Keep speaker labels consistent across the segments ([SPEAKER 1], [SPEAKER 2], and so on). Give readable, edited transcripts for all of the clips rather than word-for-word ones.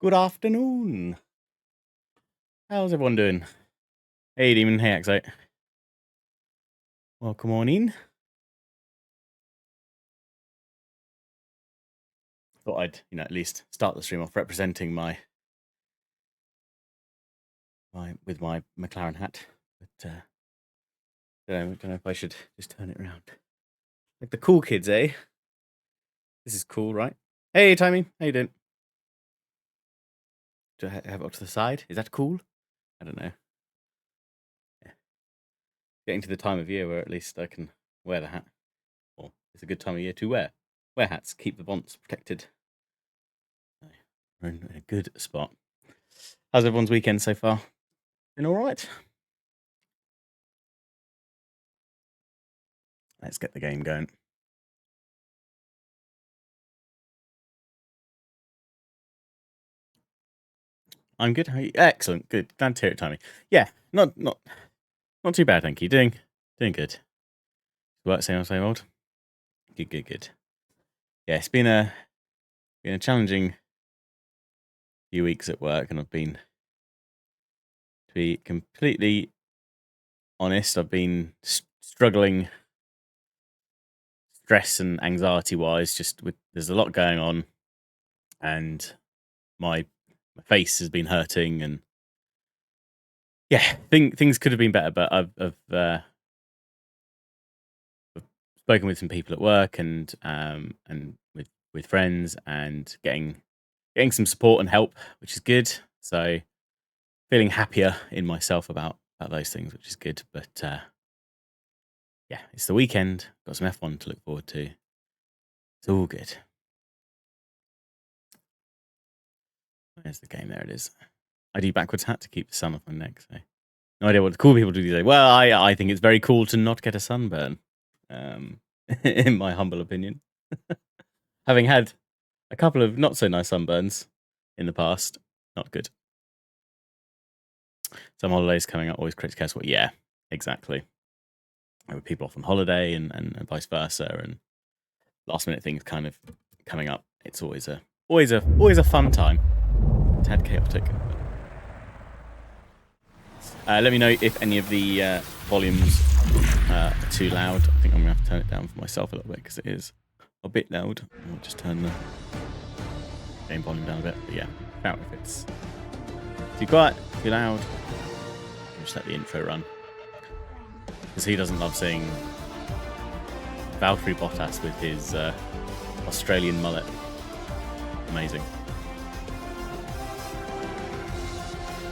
[SPEAKER 1] Good afternoon. How's everyone doing? Hey, Demon. Hey, Axite. Welcome on in. Thought I'd, at least start the stream off representing my with my McLaren hat. But don't know if I should just turn it around. Like the cool kids, eh? This is cool, right? Hey, Timmy. How you doing? Do I have it up to the side? Is that cool? I don't know. Yeah. Getting to the time of year where at least I can wear the hat. Well, it's a good time of year to wear hats. Keep the bonds protected. We're in a good spot. How's everyone's weekend so far? Been all right? Let's get the game going. I'm good. How are you? Excellent. Good. Glad to hear it, Tommy. Yeah, not too bad, thank you. Doing good. Work same old. Good. Yeah, it's been a challenging few weeks at work, and I've been, to be completely honest, I've been struggling, stress and anxiety wise. Just with there's a lot going on, and my face has been hurting, and yeah, things could have been better. But I've spoken with some people at work and with friends and getting some support and help, which is good. So feeling happier in myself about those things, which is good. But yeah, it's the weekend. Got some F1 to look forward to. It's all good. There's the game. There it is. I do backwards hat to keep the sun off my neck. So no idea what the cool people do these days. Well, I think it's very cool to not get a sunburn. In my humble opinion. Having had a couple of not so nice sunburns in the past, not good. Some holidays coming up, always creates chaos. Well, yeah, exactly. With people off on holiday and vice versa, and last minute things kind of coming up. It's always a fun time. Tad chaotic. Let me know if any of the volumes are too loud. I think I'm gonna have to turn it down for myself a little bit because it is a bit loud. I'll just turn the game volume down a bit. But yeah, out if it's too quiet, too loud. Just let the intro run. Because he doesn't love seeing Valtteri Bottas with his Australian mullet. Amazing.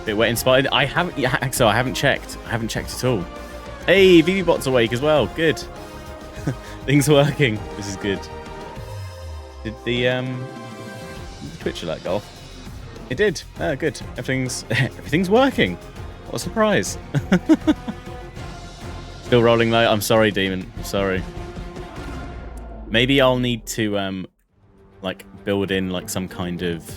[SPEAKER 1] Bit wet inspired. I haven't checked. I haven't checked at all. Hey, VVBot's awake as well. Good. Things are working. This is good. Did the Twitch alert go off? It did. Oh, good. Everything's working. What a surprise. Still rolling though. I'm sorry, Demon. I'm sorry. Maybe I'll need to like build in like some kind of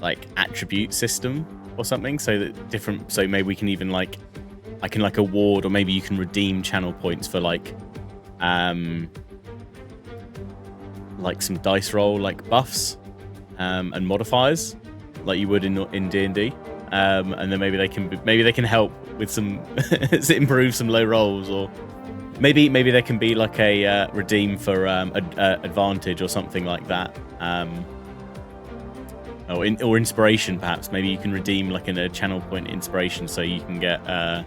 [SPEAKER 1] like attribute system or something, so that so maybe we can even like I can like award, or maybe you can redeem channel points for like some dice roll like buffs and modifiers like you would in D&D, and then maybe they can help with some improve some low rolls, or maybe there can be like a redeem for advantage or something like that, or inspiration perhaps. Maybe you can redeem like a channel point inspiration, so you can get a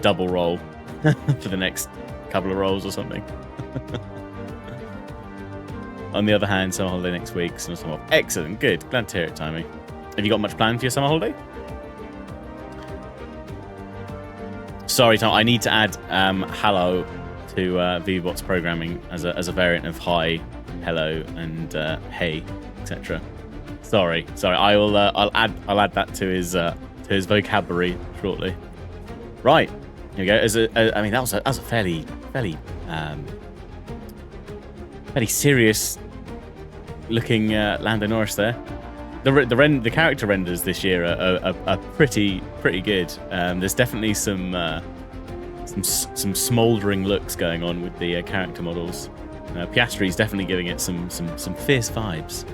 [SPEAKER 1] double roll for the next couple of rolls or something. On the other hand, summer holiday next week. So excellent, good. Glad to hear it, Timmy. Have you got much planned for your summer holiday? Sorry, Tom. I need to add hello to VBot's programming as a variant of hi, hello, and hey, etc. Sorry. I'll add that to his vocabulary shortly. Right. Here we go. I mean, that was a fairly serious looking Lando Norris there. The character renders this year are pretty good. There's definitely some smouldering looks going on with the character models. Piastri's definitely giving it some fierce vibes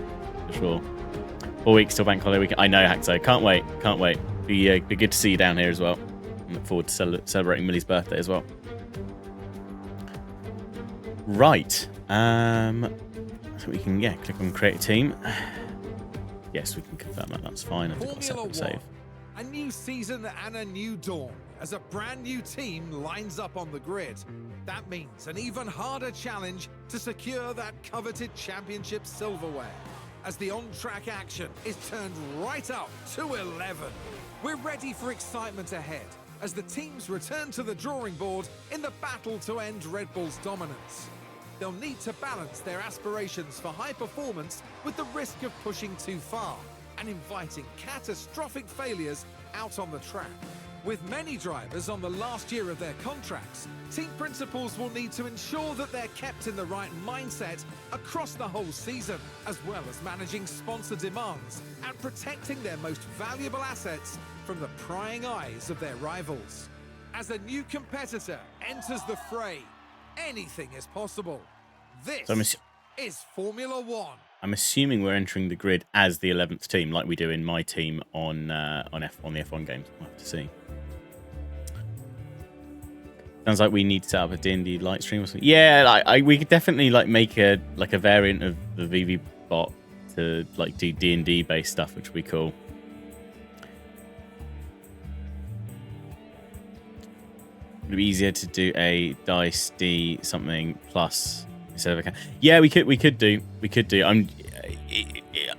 [SPEAKER 1] for sure. 4 weeks till bank holiday weekend. I know, Haxo. Can't wait. Can't wait. Be good to see you down here as well. I look forward to celebrating Millie's birthday as well. Right. So we can, click on create a team. Yes, we can confirm that. That's fine. I've got a separate save.
[SPEAKER 2] A new season and a new dawn as a brand new team lines up on the grid. That means an even harder challenge to secure that coveted championship silverware, as the on-track action is turned right up to 11. We're ready for excitement ahead as the teams return to the drawing board in the battle to end Red Bull's dominance. They'll need to balance their aspirations for high performance with the risk of pushing too far and inviting catastrophic failures out on the track. With many drivers on the last year of their contracts, team principals will need to ensure that they're kept in the right mindset across the whole season, as well as managing sponsor demands and protecting their most valuable assets from the prying eyes of their rivals. As a new competitor enters the fray, anything is possible. This is Formula One.
[SPEAKER 1] I'm assuming we're entering the grid as the 11th team, like we do in my team on the F1 games. We'll have to see. Sounds like we need to set up a D&D light stream or something. Yeah, we could definitely make a variant of the VV bot to do D&D based stuff, which would be cool. Would it be easier to do a dice D something plus instead of a? Yeah, we could do.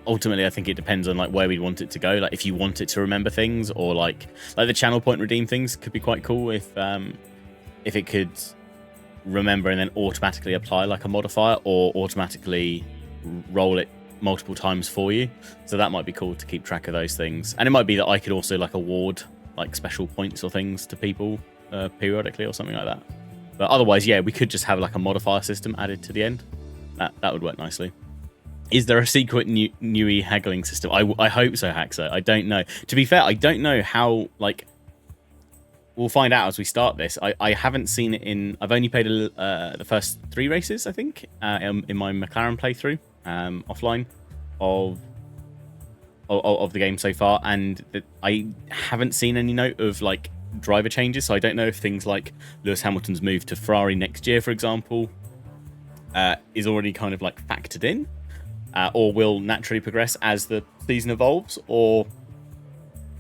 [SPEAKER 1] Ultimately, I think it depends on where we want it to go. If you want it to remember things, or like the channel point redeem things could be quite cool if it could remember and then automatically apply a modifier, or automatically roll it multiple times for you. So that might be cool to keep track of those things. And it might be that I could also award special points or things to people periodically or something like that. But otherwise, yeah, we could just have a modifier system added to the end. That would work nicely. Is there a secret Nui haggling system? I hope so, Haxo. I don't know. To be fair, I don't know how, we'll find out as we start this. I haven't seen it in... I've only played the first 3 races, I think, in my McLaren playthrough, offline, of the game so far, and I haven't seen any note of, driver changes, so I don't know if things like Lewis Hamilton's move to Ferrari next year, for example, is already kind of factored in, or will naturally progress as the season evolves, or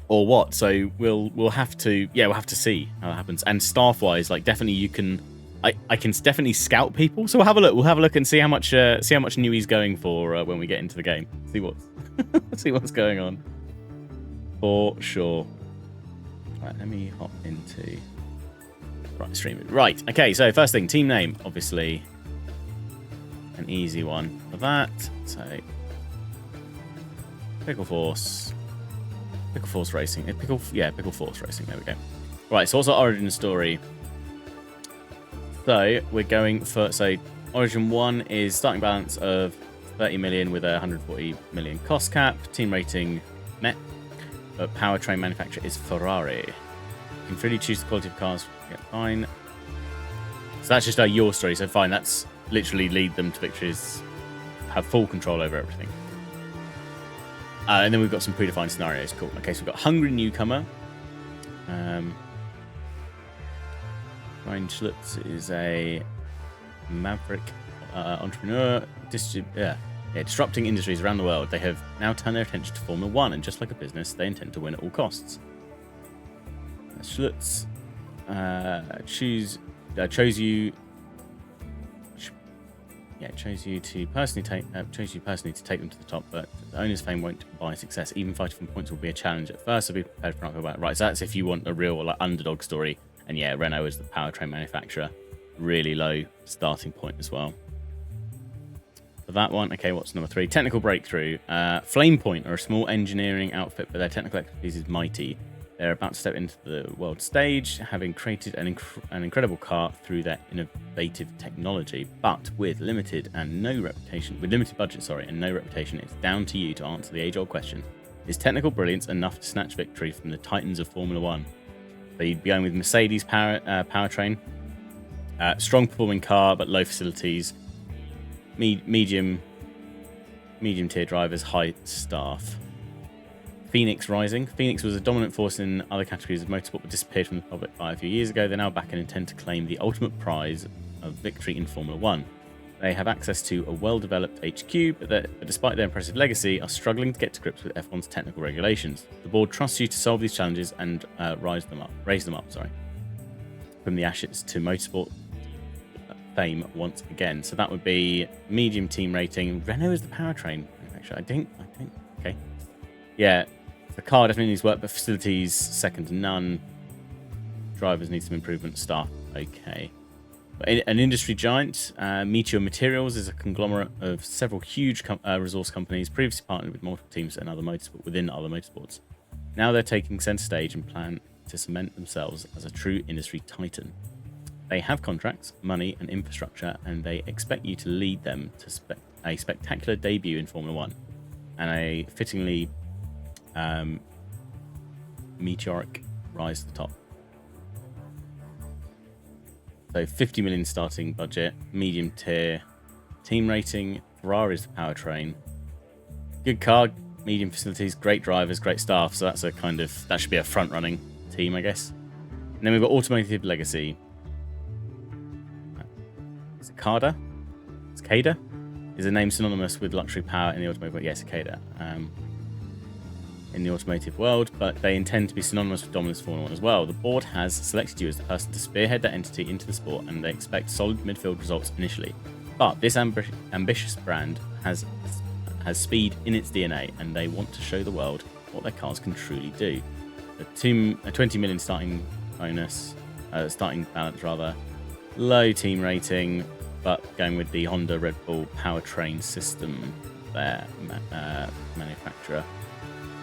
[SPEAKER 1] what. So we'll have to see how that happens. And staff wise, definitely you can I can definitely scout people, so we'll have a look and see how much Nui's going for when we get into the game. See what's going on for sure. Right, let me hop into stream it. Right, okay, so first thing, team name, obviously an easy one for that. So Pickleforce Racing. Pickleforce Racing, there we go. Right, so what's our origin story? So we're going for, origin 1 is starting balance of 30 million with a 140 million cost cap. Team rating net. But powertrain manufacturer is Ferrari. You can freely choose the quality of cars. Yeah, fine. So that's just your story. So fine, that's literally lead them to victories. Have full control over everything. And then we've got some predefined scenarios. Cool. Okay, so we've got hungry newcomer. Ryan Schlutz is a maverick entrepreneur. Disrupting industries around the world. They have now turned their attention to Formula One, and just like a business, they intend to win at all costs. Schlutz chose you to personally take them to the top, but the owner's fame won't buy success. Even fighting for points will be a challenge at first, so be prepared for about. Right, so that's if you want a real underdog story. And yeah, Renault is the powertrain manufacturer. Really low starting point as well. For that one, okay, what's number 3? Technical breakthrough. Flame Point are a small engineering outfit, but their technical expertise is mighty. They're about to step into the world stage, having created an incredible car through their innovative technology, but with limited budget, and no reputation. It's down to you to answer the age-old question: is technical brilliance enough to snatch victory from the titans of Formula One? So you'd be going with Mercedes powertrain, strong performing car but low facilities. Medium tier drivers, high staff. Phoenix Rising. Phoenix was a dominant force in other categories of motorsport, but disappeared from the public eye a few years ago. They're now back and intend to claim the ultimate prize of victory in Formula 1. They have access to a well-developed HQ, but despite their impressive legacy, are struggling to get to grips with F1's technical regulations. The board trusts you to solve these challenges and raise them up. From the ashes to motorsport fame once again. So that would be medium team rating. Renault is the powertrain manufacturer. I think. Okay. Yeah, the car definitely needs work, but facilities second to none. Drivers need some improvement. Staff, okay. But an industry giant, Meteor Materials is a conglomerate of several huge resource companies, previously partnered with multiple teams and other motorsports. Now they're taking center stage and plan to cement themselves as a true industry titan. They have contracts, money, and infrastructure, and they expect you to lead them to a spectacular debut in Formula 1 and a fittingly meteoric rise to the top. So 50 million starting budget, medium tier, team rating, Ferrari's the powertrain. Good car, medium facilities, great drivers, great staff. So that's that should be a front running team, I guess. And then we've got Automotive Legacy. Cicada? Cicada? Is a name synonymous with luxury power in the automotive world. Yes, Cicada. In the automotive world, but they intend to be synonymous with dominance Formula 1 as well. The board has selected you as the person to spearhead that entity into the sport, and they expect solid midfield results initially. But this ambitious brand has speed in its DNA, and they want to show the world what their cars can truly do. A 20 million starting balance rather, low team rating, but going with the Honda Red Bull powertrain system, their manufacturer.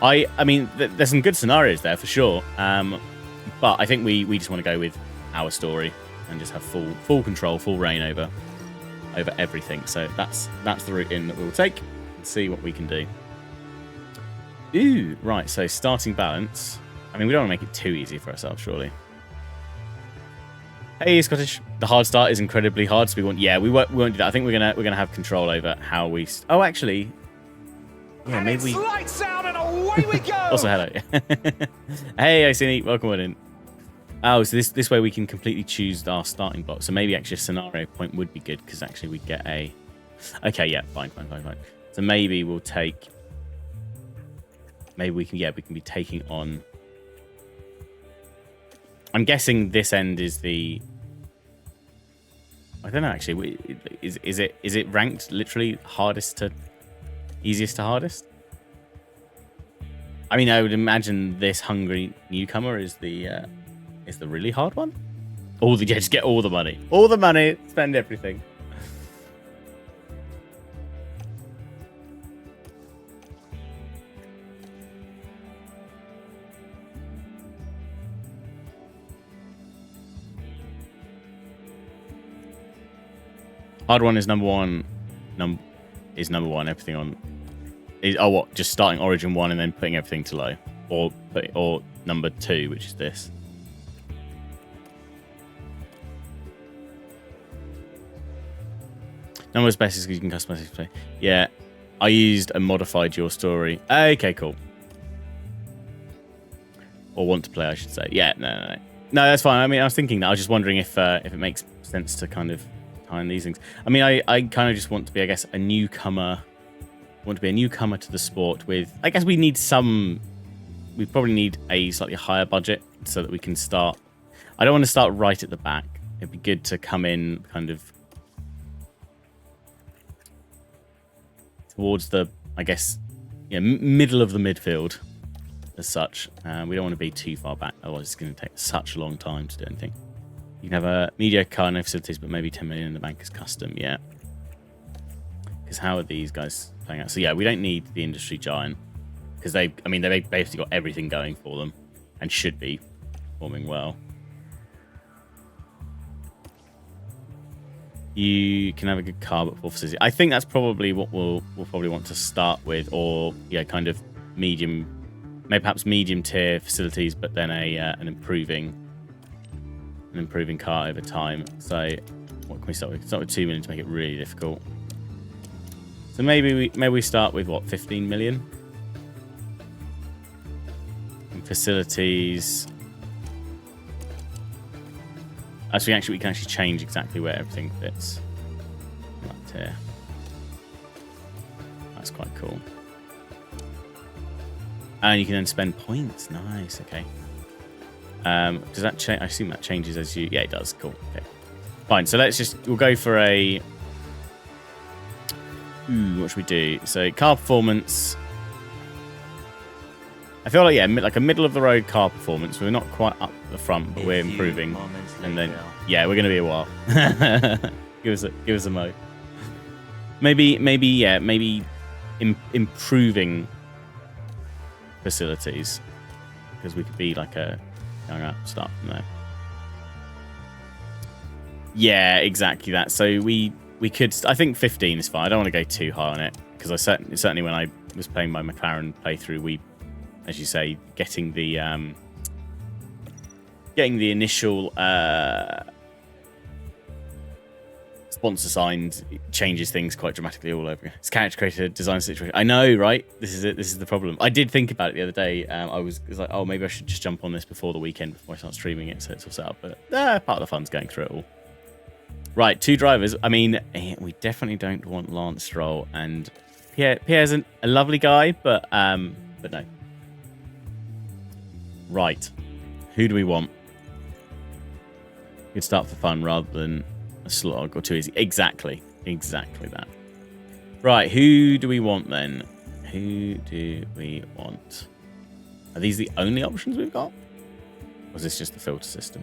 [SPEAKER 1] I mean, there's some good scenarios there for sure, but I think we just want to go with our story and just have full control, full reign over everything. So that's the route in that we'll take and see what we can do. Ooh, right. So starting balance. I mean, we don't want to make it too easy for ourselves, surely. Hey, Scottish. The hard start is incredibly hard, so we won't do that. I think we're gonna have control over how we. Oh, actually. Yeah,
[SPEAKER 2] and
[SPEAKER 1] maybe
[SPEAKER 2] it's lights out and away we go.
[SPEAKER 1] Also, hello. Hey, Icini, welcome on in. Oh, so this way we can completely choose our starting block. So maybe actually a scenario point would be good because actually we get a. Okay, yeah, fine. So maybe we'll take. Maybe we can be taking on. I'm guessing this end is the. I don't know actually. Is it ranked literally hardest to. Easiest to hardest? I mean, I would imagine this hungry newcomer is the really hard one. Just get all the money, spend everything. Hard one is number one. Number one. Everything on. Just starting Origin 1 and then putting everything to low, or number 2, which is this. Number is basic because you can customize it. Yeah, I used a modified your story. Okay, cool. Or want to play, I should say. Yeah, no, that's fine. I mean, I was thinking that. I was just wondering if it makes sense to kind of time these things. I mean, I kind of just want to be, I guess, a newcomer. Want to be a newcomer to the sport with. I guess we probably need a slightly higher budget so that we can start. I don't want to start right at the back. It'd be good to come in kind of towards the, I guess, middle of the midfield as such. We don't want to be too far back, otherwise it's going to take such a long time to do anything. You can have a mediocre car, no facilities, but maybe 10 million in the bank is custom, yeah. Because how are these guys playing out? So yeah, we don't need the industry giant because they've basically got everything going for them and should be performing well. You can have a good car, but poor facility. I think that's probably what we'll probably want to start with, or kind of medium, maybe perhaps medium tier facilities, but then an improving car over time. So what can we start with? Start with 2 million to make it really difficult. So maybe we start with what, 15 million? facilities. So we can actually change exactly where everything fits. Right here. That's quite cool. And you can then spend points. Nice. Okay. Does that change? I assume that changes as you. Yeah, it does. Cool. Okay. Fine. So we'll go for a. What should we do? So car performance. I feel like, yeah, like a middle of the road car performance. We're not quite up the front, but we're improving. And then, yeah, we're going to be a while. give us a mo. Maybe improving facilities, because we could be like going up, start from there. Yeah, exactly that. So we could. I think 15 is fine. I don't want to go too high on it, because certainly when I was playing my McLaren playthrough, we, as you say, getting the initial sponsor signed changes things quite dramatically all over. It's character created design situation. I know, right? This is it. This is the problem. I did think about it the other day. I was like, oh, maybe I should just jump on this before the weekend before I start streaming it, so it's all set up. But part of the fun's going through it all. Right, 2 drivers. I mean, we definitely don't want Lance Stroll, and Pierre's a lovely guy, but no. Right, who do we want? Good start for fun rather than a slog or too easy. Exactly that. Right, who do we want then? Who do we want? Are these the only options we've got? Or is this just the filter system?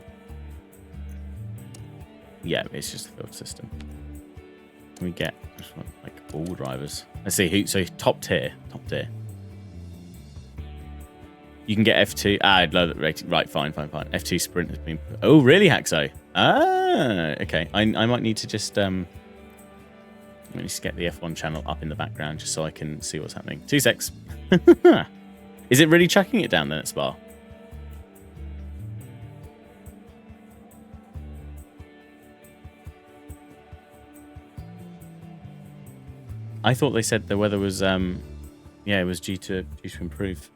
[SPEAKER 1] Yeah, it's just the filter system. Can we get like all drivers? Let's see who. So top tier. You can get F2. Low rating. Right, fine. F2 sprint has been. Oh, really, Haxo? Okay. I might need to just let me just get the F1 channel up in the background just so I can see what's happening. 2 secs. Is it really chucking it down then at Spa? I thought they said the weather was it was due to improve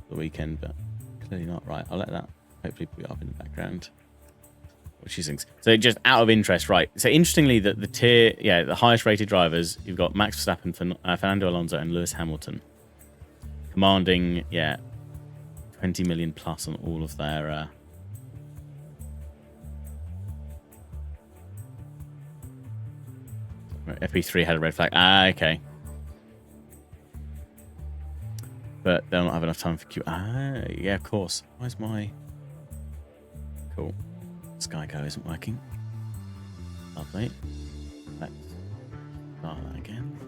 [SPEAKER 1] the weekend, but clearly not. Right, I'll let that hopefully put it up in the background. What she thinks. So just out of interest, right? So interestingly, that the highest rated drivers, you've got Max Verstappen, Fernando Alonso, and Lewis Hamilton, commanding 20 million plus on all of their. FP3 had a red flag. Okay. But they'll not have enough time for Q. Yeah, of course. Where's my... Cool. SkyGo isn't working. Lovely. Let's start that again.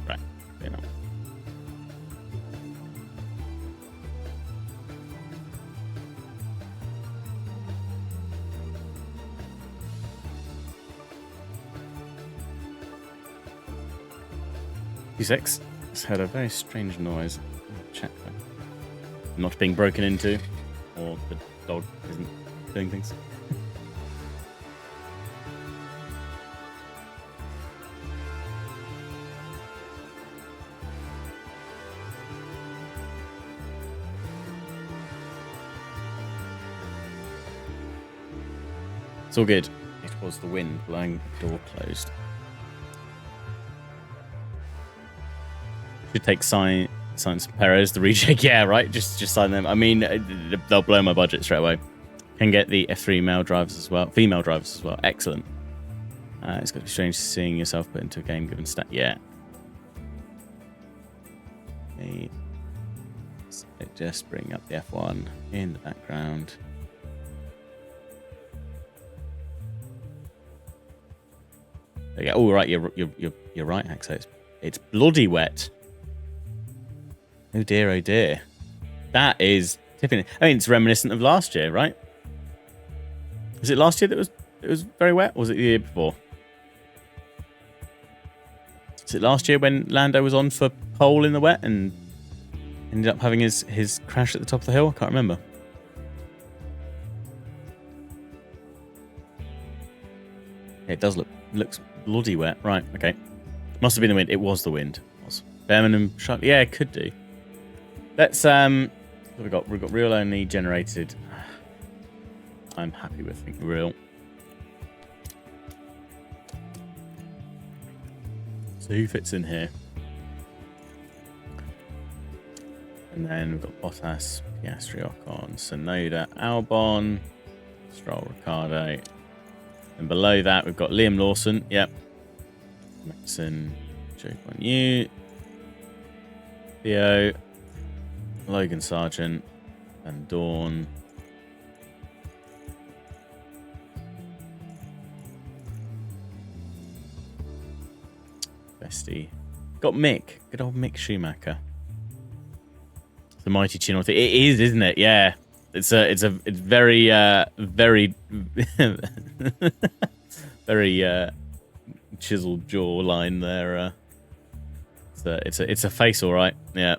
[SPEAKER 1] Right. You know. P6 has heard a very strange noise. Check that. Not being broken into, or the dog isn't doing things. It's all good. It was the wind blowing the door closed. Should take Science Perez, the reject. Yeah, right. Just sign them. I mean, they'll blow my budget straight away. Can get the F3 female drivers as well. Excellent. It's got to be strange seeing yourself put into a game given stat. Yeah. Okay. So just bring up the F1 in the background. Yeah. Oh, right. You're right, Haxo. It's bloody wet. Oh dear. That is tipping. I mean, it's reminiscent of last year, right? Was it last year that it was very wet, or was it the year before? Was it last year when Lando was on for pole in the wet and ended up having his crash at the top of the hill? I can't remember. it does looks bloody wet. Right, okay. Must have been the wind. It was the wind. It was. Birmingham Shark. Yeah, it could do. Let's we've got real only generated. I'm happy with real. So who fits in here? And then we've got Bottas, Piastri, Ocon, Tsunoda, Albon, Stroll, Ricciardo. And below that we've got Liam Lawson. Yep. Maxon, Joe Yu, Theo, Logan Sargent, and Dawn. Bestie. Got Mick. Good old Mick Schumacher. The mighty chin. It is, isn't it? Yeah. It's very very very chiseled jawline there. It's a face, all right. Yeah.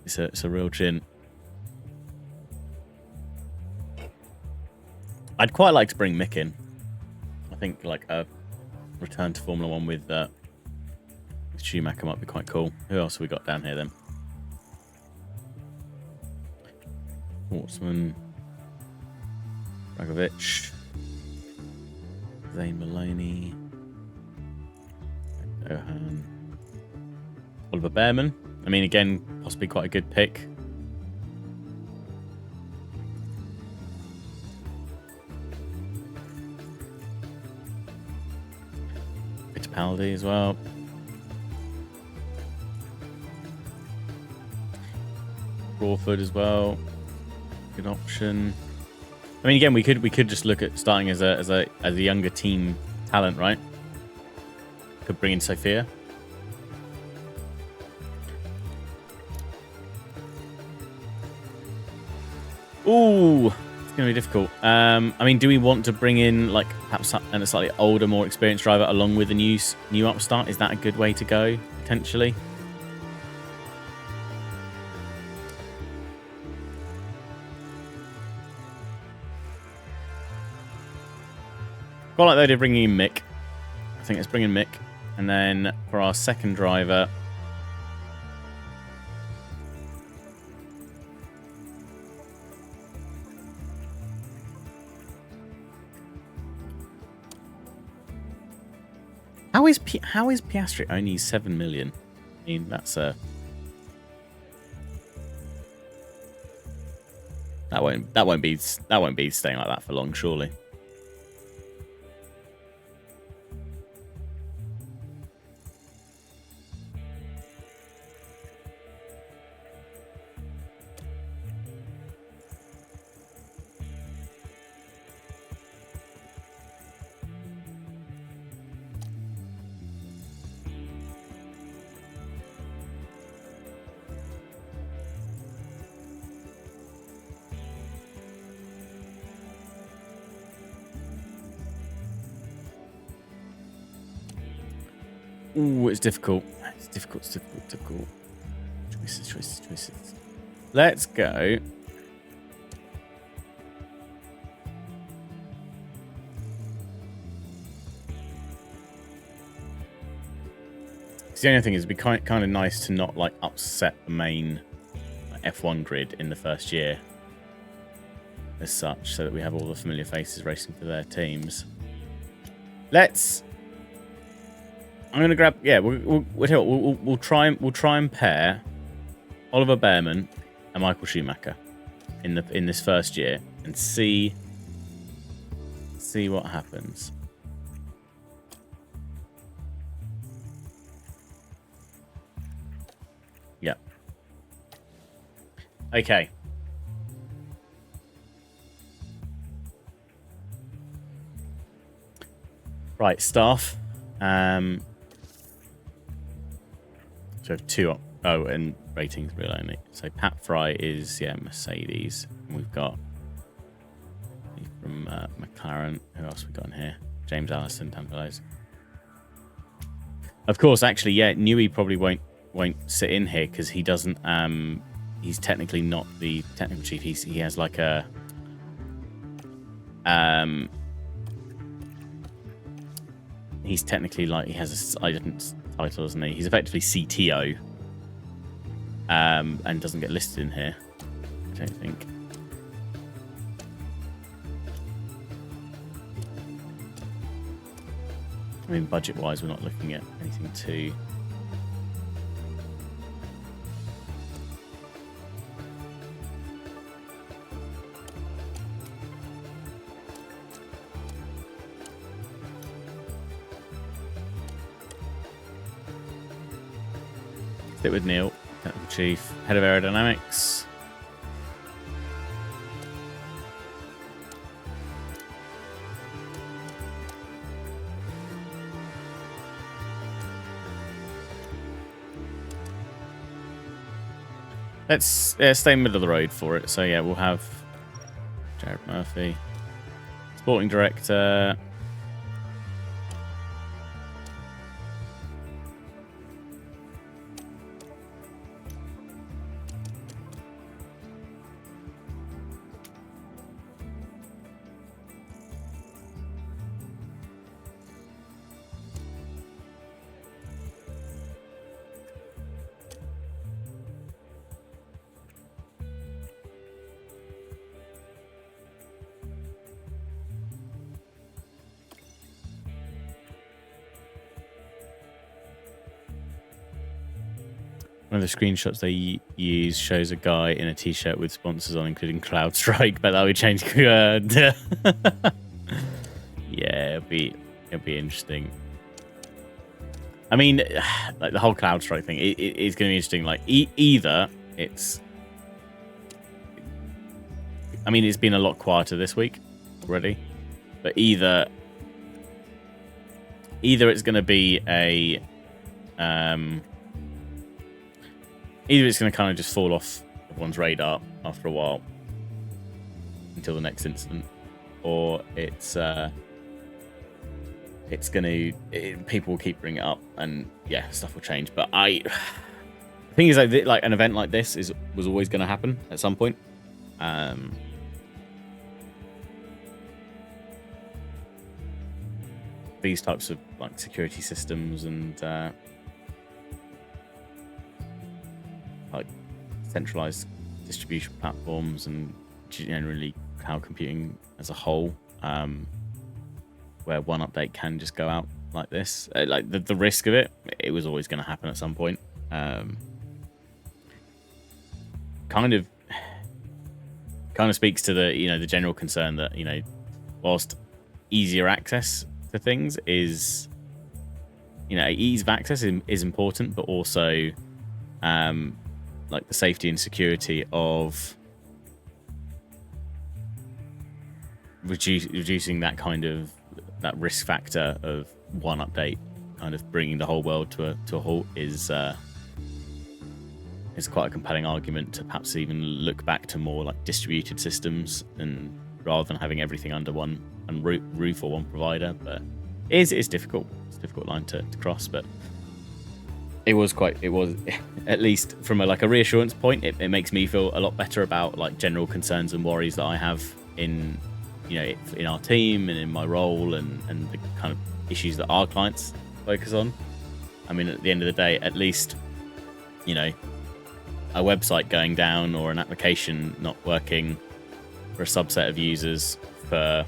[SPEAKER 1] It's a real chin. I'd quite like to bring Mick in. I think like a return to Formula One with Schumacher might be quite cool. Who else have we got down here then? Schwartzman, Dragovic, Zane Maloney, Ohan, Oliver Behrman. I mean, again, possibly quite a good pick. Fittipaldi as well. Crawford as well. Good option. I mean, again, we could just look at starting as a younger team talent, right? Could bring in Sophia. Ooh, it's gonna be difficult. I mean, do we want to bring in like perhaps a slightly older, more experienced driver along with a new upstart? Is that a good way to go potentially? Quite like the idea of bringing in Mick. I think let's bring in Mick. And then for our second driver... How is Piastri only 7 million? I mean, that's a... That won't be staying like that for long, surely. Ooh, it's difficult. It's difficult. Choices. Let's go. The only thing is, it'd be kind of nice to not like upset the main F1 grid in the first year, as such, so that we have all the familiar faces racing for their teams. I'm gonna grab. Yeah, we'll try and pair Oliver Behrman and Michael Schumacher in this first year and see what happens. Yeah. Okay. Right, staff. So we have two. Oh, and ratings real only. So Pat Fry is Mercedes. And we've got from McLaren. Who else we got in here? James Allison, Tampelos. Of course, actually, Newey probably won't sit in here because he doesn't. He's technically not the technical chief. He has like a he's technically like he has a different title, doesn't he? He's effectively CTO, and doesn't get listed in here. I don't think. I mean, budget-wise, we're not looking at anything too. Stick with Neil, Technical Chief, Head of Aerodynamics. Let's stay middle of the road for it. So yeah, we'll have Jared Murphy, Sporting Director. One of the screenshots they use shows a guy in a t-shirt with sponsors on, including CloudStrike, but that would change. Yeah, it'll be interesting. I mean, like the whole CloudStrike thing, it's going to be interesting. Like either it's, I mean, it's been a lot quieter this week already, but either it's going to be a either it's going to kind of just fall off everyone's radar after a while until the next incident, or it's going to people will keep bringing it up, and yeah, stuff will change. But the thing is, like an event like this was always going to happen at some point. These types of like security systems and like centralized distribution platforms and generally cloud computing as a whole, where one update can just go out like this, like the risk of it was always going to happen at some point. Kind of speaks to the the general concern that whilst easier access to things is ease of access is important, but also like the safety and security of reducing that kind of risk factor of one update kind of bringing the whole world to a halt is quite a compelling argument to perhaps even look back to more like distributed systems, and rather than having everything under one roof or one provider. But it's difficult. It's a difficult line to cross, but it was at least from a reassurance point, it makes me feel a lot better about like general concerns and worries that I have in in our team and in my role, and the kind of issues that our clients focus on. I mean, at the end of the day, at least a website going down or an application not working for a subset of users for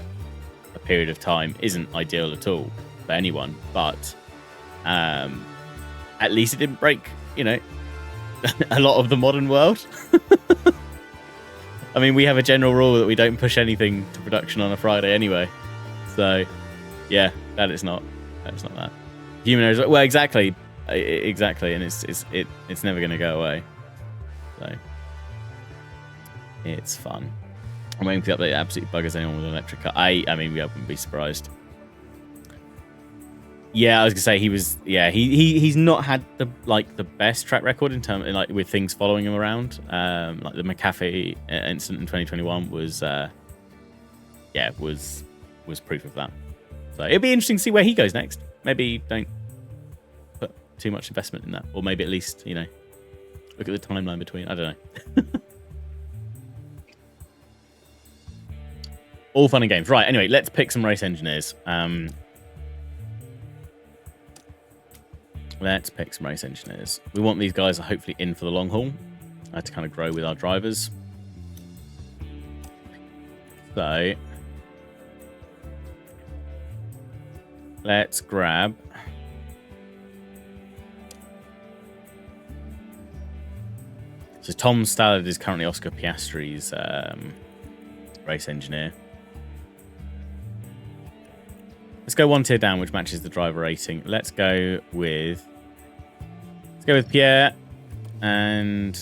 [SPEAKER 1] a period of time isn't ideal at all for anyone, but at least it didn't break, a lot of the modern world. I mean, we have a general rule that we don't push anything to production on a Friday anyway. So, yeah, it's not that. Human errors, well, exactly, and it's never going to go away. So, it's fun. I'm waiting for the update that absolutely buggers anyone with an electric car. I mean, we wouldn't be surprised. Yeah, I was gonna say he was. Yeah, he's not had the best track record in terms with things following him around. Like the McAfee incident in 2021 was proof of that. So it'd be interesting to see where he goes next. Maybe don't put too much investment in that, or maybe at least look at the timeline between. I don't know. All fun and games, right? Anyway, let's pick some race engineers. Let's pick some race engineers. We want these guys hopefully in for the long haul. To kind of grow with our drivers. So let's grab so Tom Stallard is currently Oscar Piastri's race engineer. Let's go one tier down, which matches the driver rating. Let's go with Pierre and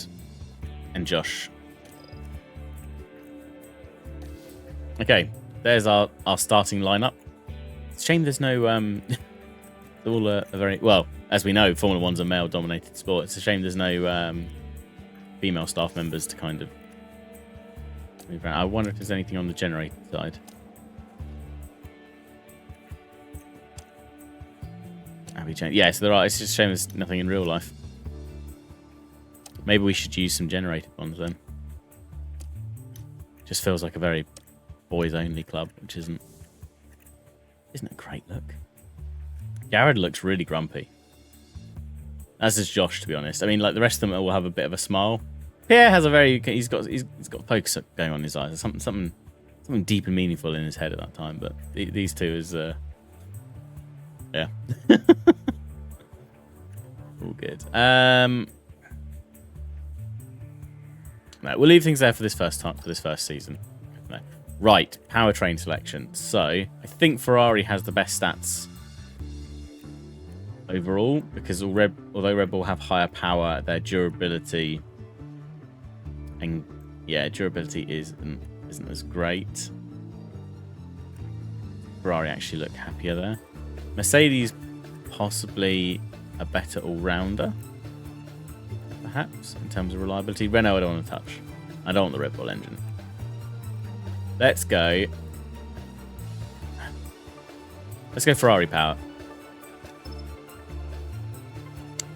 [SPEAKER 1] Josh. Okay, there's our starting lineup. It's a shame there's no all a very well, as we know, Formula One's a male-dominated sport. It's a shame there's no female staff members to kind of move around. I wonder if there's anything on the generator side. Yeah, so there are. It's just a shame there's nothing in real life. Maybe we should use some generated ones then. Just feels like a very boys-only club, which isn't a great look. Jared looks really grumpy. As does Josh, to be honest. I mean, like the rest of them will have a bit of a smile. Pierre has a very. He's got focus going on in his eyes. There's something deep and meaningful in his head at that time. But these two is. Yeah. All good. No, we'll leave things there for this first season. No. Right, powertrain selection. So I think Ferrari has the best stats overall because although Red Bull have higher power, their durability and durability isn't as great. Ferrari actually look happier there. Mercedes possibly a better all-rounder, perhaps, in terms of reliability. Renault I don't want to touch. I don't want the Red Bull engine. Let's go Ferrari power.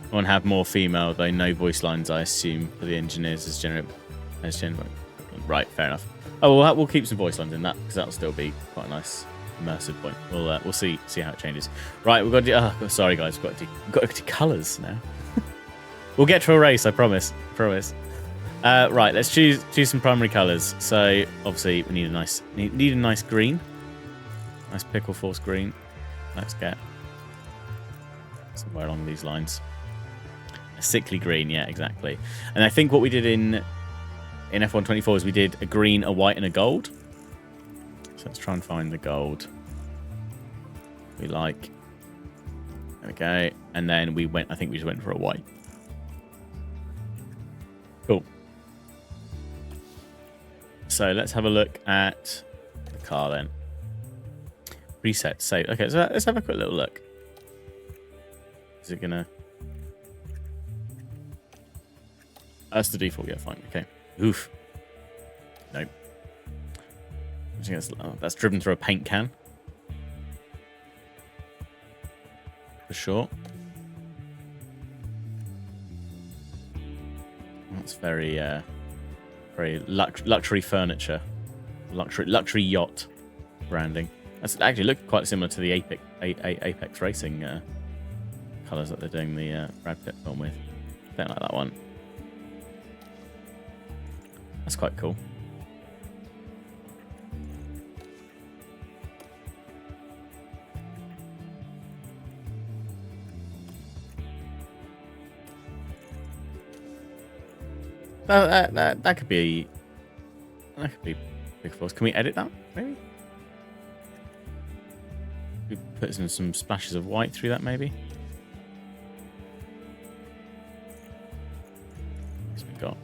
[SPEAKER 1] I want to have more female, though no voice lines, I assume, for the engineers as general. Right, fair enough. Oh, we'll keep some voice lines in that, because that'll still be quite a nice immersive point. We'll see how it changes. Right, we've got to do, sorry guys, we've got to do colours now. We'll get to a race, I promise. Right, let's choose some primary colours. So obviously we need a nice green, nice Pickleforce green. Let's get somewhere along these lines. A sickly green, yeah, exactly. And I think what we did in F1 24 is we did a green, a white, and a gold. So let's try and find the gold we like. There we go. And then I think we just went for a white. Cool. So let's have a look at the car then. Reset, save. Okay, so let's have a quick little look. Is it gonna... That's the default, yeah, fine. Okay. Oof. Nope. That's driven through a paint can. For sure. That's very luxury furniture. Luxury yacht branding. That's actually looked quite similar to the Apex Racing colours that they're doing the Brad Pitt film with. Don't like that one. That's quite cool. That could be Pickleforce. Can we edit that? Maybe. We put some splashes of white through that. Maybe. What's we got?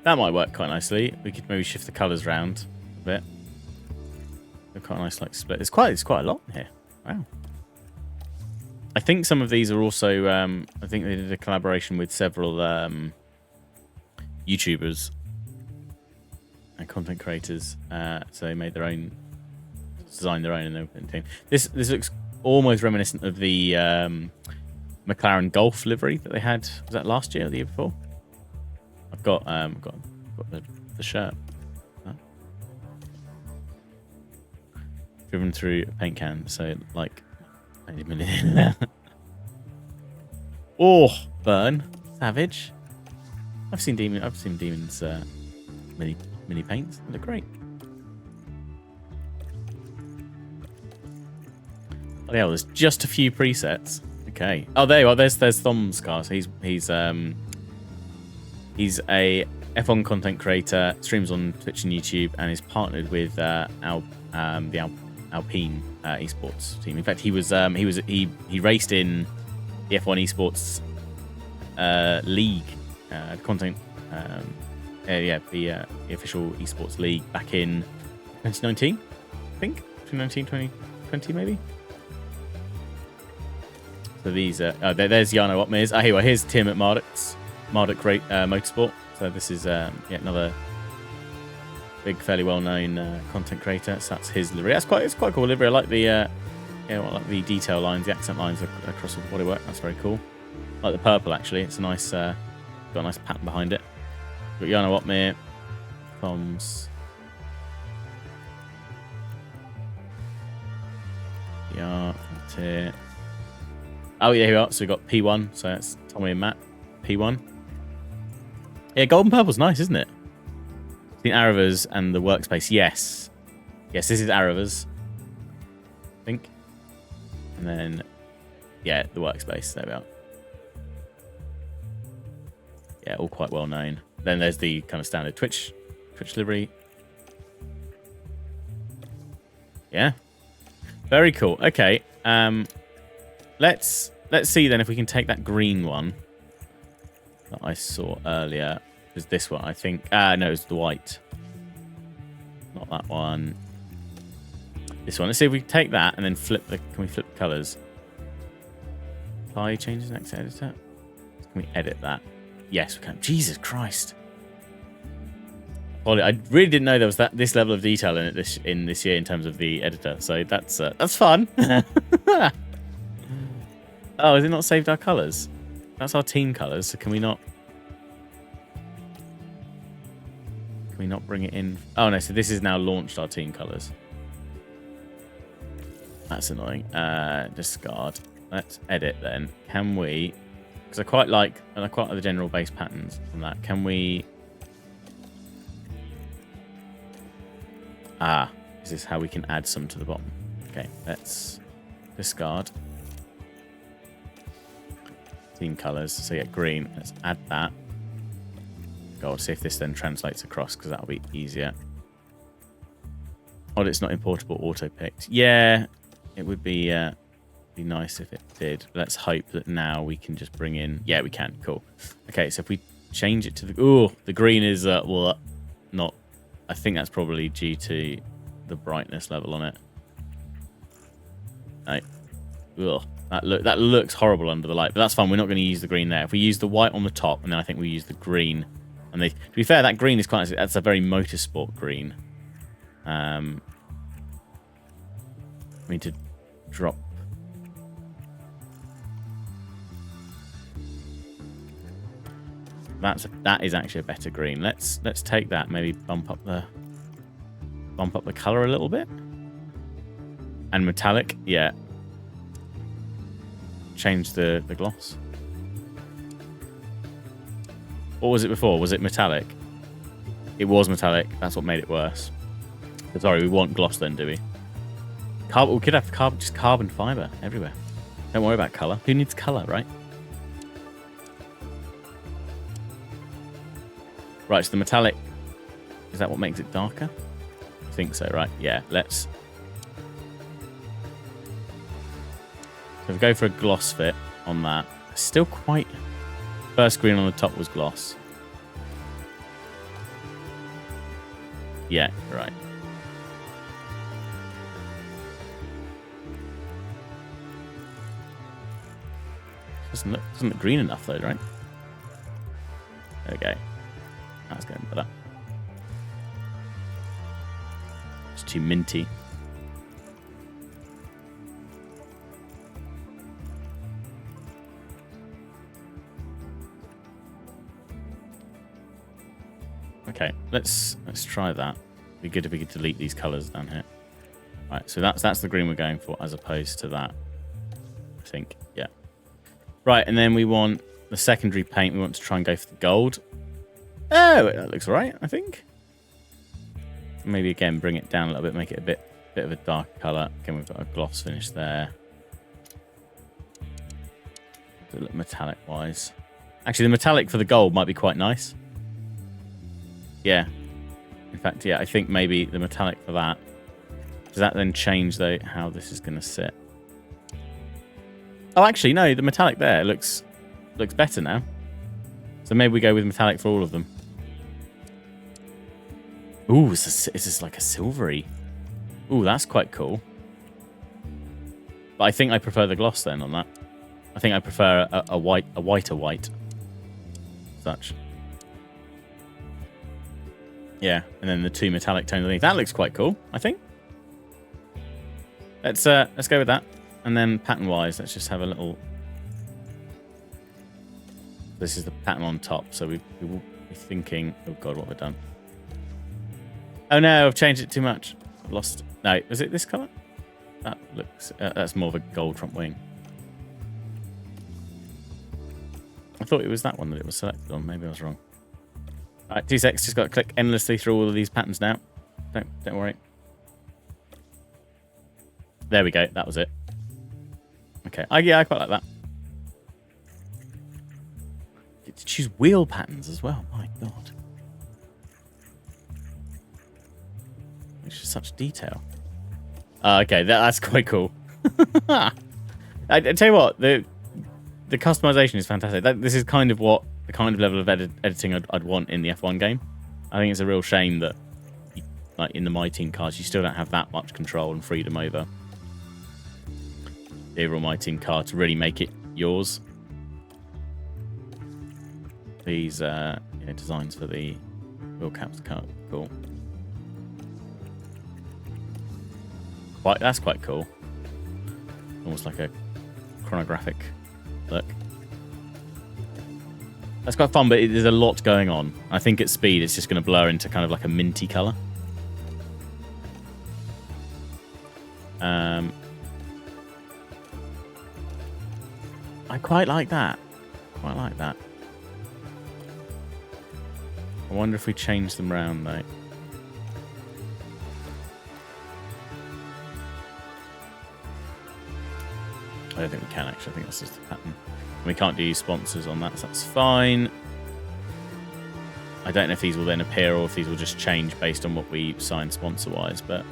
[SPEAKER 1] That might work quite nicely. We could maybe shift the colours round a bit. They're quite a nice like split. It's quite a lot in here. Wow. I think some of these are also. I think they did a collaboration with several YouTubers and content creators. So they made their own, designed their own, and they put in team. This looks almost reminiscent of the McLaren Golf livery that they had. Was that last year or the year before? I've got the shirt. Huh? driven through a paint can. So like 90 million. Oh, burn, savage. I've seen demons mini paints. They look great. Oh yeah, well, there's just a few presets. Okay. Oh, there you are. There's Thom's car. So he's a F1 content creator, streams on Twitch and YouTube, and is partnered with the Alpine esports team. In fact, he raced in the F1 esports league content. The official esports league back in 2019, I think 2019, 2020 maybe. So these there's Jarno Opmeers. Here's Tim at Marduk Motorsport. So this is another big, fairly well-known content creator. So that's his livery. It's quite cool livery. I like the the detail lines, the accent lines across the bodywork. That's very cool. I like the purple actually. It's a nice, got a nice pattern behind it. Got Jarno Opmeer, Thoms. Yeah, Frontier. Oh yeah, here we are. So we got P1. So that's Tommy and Matt. P1. Yeah, gold and purple's nice, isn't it? The Aravas and the workspace. Yes, this is Aravas, I think. And then, yeah, the workspace. There we are. Yeah, all quite well known. Then there's the kind of standard Twitch livery. Yeah, very cool. Okay, let's see then if we can take that green one that I saw earlier. Is this one? I think. No, it's the white. Not that one. This one. Let's see if we can take that and then flip the. Can we flip the colors? Apply changes next editor. Can we edit that? Yes, we can. Jesus Christ. Ollie, I really didn't know there was this level of detail in it this year in terms of the editor. So that's fun. Oh, is it not saved our colors? That's our team colors. So can we not? Can we not bring it in? Oh no. So this is now launched our team colors. That's annoying. Discard. Let's edit then. Can we? Because I quite like the general base patterns from that. Can we? Is this how we can add some to the bottom? Okay, let's discard. Team colors. So yeah, green. Let's add that. God, see if this then translates across, because that'll be easier. Oh, it's not importable auto-picked. Yeah, it would be nice if it did. Let's hope that now we can just bring in... Yeah, we can. Cool. Okay, so if we change it to the... Oh, the green is... well, not... I think that's probably due to the brightness level on it. No. Ugh. That looks horrible under the light, but that's fine. We're not going to use the green there. If we use the white on the top, and then I think we use the green... And to be fair, that green is quite... That's a very motorsport green. I mean, to drop... That is actually a better green. Let's take that. Maybe bump up the color a little bit. And metallic, yeah. Change the gloss. What was it before? Was it metallic? It was metallic. That's what made it worse. Sorry, we want gloss then, do we? We could have just carbon fiber everywhere. Don't worry about color. Who needs color, right? Right, so the metallic, is that what makes it darker? I think so, right? Yeah, let's... So if we go for a gloss fit on that, still quite... First green on the top was gloss. Yeah, right. Doesn't look green enough though, right? There we go. That's getting better. It's too minty. Okay, let's try that. It'd be good if we could delete these colors down here. Right, so that's the green we're going for as opposed to that. I think, yeah. Right, and then we want the secondary paint. We want to try and go for the gold. Oh, that looks right, I think. Maybe again, bring it down a little bit, make it a bit of a dark colour. Again, we've got a gloss finish there. Does it look metallic-wise? Actually, the metallic for the gold might be quite nice. Yeah. In fact, yeah, I think maybe the metallic for that. Does that then change, though, how this is going to sit? Oh, actually, no, the metallic there looks better now. So maybe we go with metallic for all of them. Ooh, is this like a silvery? Ooh, that's quite cool. But I think I prefer the gloss then on that. I think I prefer a whiter white. Such. Yeah, and then the two metallic tones underneath. That looks quite cool, I think. Let's go with that. And then pattern-wise, let's just have a little... This is the pattern on top, so we will be thinking... Oh, God, what have I done? Oh, no, I've changed it too much. I've lost... No, is it this colour? That looks... that's more of a gold front wing. I thought it was that one that it was selected on. Maybe I was wrong. All right, 2 secs. Just got to click endlessly through all of these patterns now. Don't worry. There we go. That was it. Okay. Yeah, I quite like that. Get to choose wheel patterns as well. My God. It's just such detail. Okay, that's quite cool. I tell you what, the customization is fantastic. This is kind of what the kind of level of editing I'd want in the F1 game. I think it's a real shame that, like in the My Team cars, you still don't have that much control and freedom over the overall My Team car to really make it yours. These designs for the wheel caps are cool. That's quite cool. Almost like a chronographic look. That's quite fun, but there's a lot going on. I think at speed, it's just going to blur into kind of like a minty colour. I quite like that. Quite like that. I wonder if we change them round, though. I don't think we can, actually. I think that's just the pattern. We can't do sponsors on that, so that's fine. I don't know if these will then appear or if these will just change based on what we sign sponsor-wise, but...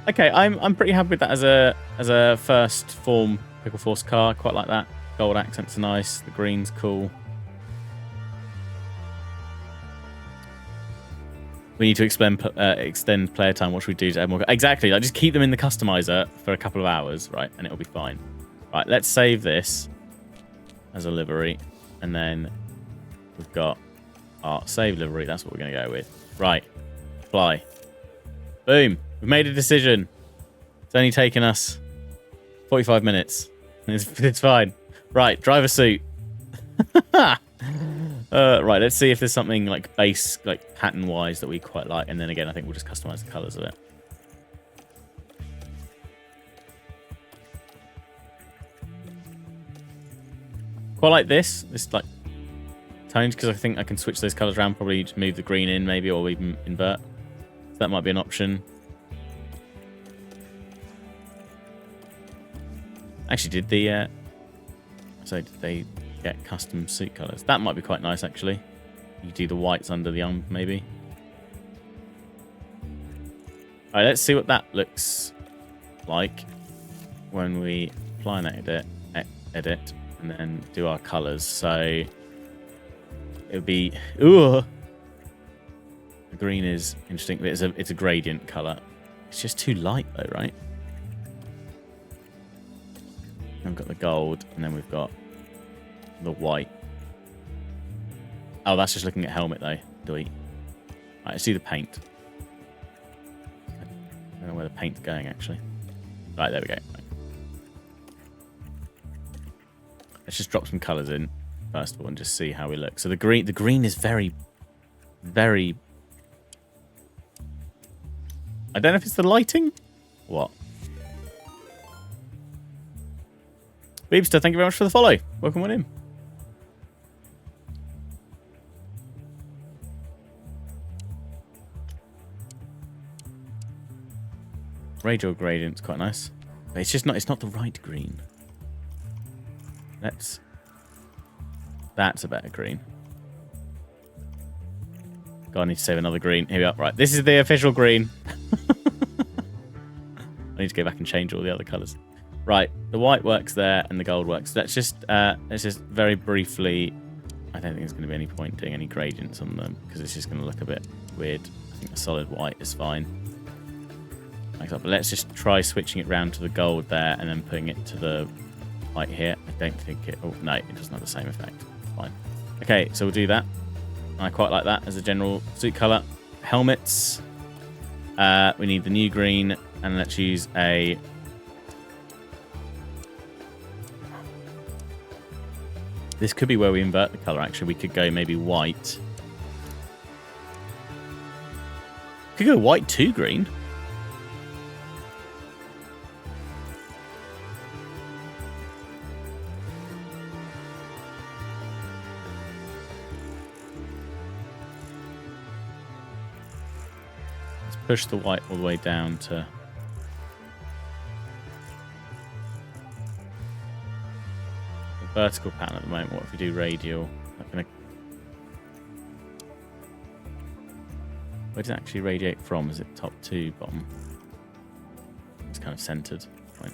[SPEAKER 1] Okay, I'm pretty happy with that as a first form Pickleforce car. Quite like that. Gold accents are nice. The green's cool. We need to extend player time. What should we do to add more? Exactly. Like, just keep them in the customizer for a couple of hours, right? And it'll be fine. Right, let's save this as a livery. And then we've got our save livery. That's what we're going to go with. Right. Fly. Boom. We've made a decision. It's only taken us 45 minutes. It's fine. Right, driver suit. Right, let's see if there's something like base, like pattern-wise that we quite like. And then again, I think we'll just customize the colors of it. Quite like this like tones, because I think I can switch those colors around. Probably just move the green in, maybe, or even invert. So that might be an option. Actually, did they get custom suit colors? That might be quite nice, actually. You do the whites under the arm, maybe. All right, let's see what that looks like when we apply that edit, and then do our colors. So it would be, ooh, the green is interesting, but it's a gradient color. It's just too light though, right? We've got the gold, and then we've got the white. Oh, that's just looking at helmet though. Delete. Right, let's see the paint. I don't know where the paint's going actually. Right, there we go. Right. Let's just drop some colours in first of all and just see how we look. So the green is very, very... I don't know if it's the lighting. What? Beebster, thank you very much for the follow. Welcome on in. Radial gradient's quite nice. But it's just not, it's not the right green. That's a better green. God, I need to save another green. Here we are. Right, this is the official green. I need to go back and change all the other colours. Right, the white works there and the gold works. Let's just very briefly. I don't think there's going to be any point doing any gradients on them because it's just going to look a bit weird. I think the solid white is fine. But let's just try switching it round to the gold there and then putting it to the white here. I don't think it... Oh, no, it doesn't have the same effect. Fine. Okay, so we'll do that. I quite like that as a general suit colour. Helmets. We need the new green, and let's use a... This could be where we invert the colour, actually. We could go maybe white. Could go white to green. Push the white all the way down to the vertical pattern at the moment. What if we do radial? Where does it actually radiate from? Is it top to bottom? It's kind of centered. Right.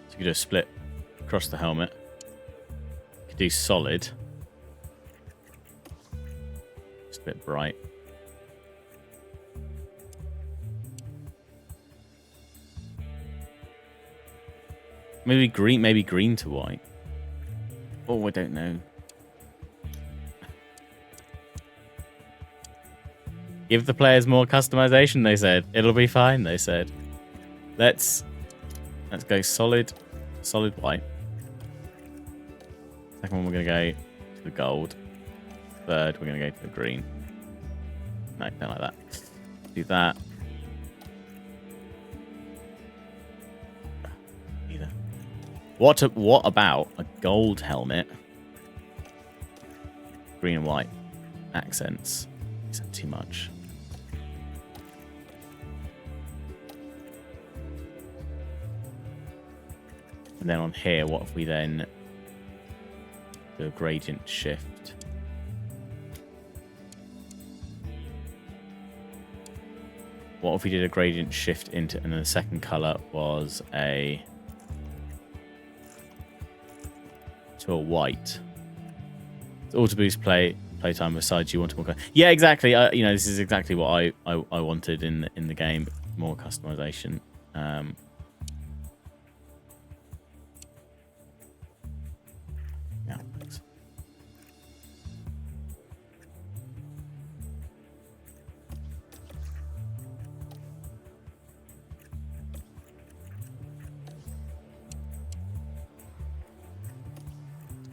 [SPEAKER 1] So you could do a split across the helmet. You could do solid. A bit bright. Maybe green to white. Oh, I don't know. Give the players more customization, they said. It'll be fine, they said. Let's go solid white. Second one, we're gonna go to the gold. Third, we're going to go to the green. No, don't like that. Do that. Either. What about a gold helmet? Green and white accents. Is that too much? And then on here, what if we then do a gradient shift? What if we did a gradient shift into, and then the second color was to a white. It's all to boost playtime. Besides, you want more. Yeah, exactly. You know, this is exactly what I wanted in the game. More customization. Yeah, thanks.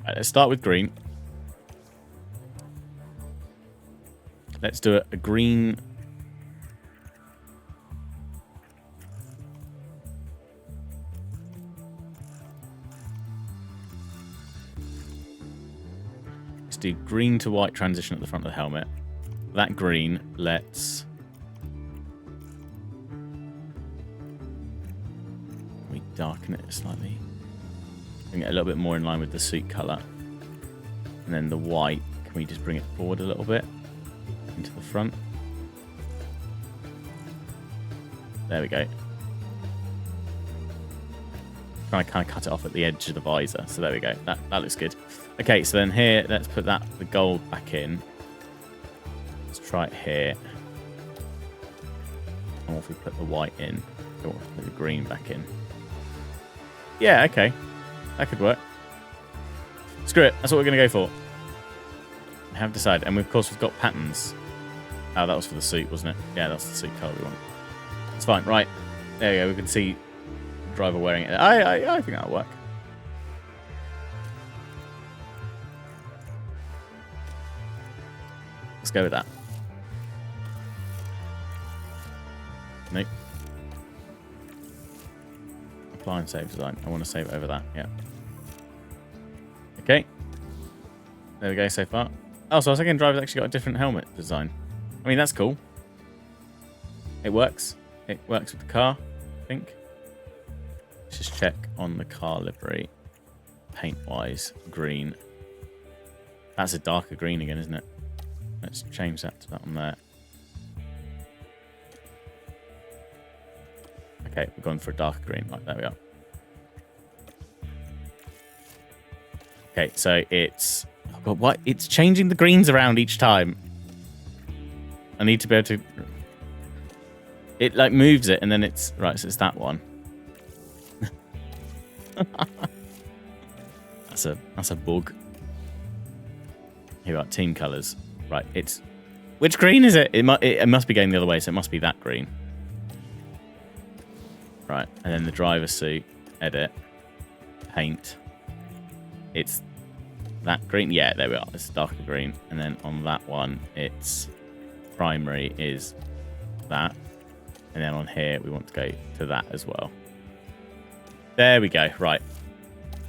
[SPEAKER 1] Right, let's start with green. Let's do a green. Let's do green to white transition at the front of the helmet. That green, let's... Can we darken it slightly? Bring it a little bit more in line with the suit colour. And then the white, can we just bring it forward a little bit into the front? There we go. Trying to kind of cut it off at the edge of the visor. So there we go. That looks good. Okay, so then here, let's put the gold back in. Let's try it here. And what if we put the white in? Or put the green back in? Yeah, okay. That could work. Screw it. That's what we're going to go for. I have decided. And of course, we've got patterns. Oh, that was for the suit, wasn't it? Yeah, that's the suit colour we want. It's fine. Right. There we go. We can see the driver wearing it. I think that'll work. Let's go with that. Apply and save design. I want to save it over that. Yeah. Okay. There we go so far. Oh, so our second driver's actually got a different helmet design. I mean, that's cool. It works. It works with the car, I think. Let's just check on the car livery. Paint-wise, green. That's a darker green again, isn't it? Let's change that to that one there. Okay, we've gone for a darker green. Right, there we are. Okay, so it's... Oh God, what? It's changing the greens around each time. I need to be able to... It, like, moves it, and then it's... Right, so it's that one. That's a bug. Here we are, team colours. Right, it's... Which green is it? It must be going the other way, so it must be that green. Right, and then the driver's suit, edit, paint. It's that green. Yeah, there we are. It's darker green. And then on that one, it's primary is that. And then on here, we want to go to that as well. There we go. Right.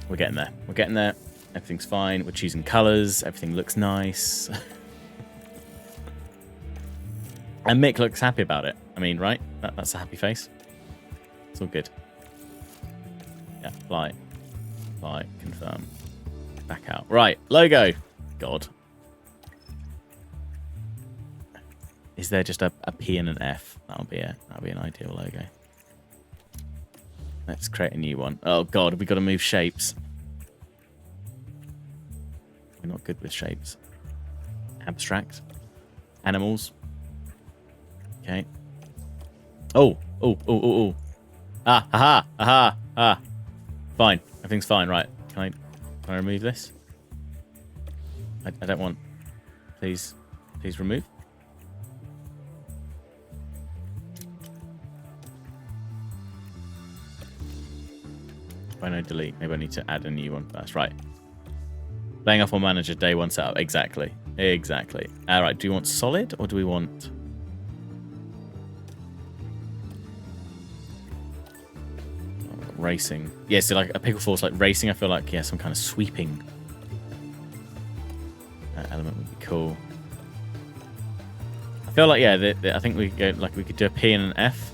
[SPEAKER 1] We're getting there. We're getting there. Everything's fine. We're choosing colours. Everything looks nice. And Mick looks happy about it. I mean, right? That's a happy face. It's all good. Yeah, apply. Apply. Confirm. Back out. Right, logo. God. Is there just a P and an F? That'll be an ideal logo. Let's create a new one. Oh God, we got to move shapes. We're not good with shapes. Abstract. Animals. Okay. Oh. Ah, aha, aha, ah. Fine. Everything's fine. Right. Can I remove this? I don't want. Please remove. Why no delete? Maybe I need to add a new one first. Right. Playing off on manager day one setup. Exactly. All right. Do you want solid or do we want? Racing. Yeah, so like a Pickleforce, like racing, I feel like, yeah, some kind of sweeping element would be cool. I feel like, yeah, I think we could do a P and an F.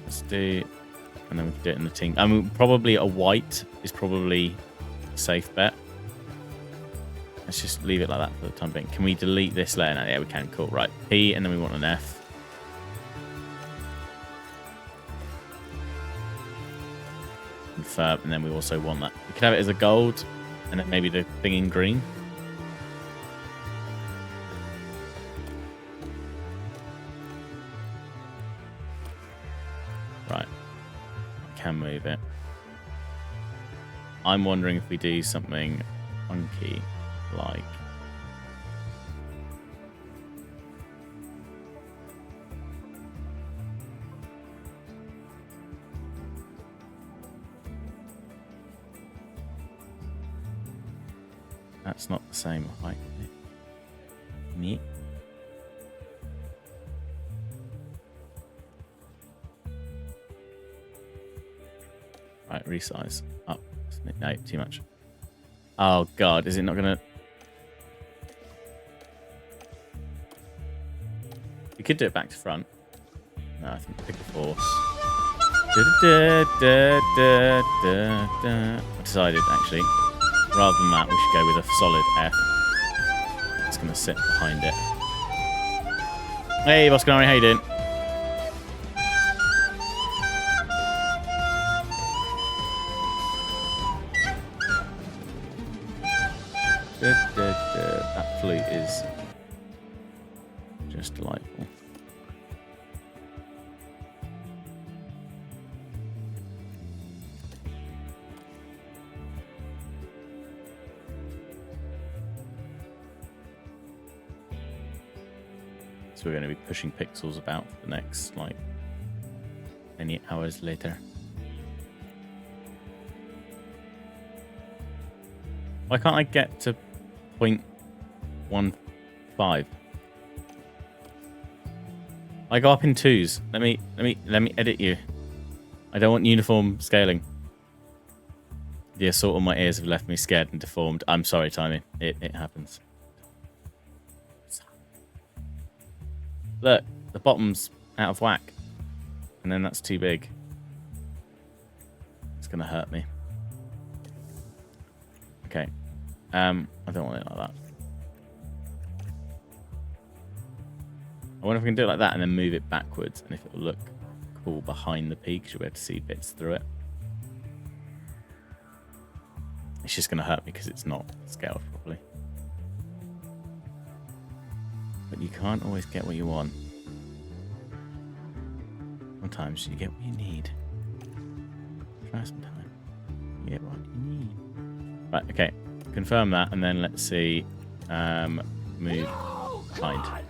[SPEAKER 1] Let's do, and then we could do it in the team. I mean, probably a white is probably a safe bet. Let's just leave it like that for the time being. Can we delete this layer now? Yeah, we can. Cool. Right, P, and then we want an F. Confirm, and then we also want that. We could have it as a gold, and then maybe the thing in green. Right. I can move it. I'm wondering if we do something funky, like... That's not the same height. Neat. Right, resize. Up. No, too much. Oh God, is it not gonna? We could do it back to front. No, I think Pickleforce. I decided actually. Rather than that, we should go with a solid F. It's going to sit behind it. Hey, what's going on? How you doing? That flute is just delightful. So we're going to be pushing pixels about for the next, like, many hours later. Why can't I get to 0.15? I go up in twos. Let me edit you. I don't want uniform scaling. The assault on my ears have left me scared and deformed. I'm sorry, Timey. It happens. Look, the bottom's out of whack. And then that's too big. It's going to hurt me. Okay. I don't want it like that. I wonder if we can do it like that and then move it backwards. And if it will look cool behind the peak, you'll be able to see bits through it. It's just going to hurt me because it's not scaled properly. But you can't always get what you want. Sometimes you get what you need. Try sometime. You get what you need. Right, okay. Confirm that, and then let's see. Move behind.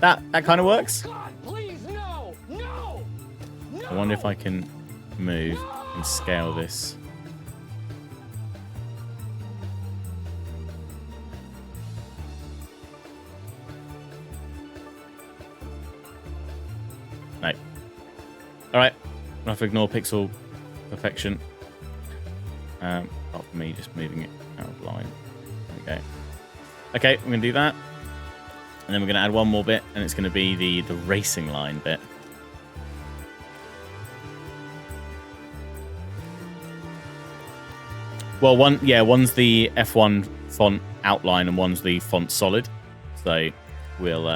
[SPEAKER 1] That kind of works.
[SPEAKER 3] God, please, no! No! No!
[SPEAKER 1] I wonder if I can move and scale this. No. Alright. I have to ignore pixel perfection. Apart from me just moving it out of line. Okay. Okay, we're going to do that. And then we're going to add one more bit, and it's going to be the racing line bit. Well, one's the F1 font outline, and one's the font solid. So we'll,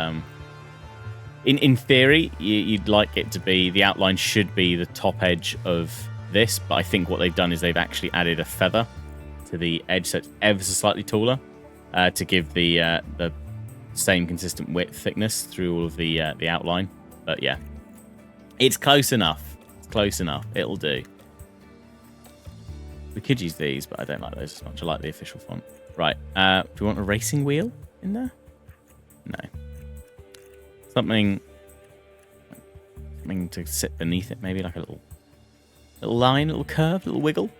[SPEAKER 1] in theory, you'd like it to be, the outline should be the top edge of this, but I think what they've done is they've actually added a feather to the edge, so it's ever so slightly taller, to give the same consistent width thickness through all of the outline. But yeah, it's close enough. It's close enough. It'll do. We could use these, but I don't like those as much. I like the official font. Right. Do we want a racing wheel in there? No. Something to sit beneath it, maybe like a little line, little curve, little wiggle.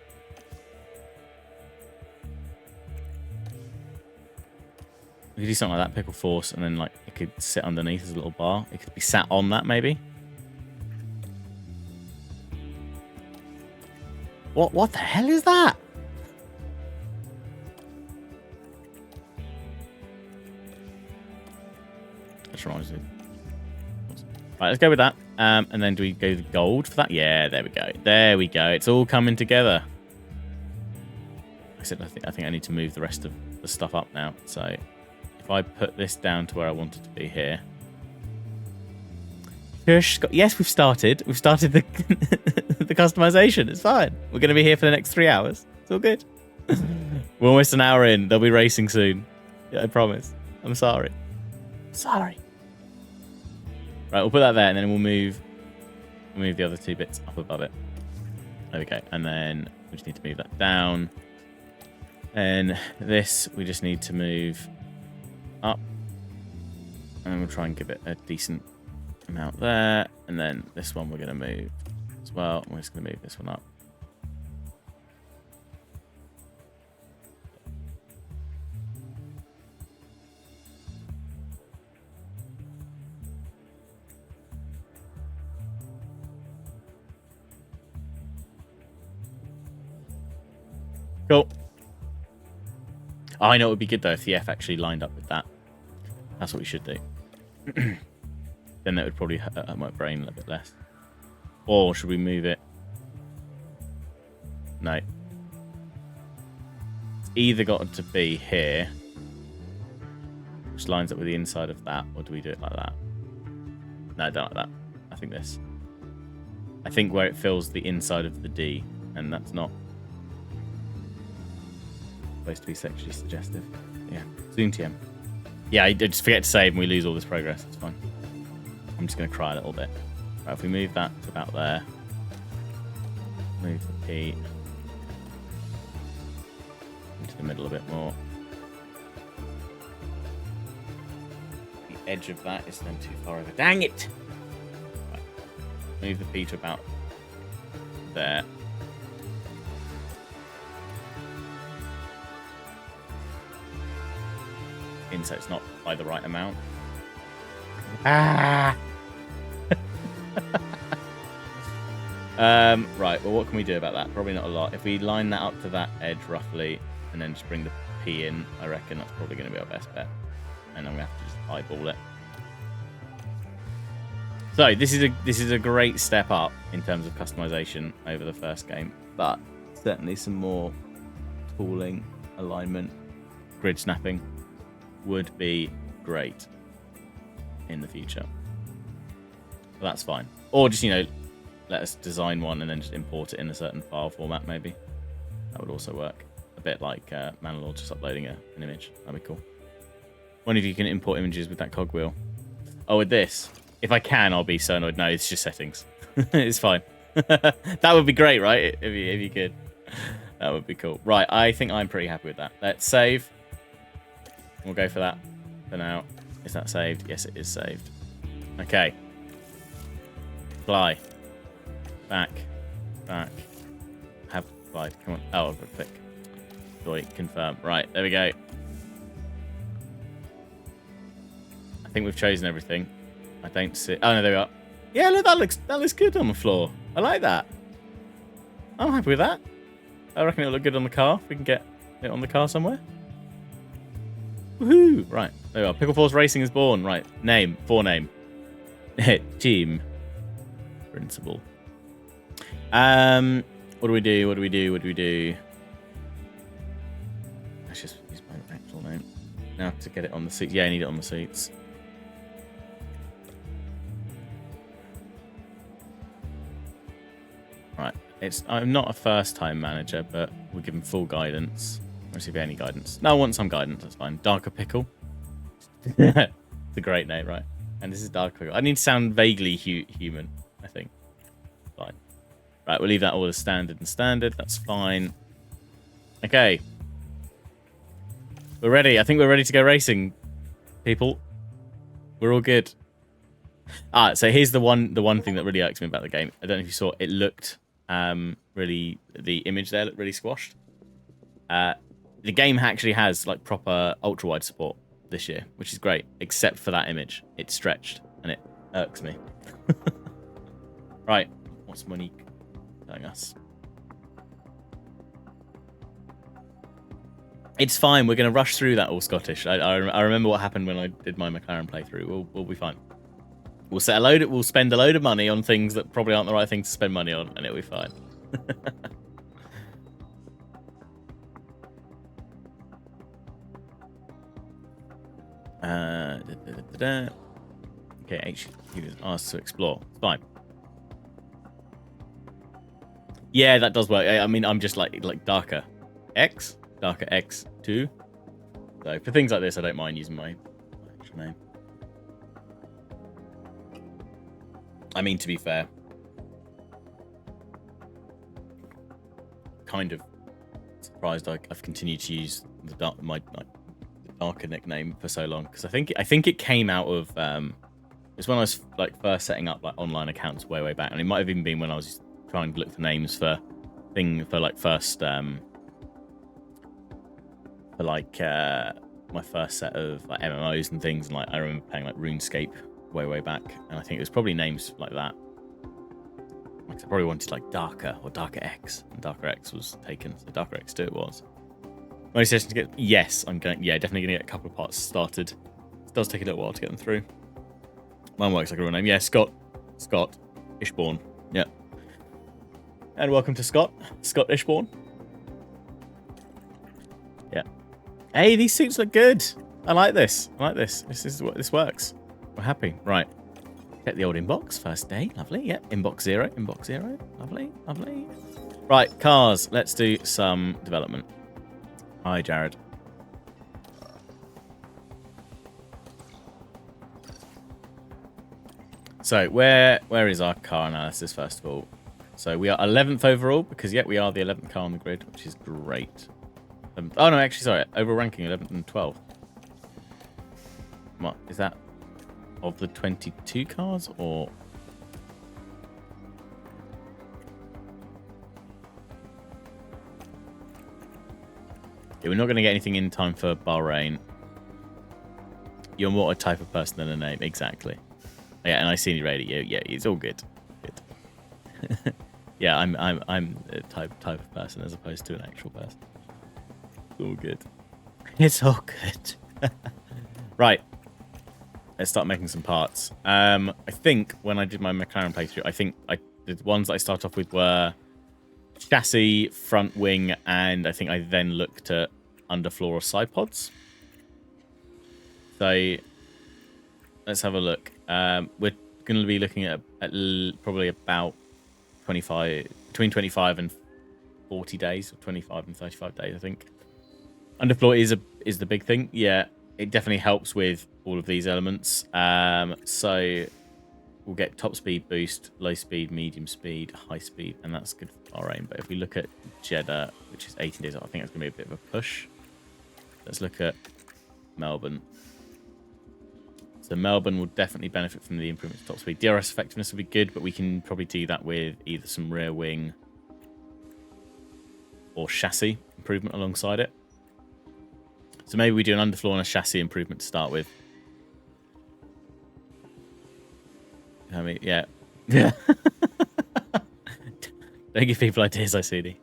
[SPEAKER 1] We could do something like that, Pickleforce, and then like it could sit underneath as a little bar. It could be sat on that, maybe. What the hell is that? That reminds me. Right, let's go with that. And then do we go the gold for that? Yeah, there we go. There we go. It's all coming together. Like I said, I think I need to move the rest of the stuff up now. So if I put this down to where I want it to be here. Yes, we've started. We've started the the customization. It's fine. We're going to be here for the next 3 hours. It's all good. We're almost an hour in. They'll be racing soon. Yeah, I promise. I'm sorry. Sorry. Right, we'll put that there, and then we'll move the other two bits up above it. There we go. And then we just need to move that down. And this, we just need to move up. And we'll try and give it a decent amount there. And then this one we're going to move as well. We're just going to move this one up. Cool. Oh, I know it would be good though if the F actually lined up with that. That's what we should do. Then that would probably hurt my brain a little bit less. Or should we move it? No. It's either got to be here, which lines up with the inside of that, or do we do it like that? No, I don't like that. I think this. I think where it fills the inside of the D, and that's not supposed to be sexually suggestive. Yeah. Zoom TM. Yeah, I just forget to save and we lose all this progress. It's fine. I'm just going to cry a little bit. Right, if we move that to about there. Move the P into the middle a bit more. The edge of that is then too far over. Dang it! Right. Move the P to about there. In so it's not by the right amount. Ah! Right, well, what can we do about that? Probably not a lot. If we line that up to that edge roughly, and then just bring the P in, I reckon that's probably going to be our best bet. And I'm going to have to just eyeball it. So this is a great step up in terms of customization over the first game, but certainly some more tooling, alignment, grid snapping would be great in the future. But that's fine. Or just, you know, let us design one and then just import it in a certain file format, maybe. That would also work. A bit like Manalore just uploading an image. That'd be cool. One of you can import images with that cogwheel. Oh, with this? If I can, I'll be so annoyed. No, it's just settings. It's fine. That would be great, right? If you could. That would be cool. Right, I think I'm pretty happy with that. Let's save. We'll go for that for now. Is that saved? Yes, it is saved. Okay. Fly. Back. Have fly. Come on. Oh, I've got to click. Joy, confirm. Right, there we go. I think we've chosen everything. I don't see. Oh no, there we are. Yeah, look, that looks good on the floor. I like that. I'm happy with that. I reckon it'll look good on the car. If we can get it on the car somewhere. Woohoo! Right, there we are. Pickleforce Racing is born. Right, name, forename, team, principal. What do we do? Let's just use my actual name now to get it on the seats. Yeah, I need it on the seats. Right, I'm not a first-time manager, but we'll give him full guidance. Let's see if any guidance. No, I want some guidance. That's fine. Darker Pickle. It's a great name, right? And this is Darker Pickle. I need to sound vaguely human, I think. Fine. Right, we'll leave that all as standard and standard. That's fine. Okay. We're ready. I think we're ready to go racing, people. We're all good. So here's the one thing that really irks me about the game. I don't know if you saw. It looked really, the image there looked really squashed. The game actually has like proper ultra wide support this year, which is great, except for that image. It's stretched and it irks me. Right, what's Monique telling us? It's fine. We're going to rush through that all Scottish. I remember what happened when I did my McLaren playthrough. We'll be fine. We'll spend a load of money on things that probably aren't the right thing to spend money on, and it'll be fine. Okay, HQ is asked to explore. It's fine. Yeah, that does work. I mean, I'm just like Darker X, Darker X2. So for things like this, I don't mind using my actual name. I mean, to be fair, kind of surprised I've continued to use my Darker nickname for so long, because I think it came out of it's when I was like first setting up like online accounts way back, and it might have even been when I was trying to look for names for like first for like my first set of like MMOs and things, and like I remember playing like RuneScape way back, and I think it was probably names like that. Like I probably wanted like Darker or Darker X, and Darker X was taken, so Darker X2 it was. Most sessions to get, yes, definitely gonna get a couple of parts started. It does take a little while to get them through. Mine works like a real name. Yeah, Scott Ishbourne. Yeah. And welcome to Scott Ishbourne. Yeah. Hey, these suits look good. I like this. This works. We're happy. Right. Check the old inbox. First day. Lovely. Yep. Inbox zero. Lovely. Right. Cars. Let's do some development. Hi, Jared. So where is our car analysis first of all? So we are 11th overall because we are the 11th car on the grid, which is great. Oh no, actually, sorry, overall ranking 11th and 12th. What is that? Of the 22 cars, or we're not going to get anything in time for Bahrain. You're more a type of person than a name, exactly. Yeah, and I see you ready. Yeah, it's all good. Yeah, I'm a type of person as opposed to an actual person. It's all good. It's all good. Right. Let's start making some parts. I think when I did my McLaren playthrough, the ones that I started off with were chassis, front wing, and I think I then looked at underfloor or side pods. So let's have a look. We're going to be looking at probably about between 25 and 40 days, or 25 and 35 days, I think. Underfloor is the big thing. Yeah, it definitely helps with all of these elements. So we'll get top speed boost, low speed, medium speed, high speed, and that's good for our aim. But if we look at Jeddah, which is 18 days, I think it's going to be a bit of a push. Let's look at Melbourne. So Melbourne will definitely benefit from the improvement to top speed. DRS effectiveness will be good, but we can probably do that with either some rear wing or chassis improvement alongside it. So maybe we do an underfloor and a chassis improvement to start with. I mean, yeah. Yeah. Don't give people ideas, I see.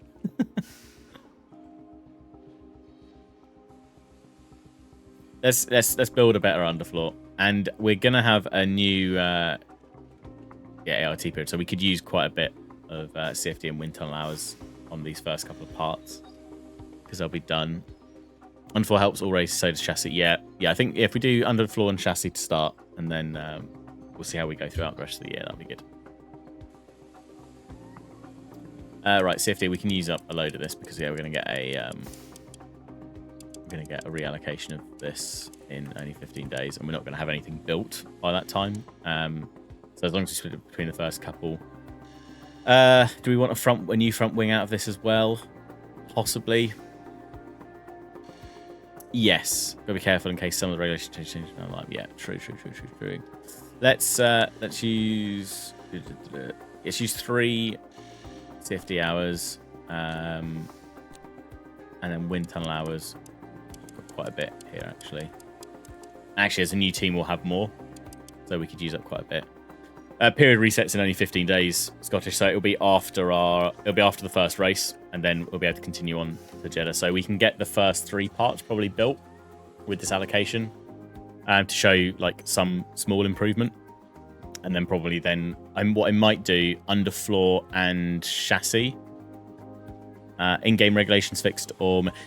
[SPEAKER 1] Let's build a better underfloor. And we're gonna have a new ART period, so we could use quite a bit of CFD and wind tunnel hours on these first couple of parts because they'll be done. Underfloor helps all races, so does chassis. Yeah, I think if we do underfloor and chassis to start, and then we'll see how we go throughout the rest of the year. That'll be good. Right, CFD, we can use up a load of this because we're going to get a reallocation of this in only 15 days, and we're not going to have anything built by that time. So as long as we split it between the first couple, do we want a new front wing out of this as well? Possibly. Yes, gotta be careful in case some of the regulations change. Like, yeah, true. Let's use 3 CFD hours, and then wind tunnel hours. Got quite a bit here actually. Actually, as a new team, we'll have more, so we could use up quite a bit. Period resets in only 15 days, Scottish. So it'll be after the first race, and then we'll be able to continue on to Jeddah. So we can get the first 3 parts probably built with this allocation, to show you like some small improvement, and then probably what I might do underfloor and chassis. In-game regulations fixed,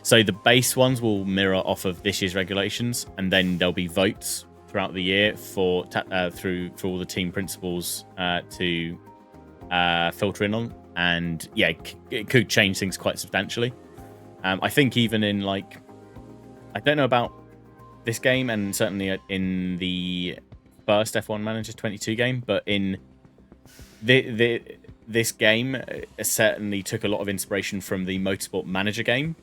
[SPEAKER 1] so the base ones will mirror off of this year's regulations, and then there'll be votes throughout the year for all the team principals to filter in on, and yeah, it could change things quite substantially. I think even in I don't know about this game, and certainly in the first F1 Manager 22 game, but in this game certainly took a lot of inspiration from the Motorsport Manager game.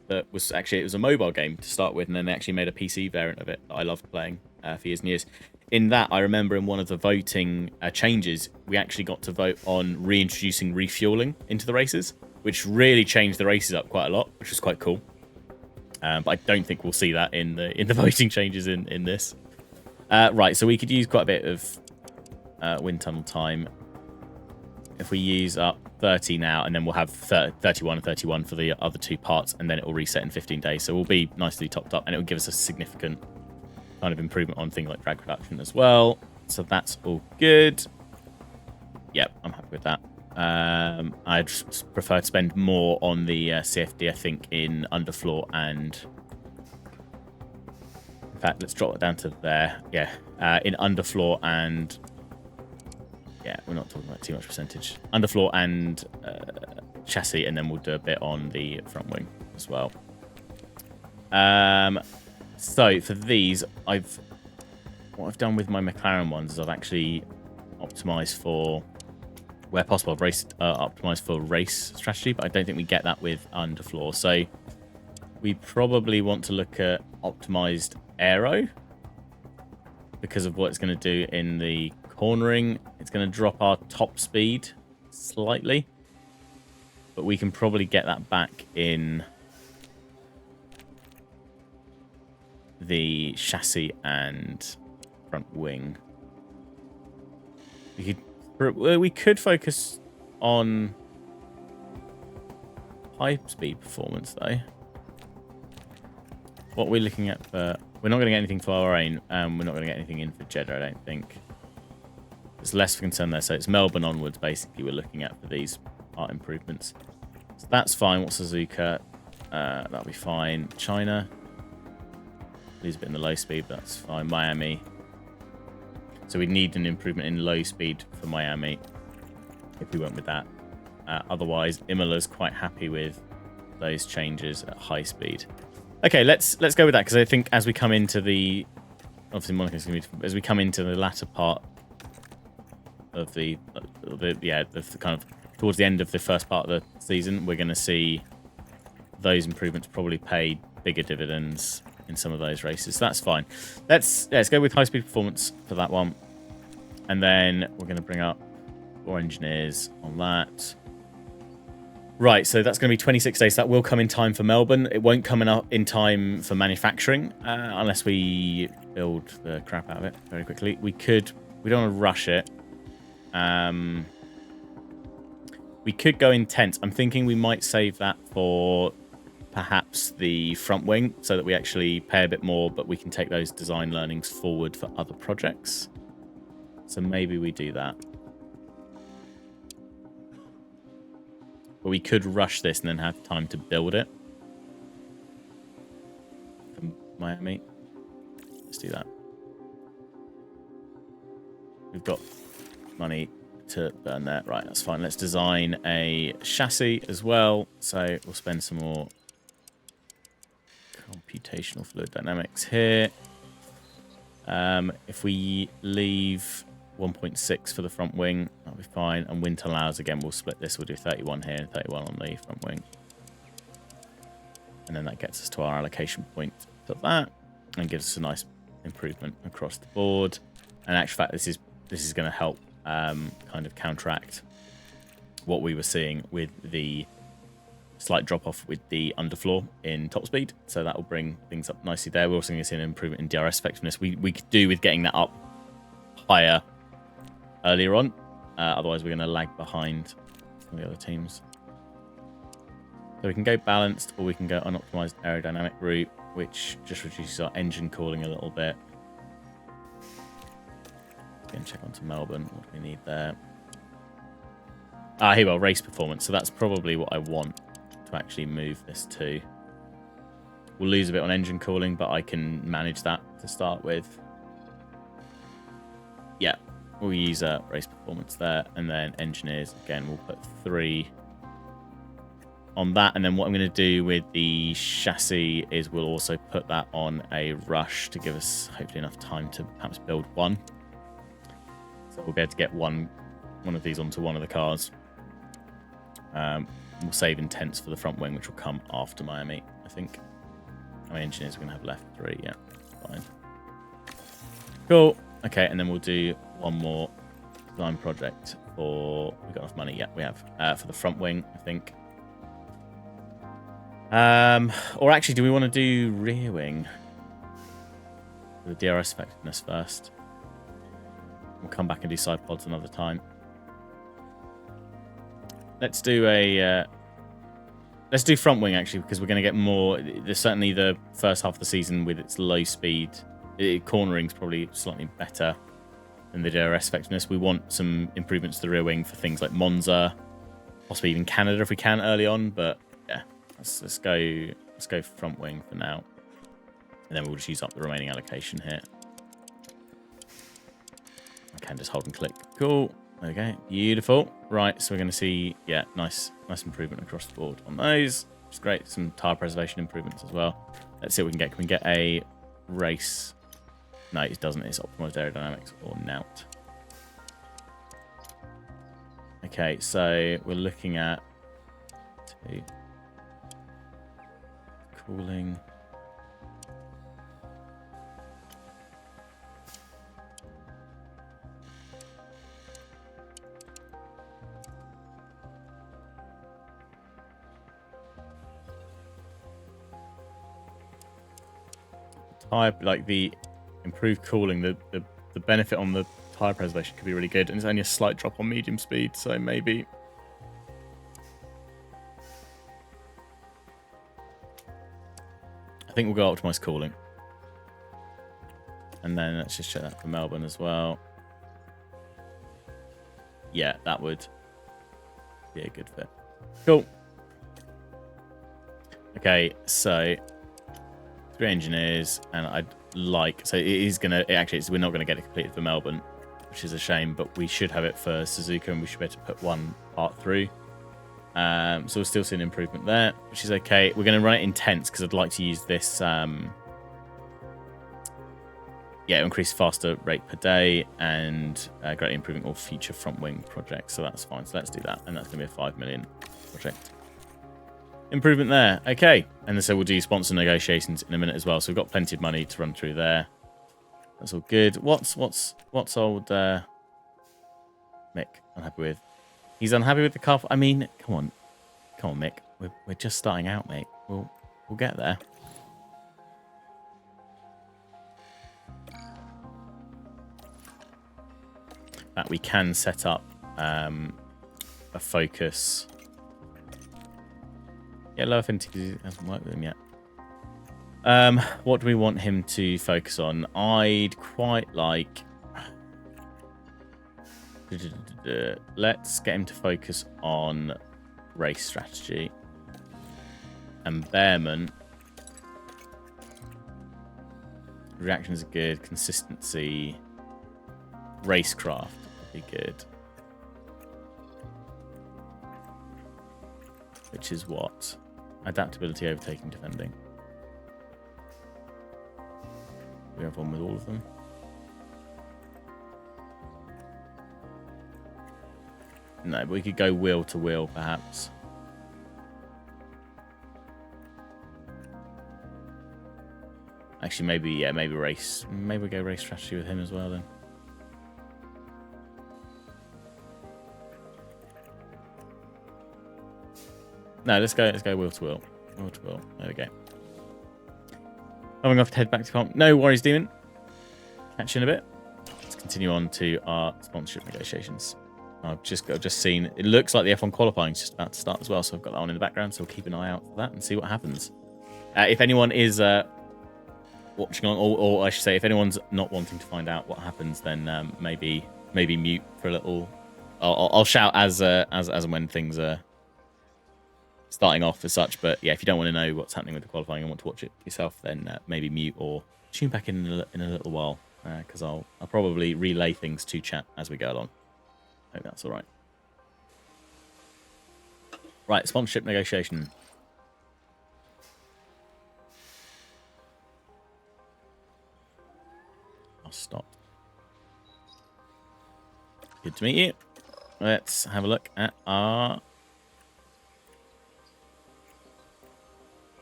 [SPEAKER 1] That was actually, it was a mobile game to start with, and then they actually made a PC variant of it that I loved playing for years and years. In that, I remember in one of the voting changes, we actually got to vote on reintroducing refueling into the races, which really changed the races up quite a lot, which was quite cool. But I don't think we'll see that in the voting changes in this. Right, so we could use quite a bit of wind tunnel time. If we use up 30 now, and then we'll have 31 and 31 for the other 2 parts, and then it will reset in 15 days. So we'll be nicely topped up, and it will give us a significant kind of improvement on things like drag reduction as well. So that's all good. Yep, I'm happy with that. I'd prefer to spend more on the CFD, I think, in underfloor and... In fact, let's drop it down to there. Yeah, in underfloor and... Yeah, we're not talking about too much percentage. Underfloor and chassis, and then we'll do a bit on the front wing as well. So for these, what I've done with my McLaren ones is I've actually optimized for, where possible, I've optimized for race strategy, but I don't think we get that with underfloor. So we probably want to look at optimized aero because of what it's going to do in the cornering. It's going to drop our top speed slightly, but we can probably get that back in the chassis and front wing. We could focus on high speed performance though. What we're looking at for... We're not going to get anything for Bahrain, and we're not going to get anything in for Jeddah, I don't think. There's less of a concern there, so it's Melbourne onwards, basically, we're looking at for these art improvements. So that's fine. What's Suzuka? That'll be fine. China. Lose a bit in the low speed, but that's fine. Miami. So we need an improvement in low speed for Miami if we went with that. Otherwise, Imola's quite happy with those changes at high speed. Okay, let's go with that, because I think as we come into the... Obviously, Monaco's going to be... As we come into the latter part of the kind of... Towards the end of the first part of the season, we're going to see those improvements probably pay bigger dividends in some of those races. So that's fine. Let's go with high-speed performance for that one. And then we're going to bring up more engineers on that. Right, so that's going to be 26 days. That will come in time for Melbourne. It won't come in time for manufacturing unless we build the crap out of it very quickly. We don't want to rush it. We could go intense. I'm thinking we might save that for perhaps the front wing so that we actually pay a bit more, but we can take those design learnings forward for other projects. So maybe we do that. But we could rush this and then have time to build it. From Miami. Let's do that. We've got money to burn there. Right, that's fine. Let's design a chassis as well. So we'll spend some more computational fluid dynamics here. If we leave 1.6 for the front wing, that'll be fine. And wind tunnel hours, again, we'll split this. We'll do 31 here and 31 on the front wing. And then that gets us to our allocation point for that and gives us a nice improvement across the board. And in actual fact, this is going to help kind of counteract what we were seeing with the slight drop off with the underfloor in top speed. So that will bring things up nicely there. We're also going to see an improvement in DRS effectiveness. We could do with getting that up higher earlier on. Otherwise, we're going to lag behind some of the other teams. So we can go balanced, or we can go unoptimized aerodynamic route, which just reduces our engine cooling a little bit. Again, check onto Melbourne. What do we need there? Here we go, race performance. So that's probably what I want to actually move this to. We'll lose a bit on engine cooling, but I can manage that to start with. Yeah, we'll use race performance there, and then engineers, again, we'll put 3 on that. And then what I'm going to do with the chassis is we'll also put that on a rush to give us hopefully enough time to perhaps build one. So we'll be able to get one of these onto one of the cars. We'll save intents for the front wing, which will come after Miami, I think. How many engineers are we going to have left? 3, yeah, fine. Cool. Okay, and then we'll do one more design project for... We've got enough money, yeah, we have. For the front wing, I think. Or actually, do we want to do rear wing? The DRS effectiveness first. We'll come back and do side pods another time. Let's do a... let's do front wing, actually, because we're going to get more... Certainly the first half of the season with its low speed... cornering's probably slightly better than the DRS effectiveness. We want some improvements to the rear wing for things like Monza, possibly even Canada if we can early on. But yeah, let's go front wing for now, and then we'll just use up the remaining allocation here. I can just hold and click. Cool. Okay, beautiful. Right, so we're going to see nice improvement across the board on those. It's great. Some tire preservation improvements as well. Let's see what we can get. Can we get a race? No, it doesn't. It's optimized aerodynamics or nout. Okay, so we're looking at cooling. Tire, like the improved cooling, the benefit on the tire preservation could be really good, and it's only a slight drop on medium speed, so maybe think we'll go optimize cooling. And then let's just check that for Melbourne as well. Yeah, that would be a good fit. Cool. Okay, so 3 engineers, and I'd like... So it is going to... Actually, we're not going to get it completed for Melbourne, which is a shame, but we should have it for Suzuka, and we should be able to put one part through. So we'll still see an improvement there, which is okay. We're going to run it in tense, because I'd like to use this... increase faster rate per day, and greatly improving all future front wing projects. So that's fine. So let's do that, and that's going to be a 5 million project. Improvement there. Okay. And so we'll do sponsor negotiations in a minute as well. So we've got plenty of money to run through there. That's all good. What's old Mick unhappy with? He's unhappy with the car. I mean, come on, Mick. We're just starting out, mate. We'll get there. That we can set up a focus. Yeah, low affinity because he hasn't worked with him yet. What do we want him to focus on? I'd quite like... Let's get him to focus on race strategy. And Bearman. Reactions are good. Consistency. Racecraft would be good. Which is what? Adaptability, overtaking, defending. We have one with all of them. No, but we could go wheel to wheel, perhaps. Actually, maybe race. Maybe we go race strategy with him as well then. No, let's go wheel to wheel. Wheel to wheel. There we go. I'm going to have to head back to comp. No worries, Demon. Catch you in a bit. Let's continue on to our sponsorship negotiations. I've just seen, it looks like the F1 qualifying is just about to start as well, so I've got that on in the background, so we'll keep an eye out for that and see what happens. If anyone is watching on, or I should say, if anyone's not wanting to find out what happens, then maybe mute for a little. I'll shout as and when things are starting off as such, but yeah, if you don't want to know what's happening with the qualifying and want to watch it yourself, then maybe mute or tune back in a little while, because I'll probably relay things to chat as we go along. I hope that's all right. Right, sponsorship negotiation. I'll stop. Good to meet you. Let's have a look at our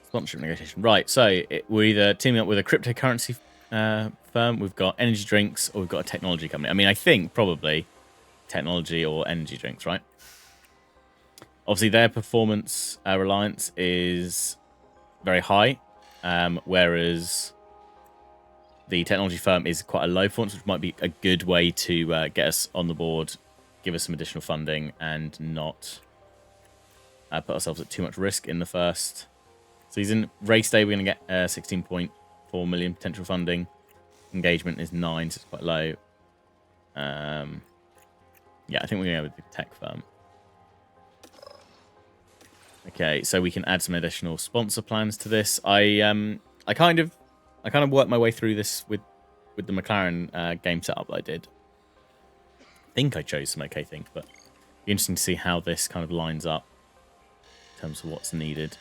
[SPEAKER 1] sponsorship negotiation. Right, so we're either teaming up with a cryptocurrency firm, we've got energy drinks, or we've got a technology company. I mean, I think probably technology or energy drinks, right? Obviously, their performance reliance is very high, whereas the technology firm is quite a low performance, which might be a good way to get us on the board, give us some additional funding, and not put ourselves at too much risk in the first season. Race day, we're going to get 16.4 million potential funding. Engagement is 9, so it's quite low. Yeah, I think we're going to go with the tech firm. Okay, so we can add some additional sponsor plans to this. I kind of worked my way through this with the McLaren game setup that I did. I think I chose some okay things, but it'd be interesting to see how this kind of lines up in terms of what's needed.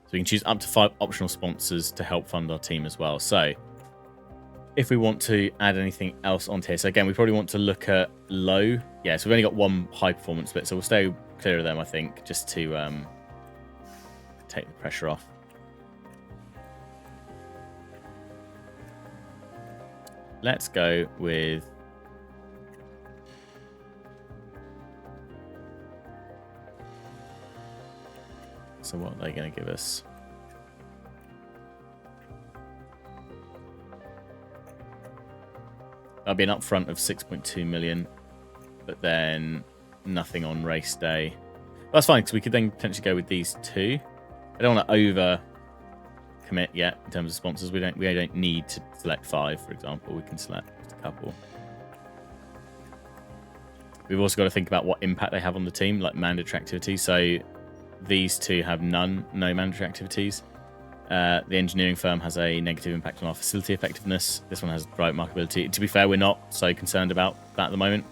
[SPEAKER 1] So we can choose up to 5 optional sponsors to help fund our team as well. So if we want to add anything else onto here, so again, we probably want to look at low. Yeah, so we've only got one high performance bit, so we'll stay clear of them, I think, just to take the pressure off. Let's go with so what are they going to give us? That'll be an upfront of 6.2 million, but then nothing on race day. That's fine, because we could then potentially go with these two. I don't want to commit yet in terms of sponsors. We don't need to select 5, for example. We can select just a couple. We've also got to think about what impact they have on the team, like mandatory activities. So these two have no mandatory activities. The engineering firm has a negative impact on our facility effectiveness. This one has drive marketability. To be fair, we're not so concerned about that at the moment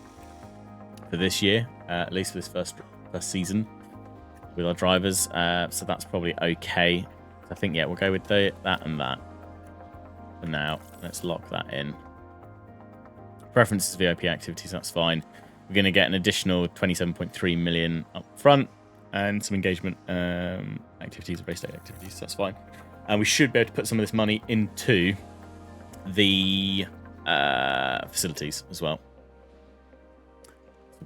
[SPEAKER 1] for this year, at least for this first season with our drivers. So that's probably okay. So I think, yeah, we'll go with that and that for now. Let's lock that in. Preferences VIP activities, that's fine. We're going to get an additional 27.3 million up front and some engagement activities, race day activities. So that's fine. And we should be able to put some of this money into the facilities as well.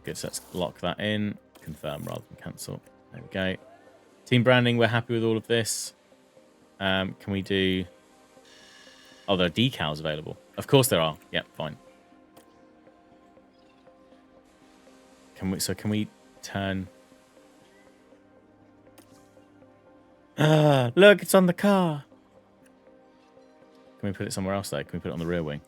[SPEAKER 1] Good, so let's lock that in. Confirm rather than cancel. There we go. Team branding, we're happy with all of this. Can we do... Oh, there are decals available. Of course there are. Yep, fine. Can we turn... Look, it's on the car. Can we put it somewhere else, though? Can we put it on the rear wing?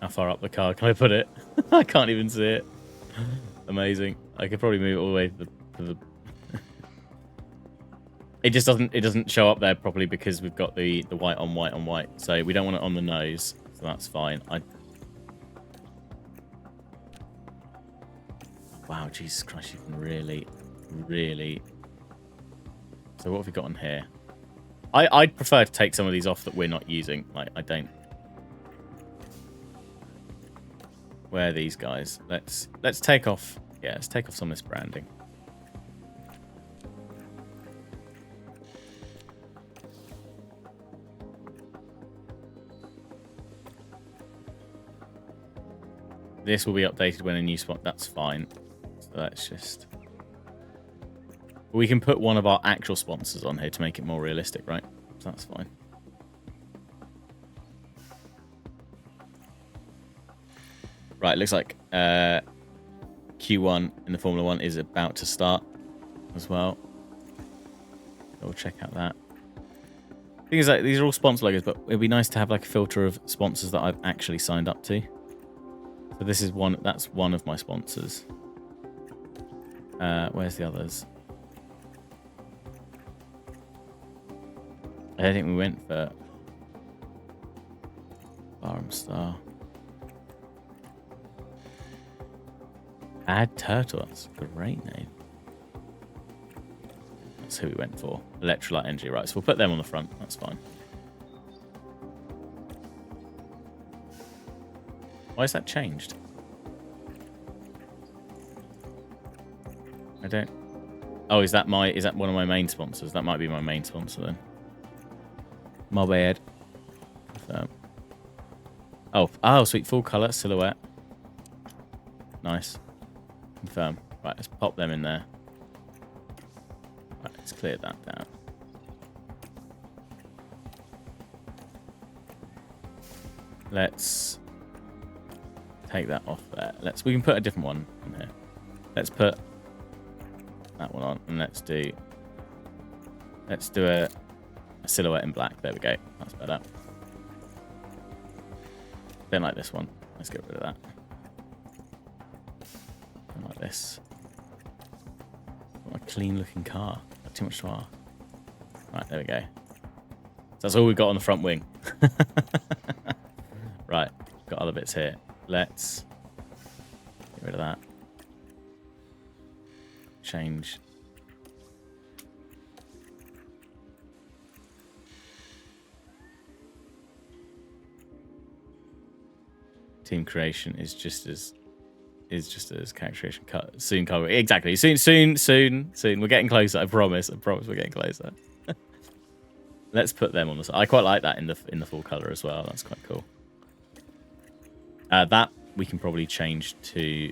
[SPEAKER 1] How far up the car can I put it? I can't even see it. Amazing. I could probably move it all the way to the... It just doesn't show up there properly because we've got the white on white on white. So we don't want it on the nose. So that's fine. Wow, Jesus Christ, you can really... So what have we got on here? I'd prefer to take some of these off that we're not using. Like, I don't... Where are these guys? Let's take off... Yeah, let's take off some of this branding. This will be updated when a new spot... That's fine. So let's just... We can put one of our actual sponsors on here to make it more realistic, right? So that's fine. Right, looks like Q1 in the Formula 1 is about to start as well. We'll check out that. Thing is, like, these are all sponsor logos, but it'd be nice to have like a filter of sponsors that I've actually signed up to. So this is one. That's one of my sponsors. Where's the others? I don't think we went for Barham Star. Add Turtle. That's a great name. That's who we went for. Electrolyte Energy. Right, so we'll put them on the front. That's fine. Why has that changed? I don't... Oh, is that one of my main sponsors? That might be my main sponsor then. My bad. Oh, sweet. Full color silhouette. Nice. Confirm. Right, let's pop them in there. Right, let's clear that down. Let's take that off there. We can put a different one in here. Let's put that one on, and let's do a silhouette in black. There we go. That's better. Don't like this one. Let's get rid of that. Don't like this. What a clean looking car. Not too much to ask. Right, there we go. So that's all we've got on the front wing. Right, got other bits here. Let's get rid of that. Change. Team creation is just as character creation. Soon, exactly. Soon. We're getting closer. I promise we're getting closer. Let's put them on the side. I quite like that in the full color as well. That's quite cool. That we can probably change to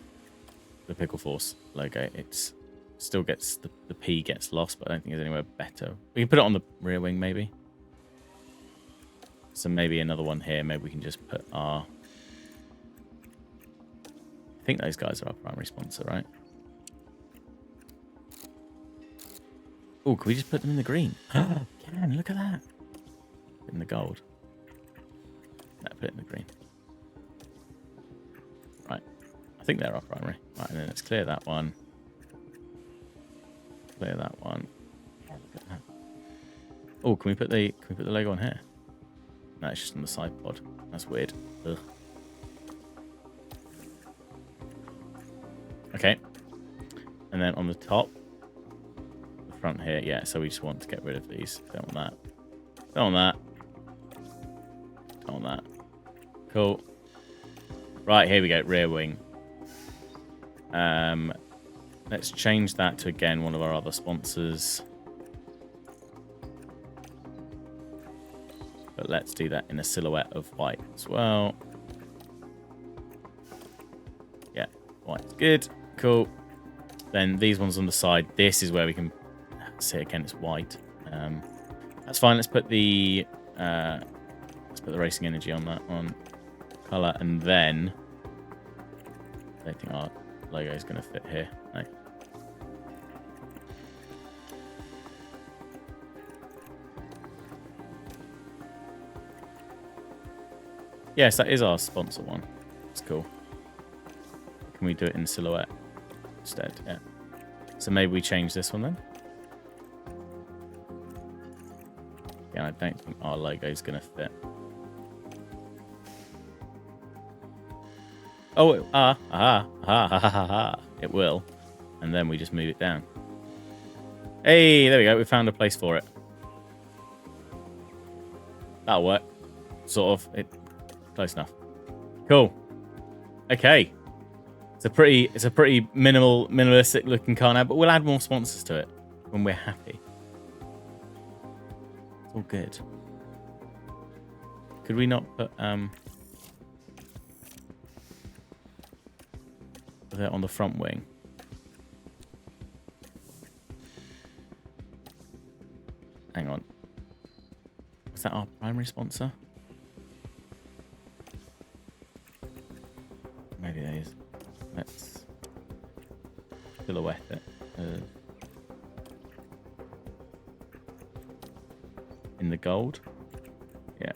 [SPEAKER 1] the Pickleforce logo. It's still gets the P gets lost, but I don't think there's anywhere better. We can put it on the rear wing maybe. So maybe another one here. Maybe we can just put our... I think those guys are our primary sponsor, right? Oh, can we just put them in the green? Can, look at that. Put in the gold. No, put it in the green. Right. I think they're our primary. Right, and then let's clear that one. Clear that one. Oh, look at that. Oh, can we put the logo on here? No, it's just on the side pod. That's weird. Ugh. Okay. And then on the top, the front here, yeah, so we just want to get rid of these. Don't want that. Don't want that. Don't want that. Cool. Right, here we go. Rear wing. Let's change that to, again, one of our other sponsors. But let's do that in a silhouette of white as well. Yeah, white's good. Cool. Then these ones on the side. This is where we can see again. It's white. That's fine. Let's put the racing energy on that one. Color, and then I don't think our logo is going to fit here. No. Yes, that is our sponsor one. That's cool. Can we do it in silhouette instead? Yeah. So maybe we change this one then. Yeah, I don't think our logo is going to fit. Oh, it will. And then we just move it down. Hey, there we go. We found a place for it. That'll work. Sort of. Close enough. Cool. Okay. It's a pretty minimalistic looking car now, but we'll add more sponsors to it when we're happy. It's all good. Could we not put that on the front wing? Hang on. Was that our primary sponsor? Maybe that is. Let's silhouette it. In the gold? Yeah.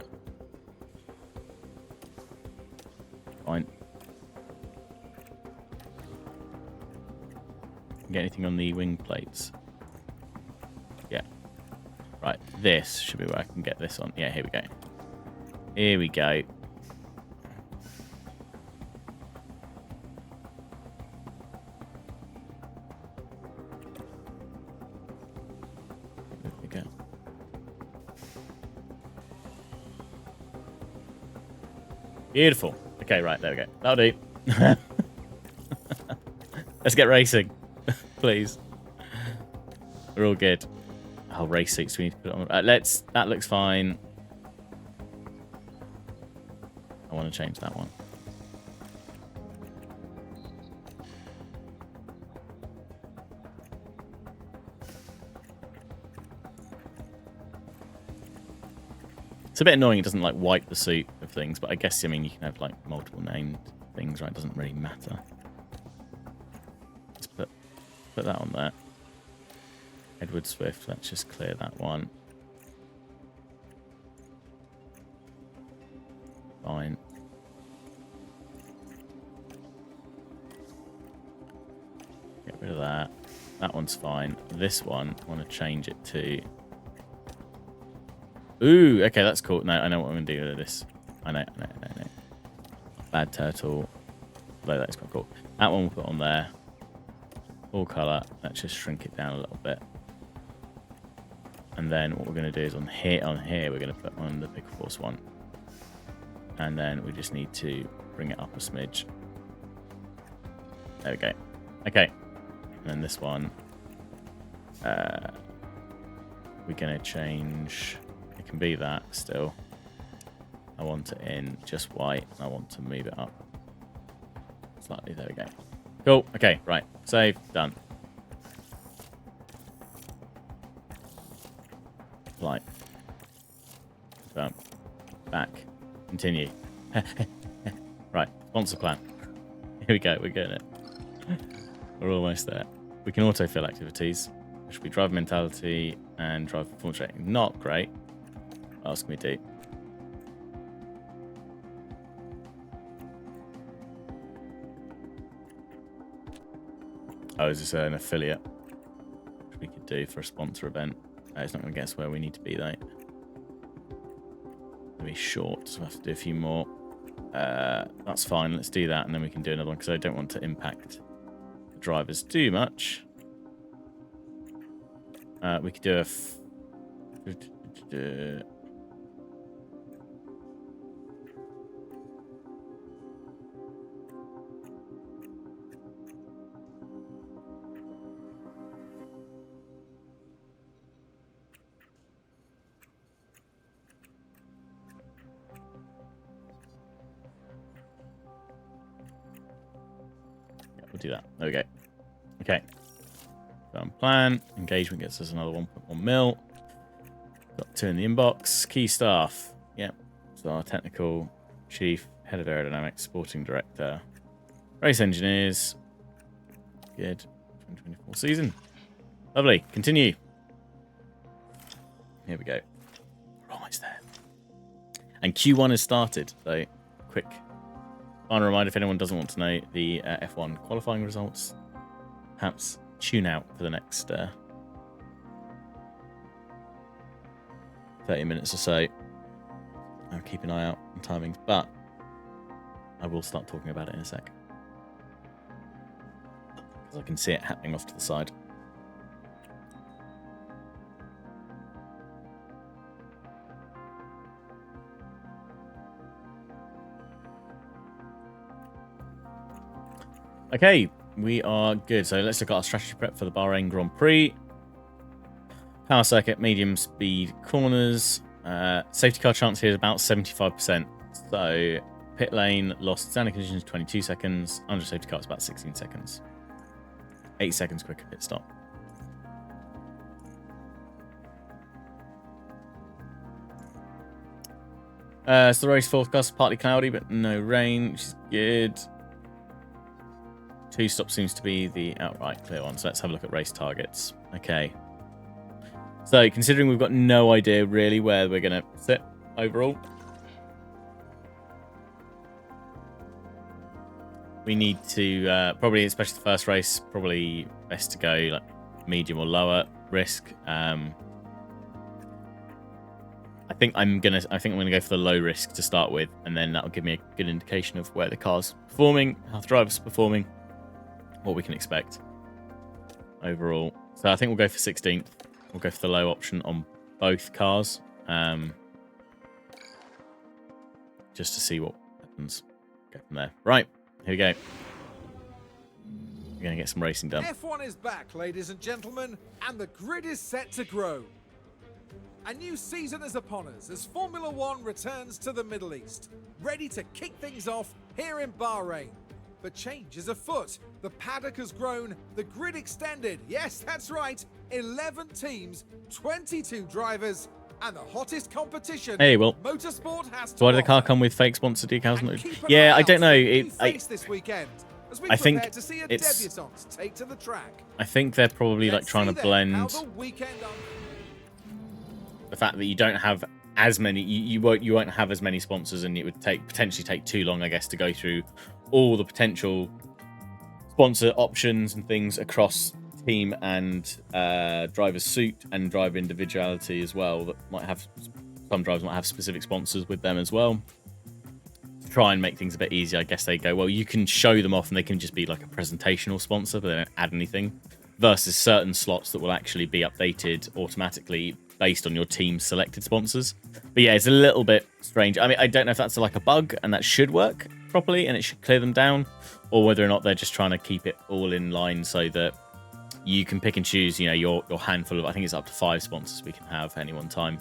[SPEAKER 1] Fine. Get anything on the wing plates? Yeah. Right, this should be where I can get this on. Yeah, here we go. Here we go. There we go. Beautiful. Okay, right, there we go. That'll do. Let's get racing. Please. We're all good. Oh, race suits we need to put on. That looks fine. I want to change that one. It's a bit annoying it doesn't like wipe the suit of things, but I guess, I mean, you can have like multiple named things, right? It doesn't really matter. Let's put that on there. Edward Swift, let's just clear that one. Fine. Get rid of that. That one's fine. This one, I want to change it to... Ooh, okay, that's cool. No, I know what I'm going to do with this. I know. Bad turtle. Although that's quite cool. That one we'll put on there. Full colour. Let's just shrink it down a little bit. And then what we're going to do is on here, we're going to put on the Pickleforce one. And then we just need to bring it up a smidge. There we go. Okay. And then this one. We're going to change... It can be that still. I want it in just white. I want to move it up slightly. There we go. Cool. Okay, right. Save. Done. Apply. Confirm. Back. Continue. Right. Sponsor plan. Here we go. We're getting it. We're almost there. We can autofill activities, which will be drive mentality and drive performance rating. Not great. What else can we do? Oh, is this an affiliate? Which we could do for a sponsor event. It's not going to get us where we need to be, though. Be short, so we have to do a few more. That's fine. Let's do that, and then we can do another one because I don't want to impact the drivers too much. We could do a. We'll do that. There we go. Okay. Plan. Engagement gets us another 1.1 mil. Got 2 in the inbox. Key staff. Yep. So our technical chief, head of aerodynamics, sporting director, race engineers. Good. 2024 season. Lovely. Continue. Here we go. We're almost there. And Q1 has started. So, quick final reminder, if anyone doesn't want to know the F1 qualifying results, perhaps tune out for the next 30 minutes or so. I'll keep an eye out on timings, but I will start talking about it in a sec. Because I can see it happening off to the side. Okay, we are good. So let's look at our strategy prep for the Bahrain Grand Prix. Power circuit, medium speed corners. Safety car chance here is about 75%. So pit lane lost standard conditions 22 seconds. Under safety car is about 16 seconds. 8 seconds quicker pit stop. So the race forecast partly cloudy, but no rain, which is good. 2 stop seems to be the outright clear one. So let's have a look at race targets. Okay. So considering we've got no idea really where we're going to sit overall, we need to probably, especially the first race, probably best to go like medium or lower risk. I think I'm gonna go for the low risk to start with, and then that'll give me a good indication of where the car's performing, how the driver's performing, what we can expect overall. So I think we'll go for 16th. We'll go for the low option on both cars, just to see what happens. Go from there. Right, here we go. We're going to get some racing done.
[SPEAKER 2] F1 is back, ladies and gentlemen, and the grid is set to grow. A new season is upon us as Formula One returns to the Middle East, ready to kick things off here in Bahrain. But change is afoot. The paddock has grown, the grid extended. Yes, that's right. 11 teams, 22 drivers, and the hottest competition.
[SPEAKER 1] Hey, well,
[SPEAKER 2] motorsport has to
[SPEAKER 1] so why did the car
[SPEAKER 2] offer.
[SPEAKER 1] come with fake sponsor decals?
[SPEAKER 2] And
[SPEAKER 1] Yeah, I don't know.
[SPEAKER 2] This weekend, as we
[SPEAKER 1] I think
[SPEAKER 2] prepare to see a
[SPEAKER 1] it's-
[SPEAKER 2] debutant take to the track.
[SPEAKER 1] I think they're probably like
[SPEAKER 2] Let's
[SPEAKER 1] trying
[SPEAKER 2] see
[SPEAKER 1] to
[SPEAKER 2] then how
[SPEAKER 1] blend
[SPEAKER 2] the weekend
[SPEAKER 1] the fact that you don't have as many, you won't have as many sponsors, and it would potentially take too long, I guess, to go through all the potential sponsor options and things across team and driver's suit and driver individuality as well. That might have, some drivers might have specific sponsors with them as well. To try and make things a bit easier, I guess they go, well, you can show them off and they can just be like a presentational sponsor, but they don't add anything, versus certain slots that will actually be updated automatically based on your team's selected sponsors. But yeah, it's a little bit strange. I mean, I don't know if that's like a bug and that should work properly and it should clear them down, or whether or not they're just trying to keep it all in line so that you can pick and choose, you know, your handful of, I think it's up to 5 sponsors we can have at any one time,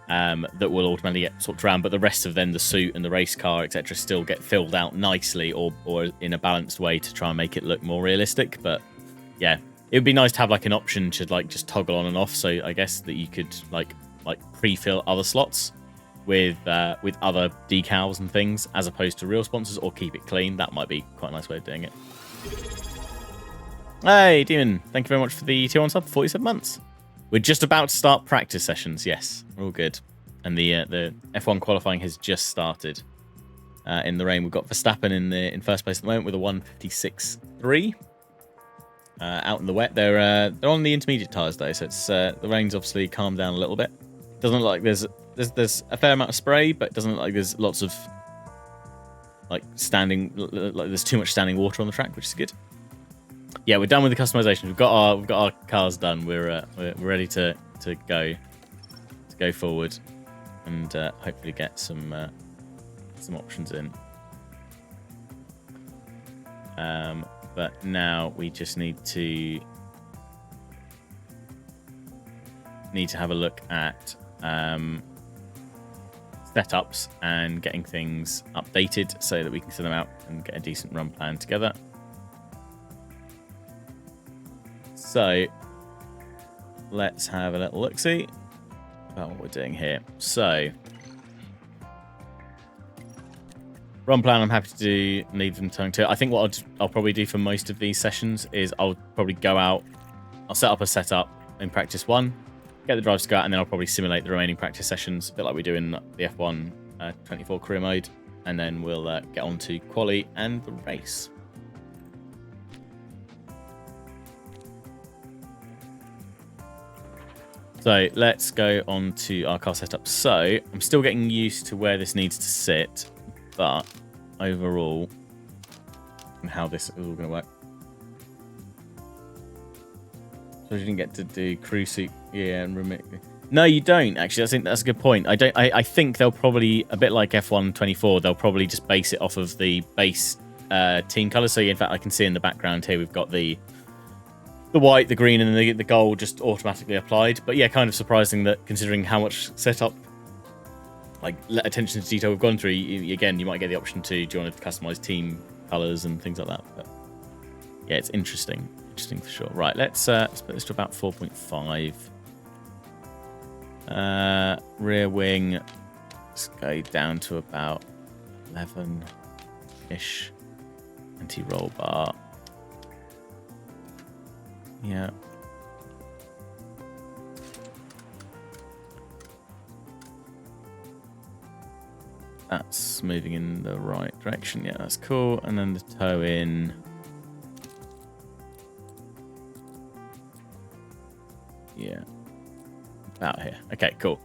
[SPEAKER 1] that will automatically get swapped around, but the rest of them, the suit and the race car, etc., still get filled out nicely or in a balanced way to try and make it look more realistic. But yeah, it would be nice to have like an option to like just toggle on and off, so I guess that you could like pre-fill other slots with other decals and things as opposed to real sponsors, or keep it clean. That might be quite a nice way of doing it. Hey, Demon, thank you very much for the tier 1 sub for 47 months. We're just about to start practice sessions. Yes, we're all good. And the F1 qualifying has just started. In the rain, we've got Verstappen in first place at the moment with a 156.3. Out in the wet, they're on the intermediate tyres though, so it's the rain's obviously calmed down a little bit. Doesn't look like there's a fair amount of spray, but it doesn't look like there's lots of like there's too much standing water on the track, which is good. Yeah, we're done with the customization. We've got our cars done. We're ready to go forward and hopefully get some options in. But now we just need to have a look at setups and getting things updated so that we can send them out and get a decent run plan together. So let's have a little look-see about what we're doing here. So run plan, I'm happy to do, leave them tongue to. I think what I'll probably do for most of these sessions is I'll probably go out, I'll set up a setup in practice 1, get the drivers to go out, and then I'll probably simulate the remaining practice sessions, a bit like we do in the F1 24 career mode, and then we'll get on to quali and the race. So let's go on to our car setup. So I'm still getting used to where this needs to sit, but overall, and how this is all going to work. So you didn't get to do crew seat, yeah, and remit. No, you don't. Actually, I think that's a good point. I think they'll probably, a bit like F1 24, they'll probably just base it off of the base team colors. So in fact, I can see in the background here we've got the white, the green, and the gold just automatically applied. But yeah, kind of surprising that considering how much setup, like attention to detail we've gone through. Again, you might get the option to join to customize team colors and things like that. But yeah, it's interesting for sure. Right, let's put this to about 4.5. Rear wing, let's go down to about 11-ish. Anti-roll bar. Yeah. That's moving in the right direction. Yeah, that's cool. And then the toe in. Yeah. About here. Okay, cool.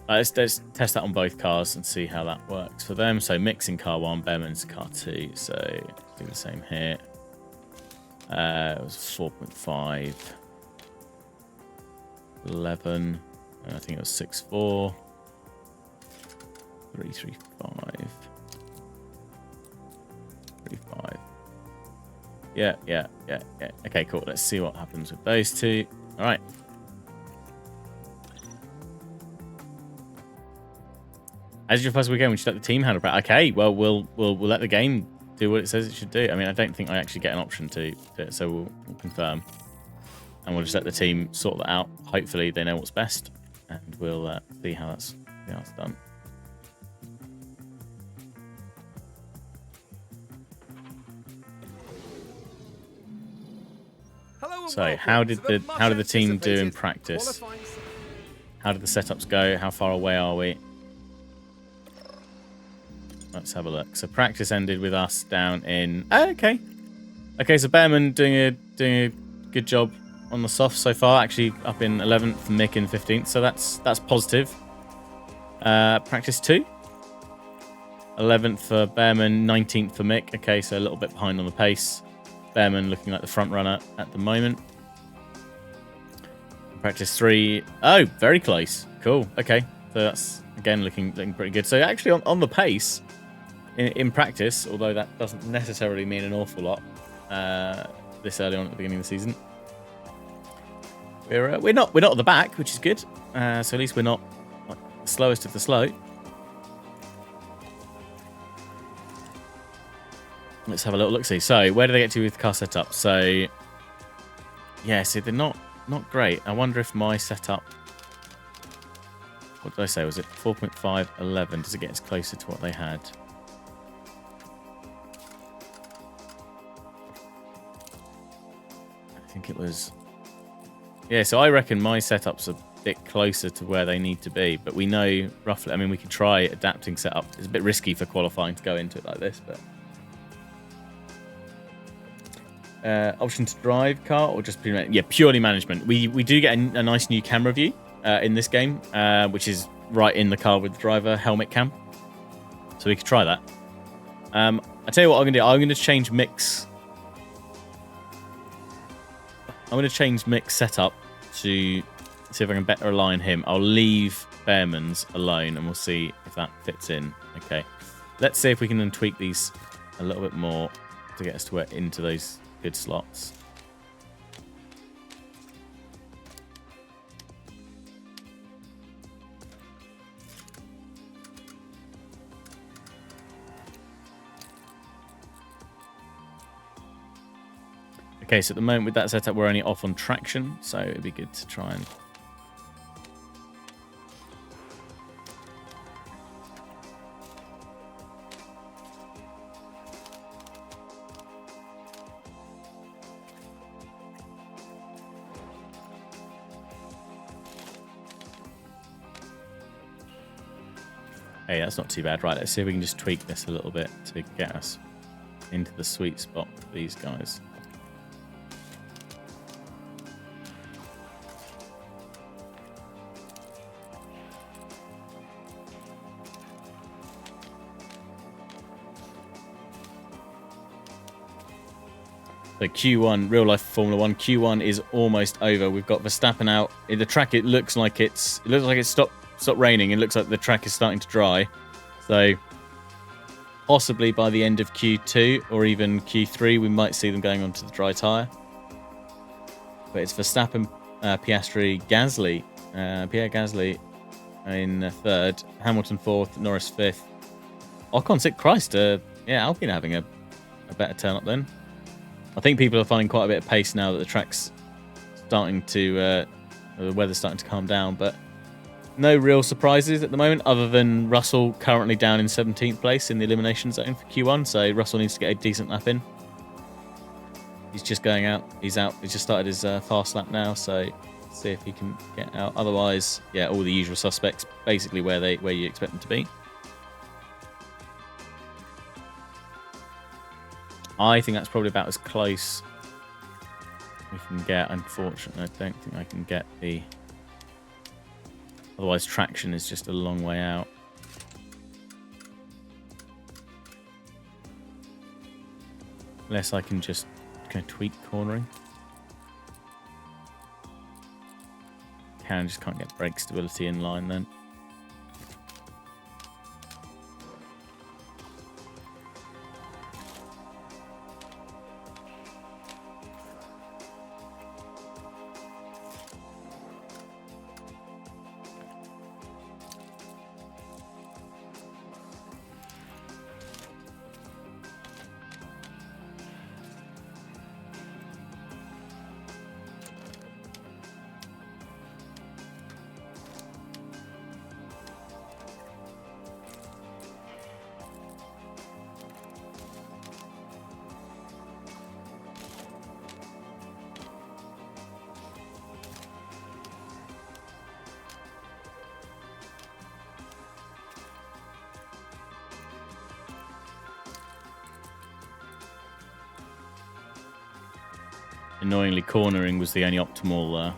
[SPEAKER 1] Let's test that on both cars and see how that works for them. So mixing car 1, Behrman's car 2. So do the same here. It was 4.5. 11. And I think it was 6.4. 3.35. 3.5. Yeah. Okay, cool. Let's see what happens with those two. All right. As your first weekend, we should let the team handle it. Okay, well, we'll let the game do what it says it should do. I mean, I don't think I actually get an option to do it, so we'll confirm. And we'll just let the team sort that out. Hopefully they know what's best, and we'll see how that's done. So how did the team do in practice? How did the setups go? How far away are we? Let's have a look. So practice ended with us down in. Okay, so Behrman doing a good job on the soft so far. Actually up in 11th, Mick in 15th. So that's positive. Practice 2. 11th for Behrman, 19th for Mick. Okay, so a little bit behind on the pace. Behrman looking like the front runner at the moment. Practice 3. Oh, very close. Cool. Okay, so that's again looking pretty good. So actually on the pace. In practice, although that doesn't necessarily mean an awful lot this early on at the beginning of the season, we're not at the back, which is good. So at least we're not like the slowest of the slow. Let's have a little look. See. So where do they get to with car setup? So yeah, see they're not great. I wonder if my setup What did I say? Was it 4.511? Does it get us closer to what they had? I think it was... Yeah, so I reckon my setup's a bit closer to where they need to be, but we know roughly... I mean, we could try adapting setup. It's a bit risky for qualifying to go into it like this, but... Option to drive car or just purely management. We do get a nice new camera view in this game, which is right in the car with the driver helmet cam. So we could try that. I tell you what I'm going to do. I'm going to change mix. I'm going to change mix setup to see if I can better align him. I'll leave Behrman's alone and we'll see if that fits in. Okay. Let's see if we can then tweak these a little bit more to get us to into those good slots. Okay, so at the moment with that setup, we're only off on traction, so it'd be good to try and... Hey, that's not too bad. Right, let's see if we can just tweak this a little bit to get us into the sweet spot for these guys. So Q1, real life Formula 1, Q1 is almost over. We've got Verstappen out. In the track, it looks like it's stopped raining. It looks like the track is starting to dry. So possibly by the end of Q2 or even Q3, we might see them going onto the dry tyre. But it's Verstappen, Piastri, Gasly, Pierre Gasly in third, Hamilton fourth, Norris fifth, Ocon sixth. Christ, Alpine having a better turn up then. I think people are finding quite a bit of pace now that the track's starting to, the weather's starting to calm down, but no real surprises at the moment, other than Russell currently down in 17th place in the elimination zone for Q1, so Russell needs to get a decent lap in. He's just going out. He's out. He's just started his fast lap now, so let's see if he can get out. Otherwise, yeah, all the usual suspects, basically where you expect them to be. I think that's probably about as close we can get. Unfortunately, I don't think I can get the... Otherwise, traction is just a long way out. Unless I can just kind of tweak cornering. Just can't get brake stability in line then. Annoyingly, cornering was the only optimal...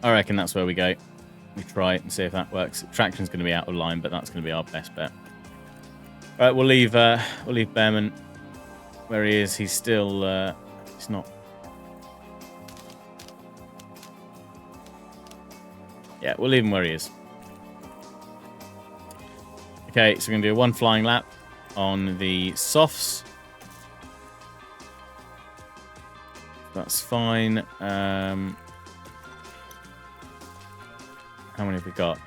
[SPEAKER 1] I reckon that's where we go. We try it and see if that works. Traction's going to be out of line, but that's going to be our best bet. All right, we'll leave Behrman where he is. He's still... he's not... Yeah, we'll leave him where he is. Okay, so we're going to do one flying lap on the softs. That's fine. How many have we got?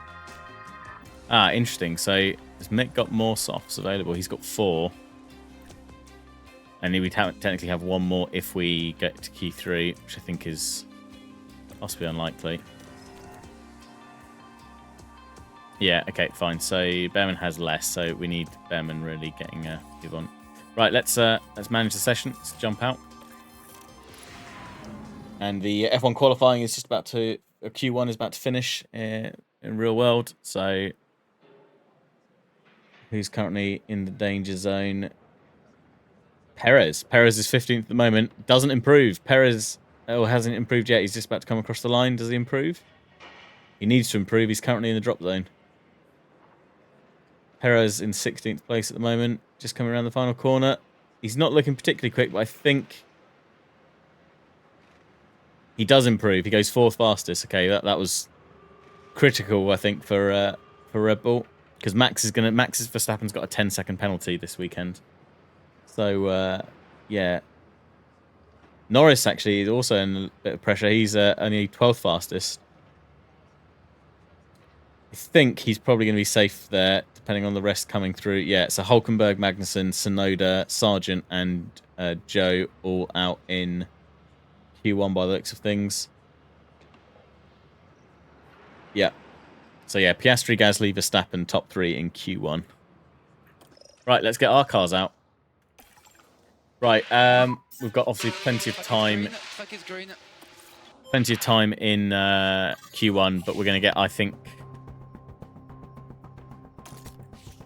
[SPEAKER 1] Ah, interesting. So has Mick got more softs available? He's got 4. And we technically have 1 more if we get to Q3, which I think is possibly unlikely. Yeah, okay, fine. So Behrman has less, so we need Behrman really getting a move on. Right, let's manage the session. Let's jump out. And the F1 qualifying is just about to... Q1 is about to finish in real world. So who's currently in the danger zone? Perez. Perez is 15th at the moment. Doesn't improve. Perez hasn't improved yet. He's just about to come across the line. Does he improve? He needs to improve. He's currently in the drop zone. Perez in 16th place at the moment. Just coming around the final corner. He's not looking particularly quick, but I think he does improve. He goes 4th fastest. Okay, that was critical, I think, for Red Bull. Because Max's Verstappen's got a 10-second penalty this weekend. So, yeah. Norris, actually, is also in a bit of pressure. He's only 12th fastest. I think he's probably going to be safe there, depending on the rest coming through. Yeah, so Hulkenberg, Magnussen, Sonoda, Sargent, and Joe all out in Q1 by the looks of things. Yeah. So, yeah, Piastri, Gasly, Verstappen, top 3 in Q1. Right, let's get our cars out. Right, we've got obviously plenty of time. Plenty of time in Q1, but we're going to get, I think,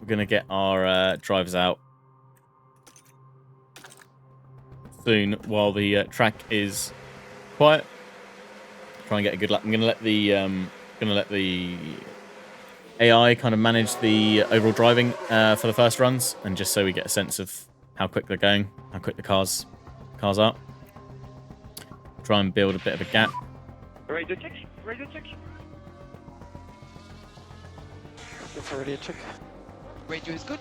[SPEAKER 1] we're going to get our drivers out soon while the track is quiet. Try and get a good lap. I'm going to let the AI kind of manage the overall driving for the first runs, and just so we get a sense of how quick they're going, how quick the cars are. Try and build a bit of a gap.
[SPEAKER 4] Radio check. Radio check. Radio check. Radio is good.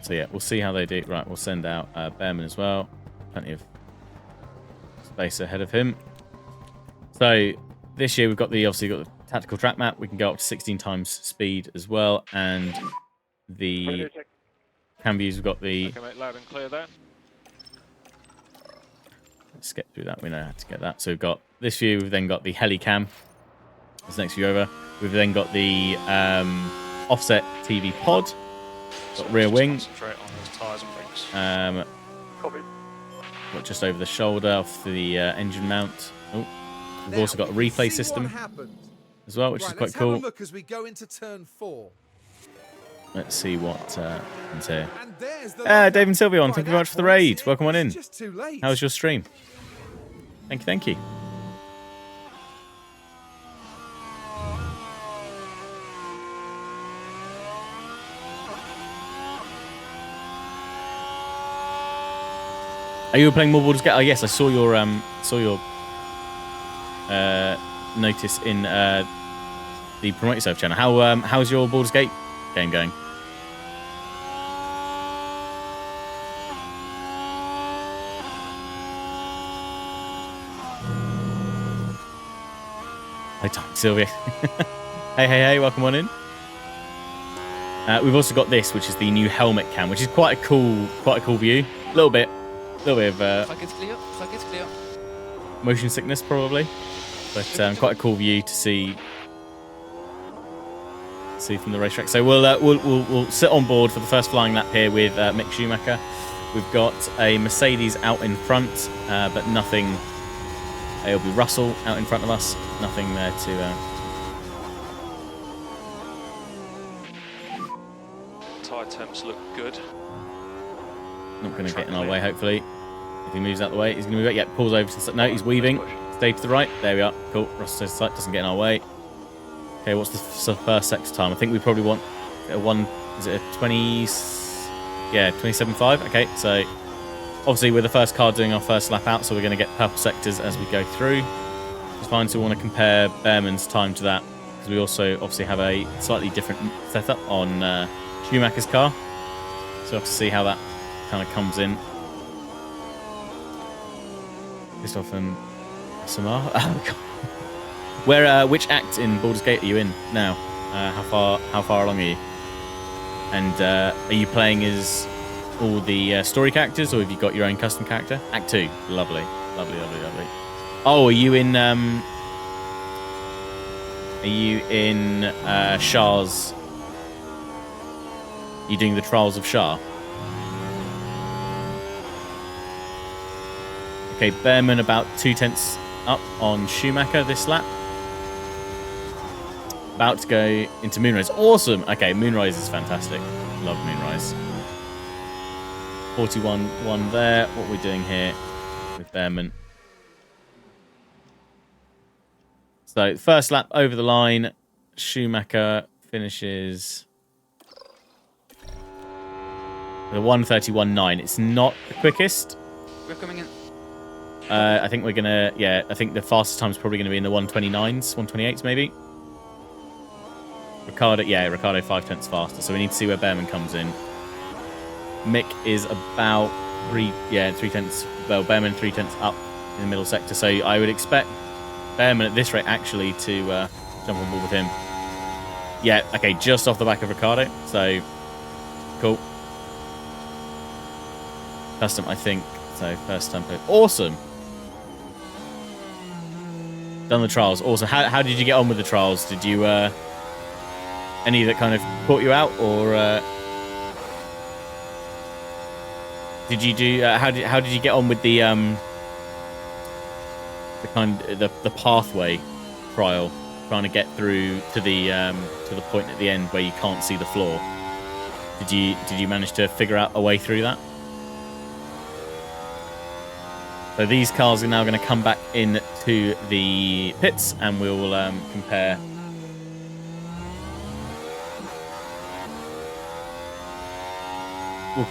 [SPEAKER 1] So yeah, we'll see how they do. Right, we'll send out Behrman as well. Plenty of space ahead of him. So this year we've got obviously got the tactical track map. We can go up to 16 times speed as well, and the cam views. We've got the.
[SPEAKER 4] Okay, mate, loud and clear there.
[SPEAKER 1] Let's get through that. We know how to get that. So we've got this view. We've then got the heli cam. This next view over. We've then got the offset TV pod. Got rear wing.
[SPEAKER 4] Concentrate on those tyres and brakes. Copy.
[SPEAKER 1] Got just over the shoulder off the engine mount. Oh, we've also got a replay system as well, which is quite cool.
[SPEAKER 2] Have a look as we go into turn 4.
[SPEAKER 1] Let's see what happens here.
[SPEAKER 2] And there's the
[SPEAKER 1] Dave and Sylvion, thank you very much for the raid. Welcome on in.
[SPEAKER 2] Just too late.
[SPEAKER 1] How was your stream? Thank you, thank you. Are you playing more Baldur's Gate? Oh yes, I saw your notice in the Promote Yourself channel. How's your Baldur's Gate game going? Hi, Tom, Sylvia. hey, welcome on in. We've also got this, which is the new helmet cam, which is quite a cool view. A little bit of
[SPEAKER 4] Track is clear. Track is clear.
[SPEAKER 1] motion sickness probably, but quite a cool view to see from the racetrack. So we'll sit on board for the first flying lap here with Mick Schumacher. We've got a Mercedes out in front, but nothing. It'll be Russell out in front of us. Nothing there to.
[SPEAKER 4] Tyre temps look good.
[SPEAKER 1] Not going to get in our way, hopefully. If he moves out the way, he's going to move it. Yeah, pulls over to the side. No, he's weaving. Stay to the right. There we are. Cool. Russell to the side. Doesn't get in our way. Okay, what's the first sector time? I think we probably want a 1... Is it a 20... Yeah, 27.5. Okay, so obviously we're the first car doing our first lap out, so we're going to get purple sectors as we go through. It's fine, so we want to compare Behrman's time to that, because we also obviously have a slightly different setup on Schumacher's car. So we'll have to see how that kind of comes in. Christoph and Samar. Oh god. Where? Which act in Baldur's Gate are you in now? How far along are you? And are you playing as all the story characters, or have you got your own custom character? Act 2. Lovely. Lovely, lovely, lovely. Oh, are you in Shah's? Are you doing the Trials of Shah? Okay, Behrman about 2/10 up on Schumacher this lap. About to go into Moonrise. Awesome. Okay, Moonrise is fantastic. Love Moonrise. 41-1 there. What are we doing here with Behrman? So, first lap over the line. Schumacher finishes the 1:31.9. It's not the quickest.
[SPEAKER 4] We're coming in.
[SPEAKER 1] I think we're gonna, yeah, I think the fastest time is probably gonna be in the 1:29s, 1:28s maybe. Ricardo 5/10 faster, so we need to see where Behrman comes in. Mick is about 3/10. Well, Behrman 3/10 up in the middle sector, so I would expect Behrman at this rate actually to jump on board with him. Yeah, okay, just off the back of Ricardo, so cool. Custom, I think. So first time play. Awesome. Done the trials. Awesome. How did you get on with the trials? Did you any that kind of caught you out, or did you do? How did you get on with the pathway trial, trying to get through to the point at the end where you can't see the floor? Did you manage to figure out a way through that? So these cars are now going to come back into the pits, and we'll compare. We'll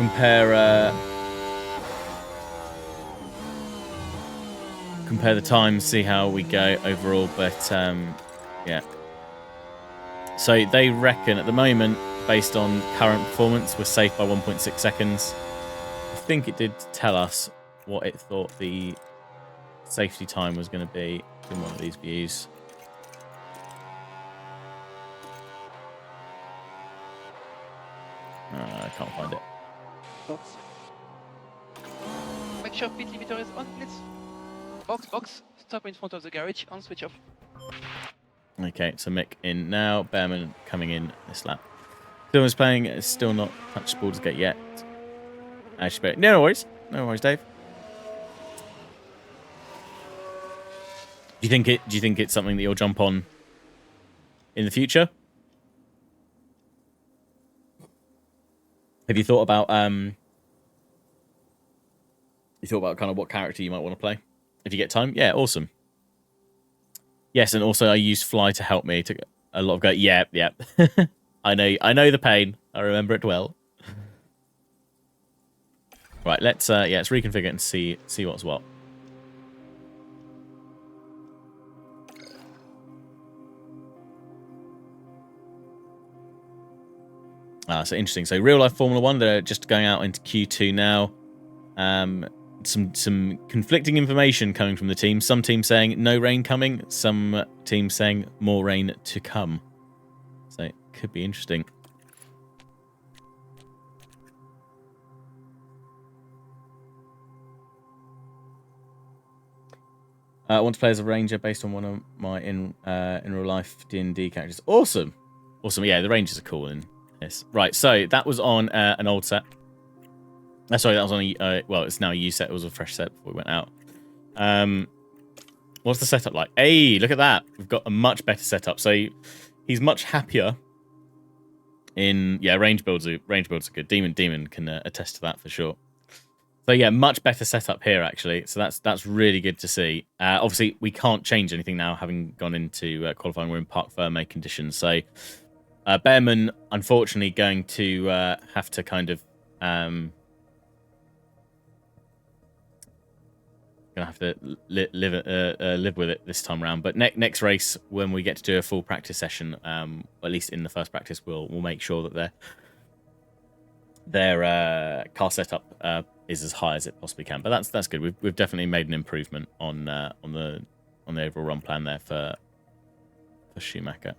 [SPEAKER 1] compare the times, see how we go overall. But yeah. So they reckon at the moment, based on current performance, we're safe by 1.6 seconds. I think it did tell us what it thought the safety time was going to be in one of these views. I can't find it.
[SPEAKER 4] Make sure pit limiter is on, please. Box, stop in front of the garage and switch off.
[SPEAKER 1] Okay, so Mick in now, Behrman coming in this lap. Dylan's playing, it's still not touched Baldur's Gate yet. Actually, no worries, Dave. Do you think it's something that you'll jump on in the future? Have you thought about kind of what character you might want to play if you get time? Yeah, awesome. Yes, and also I used Fly to help me. Took a lot of go. Yeah. I know the pain. I remember it well. Right, let's reconfigure it and see what's what. So interesting. So real life Formula 1, they're just going out into Q2 now. Some conflicting information coming from the team. Some teams saying no rain coming. Some teams saying more rain to come. So it could be interesting. I want to play as a ranger based on one of my in real life D&D characters. Awesome. Yeah, the rangers are cool in this. Right, so that was on an old set. Sorry, that was on a well, it's now a U set. It was a fresh set before we went out. What's the setup like? Hey, look at that. We've got a much better setup. So he's much happier in range builds are good. Demon can attest to that for sure. So yeah, much better setup here actually. So that's really good to see. Obviously we can't change anything now, having gone into qualifying. We're in parc ferme conditions. So Behrman unfortunately going to have to kind of gonna have to live with it this time around. But next race, when we get to do a full practice session, at least in the first practice, we'll make sure that their car setup is as high as it possibly can. But that's good. We've definitely made an improvement on the the overall run plan there for Schumacher.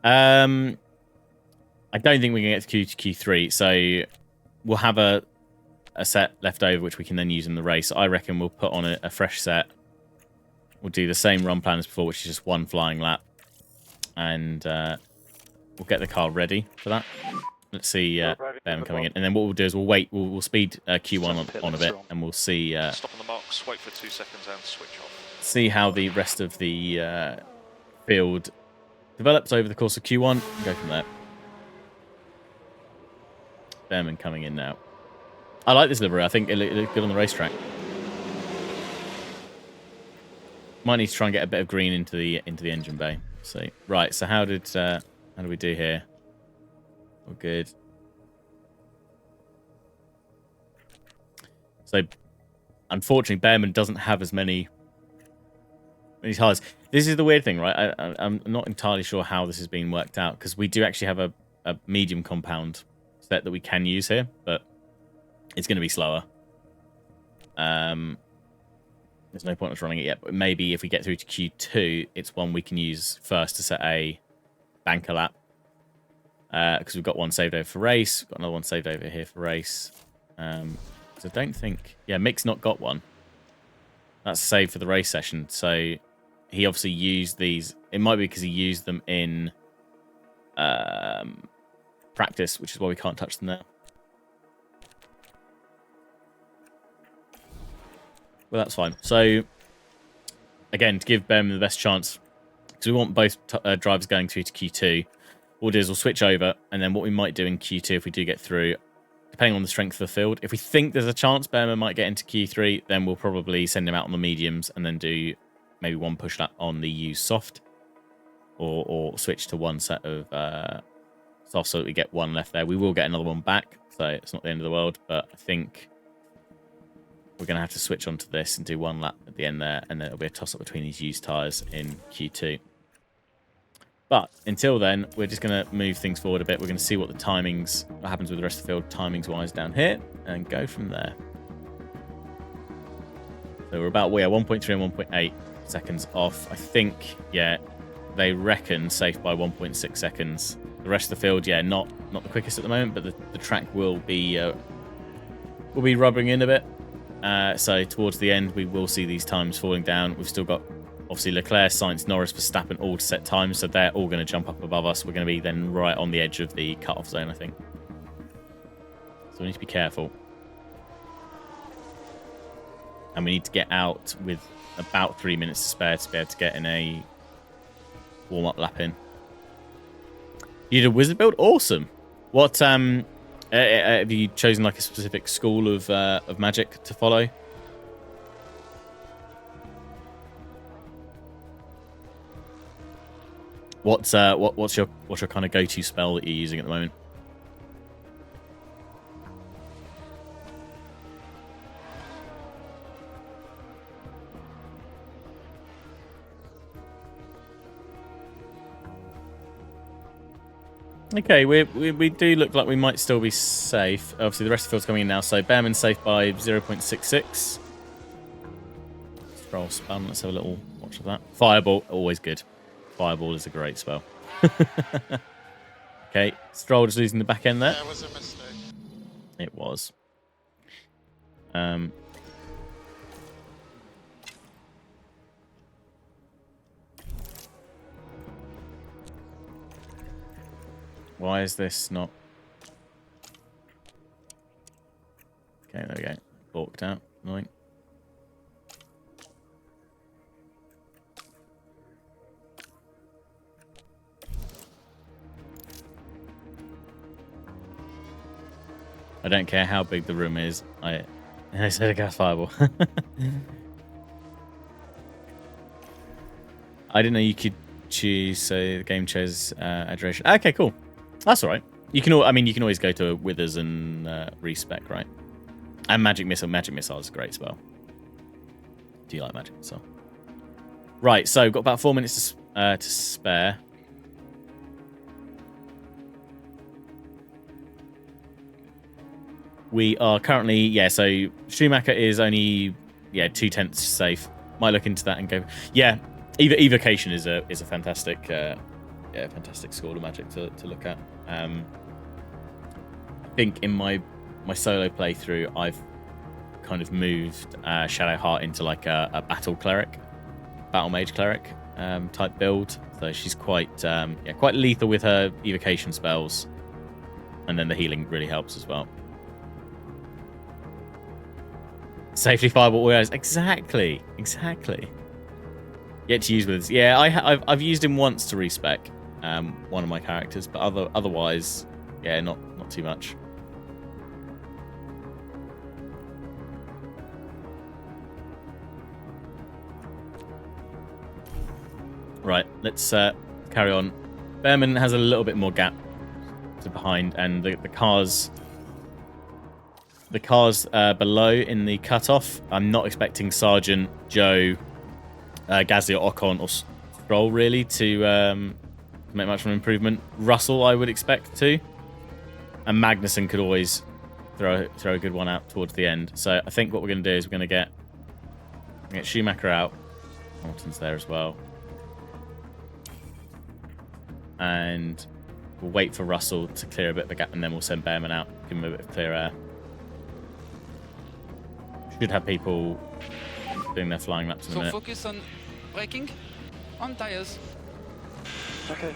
[SPEAKER 1] I don't think we can get to Q3, so we'll have a set left over which we can then use in the race. I reckon we'll put on a fresh set. We'll do the same run plan as before, which is just one flying lap, and we'll get the car ready for that. Let's see them coming in, and then what we'll do is we'll wait. We'll speed Q1 on a bit, and we'll see.
[SPEAKER 5] Stop on the marks, wait for 2 seconds, and switch off.
[SPEAKER 1] See how the rest of the field develops over the course of Q1 and go from there. Behrman coming in now. I like this livery. I think it looked good on the racetrack. Might need to try and get a bit of green into the engine bay. See, right. So how did we do here? All good. So unfortunately, Behrman doesn't have as many tires. This is the weird thing, right? I'm not entirely sure how this is being worked out, because we do actually have a medium compound set that we can use here, but it's going to be slower. There's no point in us running it yet, but maybe if we get through to Q2, it's one we can use first to set a banker lap. Because we've got one saved over for race, got another one saved over here for race. So I don't think... Yeah, Mick's not got one. That's saved for the race session, so he obviously used these. It might be because he used them in practice, which is why we can't touch them now. Well, that's fine. So, again, to give Behrman the best chance, because we want both drivers going through to Q2, what we'll do is we'll switch over, and then what we might do in Q2 if we do get through, depending on the strength of the field, if we think there's a chance Behrman might get into Q3, then we'll probably send him out on the mediums and then do maybe one push lap on the used soft, or switch to one set of soft so that we get one left there. We will get another one back, so it's not the end of the world, but I think we're going to have to switch onto this and do one lap at the end there, and then it'll be a toss-up between these used tyres in Q2. But until then, we're just going to move things forward a bit. We're going to see what happens with the rest of the field timings-wise down here, and go from there. So we're about 1.3 and 1.8 seconds off. I think, yeah, they reckon safe by 1.6 seconds. The rest of the field, yeah, not the quickest at the moment, but the track will be rubbering in a bit. So towards the end, we will see these times falling down. We've still got, obviously, Leclerc, Sainz, Norris, Verstappen all to set times, so they're all going to jump up above us. We're going to be then right on the edge of the cut-off zone, I think. So we need to be careful. And we need to get out with about 3 minutes to spare to be able to get in a warm-up lap in. You did a wizard build? Awesome. What, have you chosen like a specific school of magic to follow? What's your kind of go-to spell that you're using at the moment? Okay, we do look like we might still be safe. Obviously, the rest of the field's coming in now, so Behrman's safe by 0.66. Stroll spun. Let's have a little watch of that. Fireball, always good. Fireball is a great spell. Okay, Stroll just losing the back end there.
[SPEAKER 5] Yeah, it was a mistake.
[SPEAKER 1] It was. Why is this not... Okay, there we go. Balked out. Annoying. I don't care how big the room is. I said a gas fireball. I didn't know you could choose, so the game chose adoration. Okay, cool. That's all right. You can always go to Withers and respec, right? And Magic Missile. Magic Missile is a great spell. Do you like Magic Missile? Right, so we've got about 4 minutes to spare. We are currently, so Schumacher is only yeah, 2/10 safe. Might look into that and go. Yeah, evocation is a fantastic fantastic score to Magic to look at. I think in my solo playthrough, I've kind of moved Shadowheart into like a battle mage cleric type build. So she's quite lethal with her evocation spells, and then the healing really helps as well. Safety fireball always exactly. Yet to use with this. Yeah, I've used him once to respec one of my characters, but otherwise, yeah, not too much. Right, let's carry on. Behrman has a little bit more gap to behind, and the cars below in the cutoff. I'm not expecting Sergeant, Joe, Gasly, or Ocon, or Stroll really to make much of an improvement. Russell, I would expect to, and Magnussen could always throw a good one out towards the end. So I think what we're going to do is we're going to get Schumacher out. Hamilton's there as well. And we'll wait for Russell to clear a bit of a gap, and then we'll send Behrman out, give him a bit of clear air. Should have people doing their flying laps in a minute.
[SPEAKER 6] So focus on braking, on tires.
[SPEAKER 3] Okay.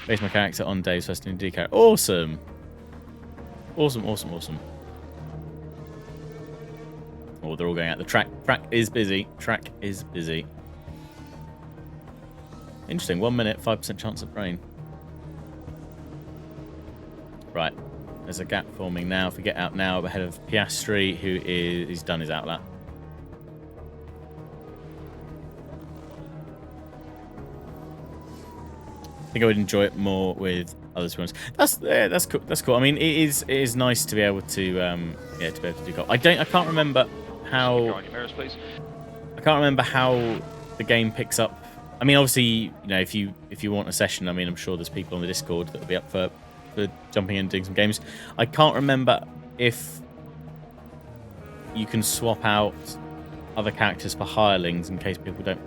[SPEAKER 1] Base my character on Dave's first new D character. Awesome. Awesome. Oh, they're all going out. The track is busy. Interesting. 1 minute, 5% chance of rain. Right. There's a gap forming now. If we get out now, ahead of Piastri, he's done his outlap. I think I would enjoy it more with others. That's cool. That's cool. I mean, it is nice to be able to to be able to do golf. I can't remember how.
[SPEAKER 5] Go on your mirrors, please.
[SPEAKER 1] I can't remember how the game picks up. I mean, obviously, you know, if you want a session, I mean, I'm sure there's people on the Discord that will be up for jumping in and doing some games. I can't remember if you can swap out other characters for hirelings in case people don't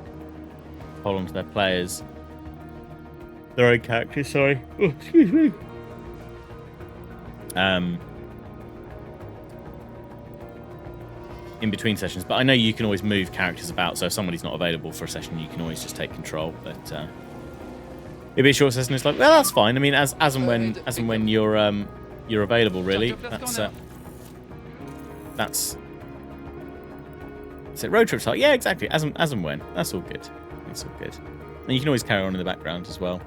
[SPEAKER 1] hold on to their players. Their own characters, sorry. Oh, excuse me. In between sessions, but I know you can always move characters about, so if somebody's not available for a session, you can always just take control. But it'd be a short session. It's like, well, that's fine. I mean, as and when you're available, really. That's it. Road trips are, yeah, exactly. As and when. That's all good. That's all good. And you can always carry on in the background as well.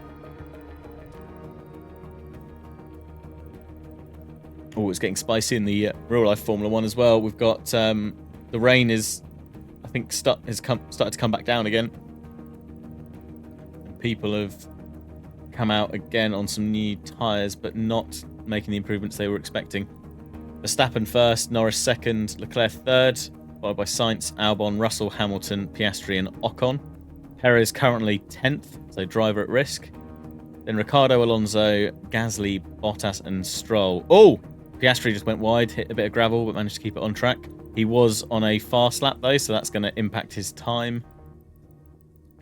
[SPEAKER 1] Oh, it's getting spicy in the real life Formula 1 as well. We've got the rain is, I think, started to come back down again. And people have come out again on some new tyres, but not making the improvements they were expecting. Verstappen first, Norris second, Leclerc third, followed by Sainz, Albon, Russell, Hamilton, Piastri, and Ocon. Perez currently 10th, so driver at risk. Then Ricciardo, Alonso, Gasly, Bottas, and Stroll. Oh! Piastri just went wide, hit a bit of gravel, but managed to keep it on track. He was on a fast lap, though, so that's going to impact his time.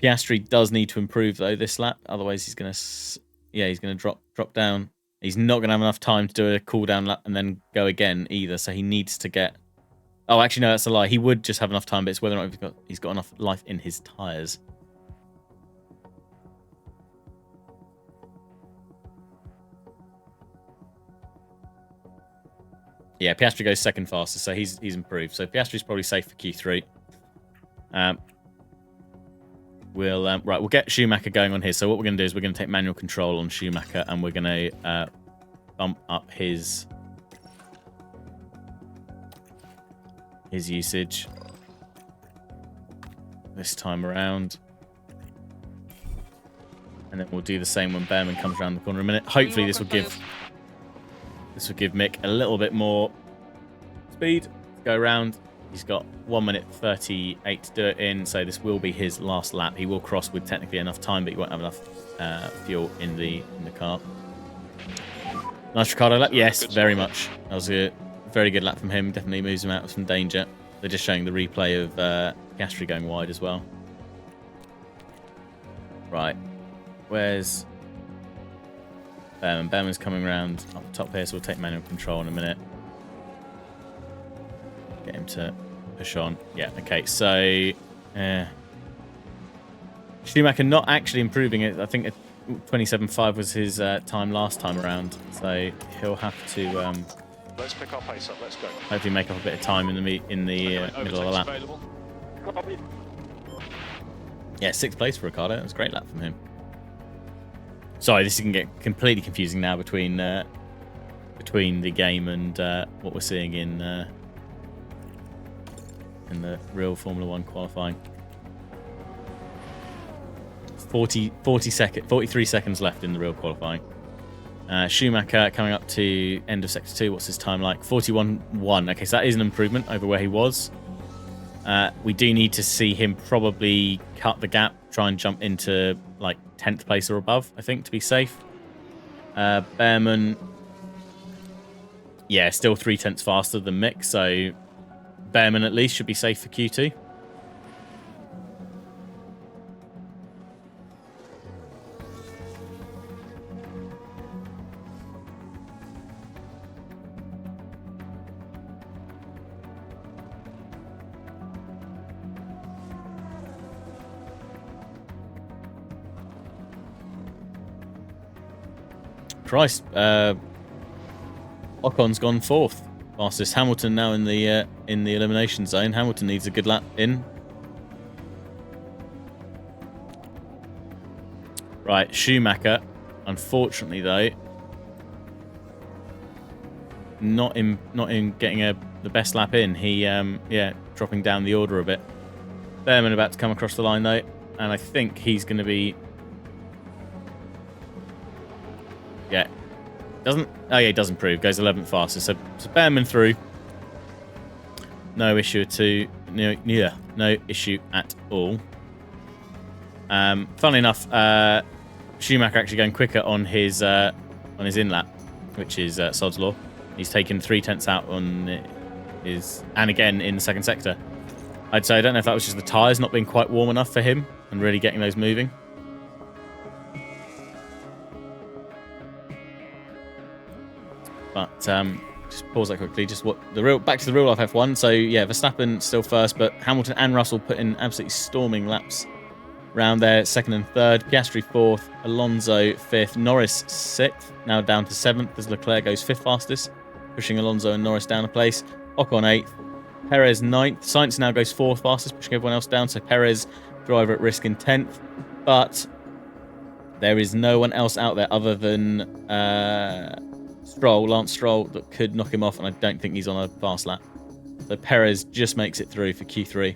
[SPEAKER 1] Piastri does need to improve, though, this lap. Otherwise, he's going to drop down. He's not going to have enough time to do a cool-down lap and then go again, either, so he needs to get... Oh, actually, no, that's a lie. He would just have enough time, but it's whether or not he's got enough life in his tyres. Yeah, Piastri goes second fastest, so he's improved. So Piastri's probably safe for Q3. We'll get Schumacher going on here. So what we're going to do is we're going to take manual control on Schumacher, and we're going to bump up his usage this time around. And then we'll do the same when Behrman comes around the corner in a minute. Hopefully this will give Mick a little bit more speed to go around. He's got 1 minute 38 to do it in, so this will be his last lap. He will cross with technically enough time, but he won't have enough fuel in the car. Nice Ricciardo lap. Yes, very much. That was a very good lap from him. Definitely moves him out of some danger. They're just showing the replay of Piastri going wide as well. Right. Where's Behrman? Behrman's coming around up top here, so we'll take manual control in a minute. Get him to push on. Yeah, okay, so Schumacher not actually improving it. I think 27.5 was his time last time around, so he'll have to
[SPEAKER 5] Let's pick our pace up. Let's go.
[SPEAKER 1] hopefully make up a bit of time in the middle of the lap.
[SPEAKER 5] Available.
[SPEAKER 1] Yeah, 6th place for Ricciardo. That was a great lap from him. Sorry, this can get completely confusing now between the game and what we're seeing in the real Formula 1 qualifying. 43 seconds left in the real qualifying. Schumacher coming up to end of sector 2. What's his time like? 41.1. Okay, so that is an improvement over where he was. We do need to see him probably cut the gap, try and jump into like 10th place or above, I think, to be safe. Behrman, yeah, still 0.3 faster than Mick, so Behrman at least should be safe for Q2. Christ, Ocon's gone 4th fastest. Hamilton now in the elimination zone. Hamilton needs a good lap in. Right, Schumacher, unfortunately though, not in getting the best lap in. He dropping down the order a bit. Behrman about to come across the line though, and I think he's going to be. Yeah, he doesn't improve. Goes 11th faster. So Behrman through. No issue no issue at all. Funnily enough, Schumacher actually going quicker on his in lap, which is Sod's Law. He's taken 0.3 out on his, and again in the second sector. I'd say I don't know if that was just the tyres not being quite warm enough for him and really getting those moving. But just pause that quickly. Just back to the real life F1. So yeah, Verstappen still first, but Hamilton and Russell put in absolutely storming laps round there. 2nd and 3rd, Piastri 4th, Alonso 5th, Norris 6th, now down to 7th as Leclerc goes 5th fastest, pushing Alonso and Norris down a place. Ocon 8th, Perez 9th, Sainz now goes 4th fastest, pushing everyone else down. So Perez, driver at risk in 10th, but there is no one else out there other than Lance Stroll, that could knock him off, and I don't think he's on a fast lap. So Perez just makes it through for Q3.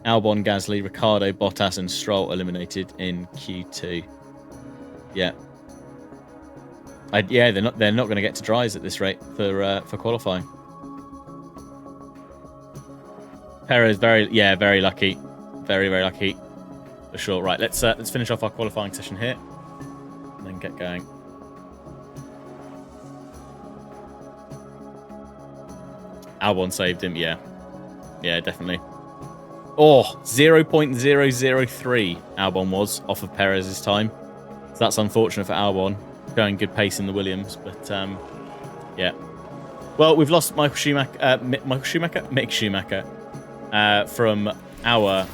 [SPEAKER 1] Albon, Gasly, Ricciardo, Bottas, and Stroll eliminated in Q2. Yeah, they're not going to get to dries at this rate for qualifying. Perez very lucky, very lucky for sure. Right, let's finish off our qualifying session here, and then get going. Albon saved him, yeah, definitely. Oh, 0.003 Albon was off of Perez's time. So that's unfortunate for Albon, showing good pace in the Williams, but yeah. Well, we've lost Mick Schumacher from our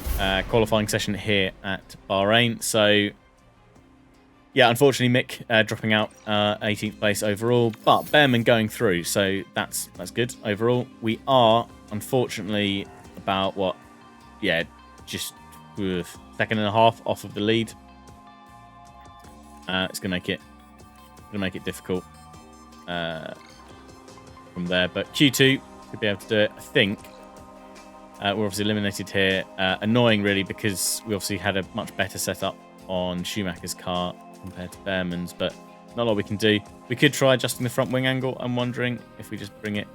[SPEAKER 1] qualifying session here at Bahrain. So yeah, unfortunately Mick dropping out 18th place overall, but Behrman going through, so that's good overall. We are unfortunately about just 1.5 seconds off of the lead. It's gonna make it difficult from there, but Q2 should be able to do it. I think we're obviously eliminated here. Annoying really, because we obviously had a much better setup on Schumacher's car compared to Behrman's, but not a lot we can do. We could try adjusting the front wing angle. I'm wondering if we just bring it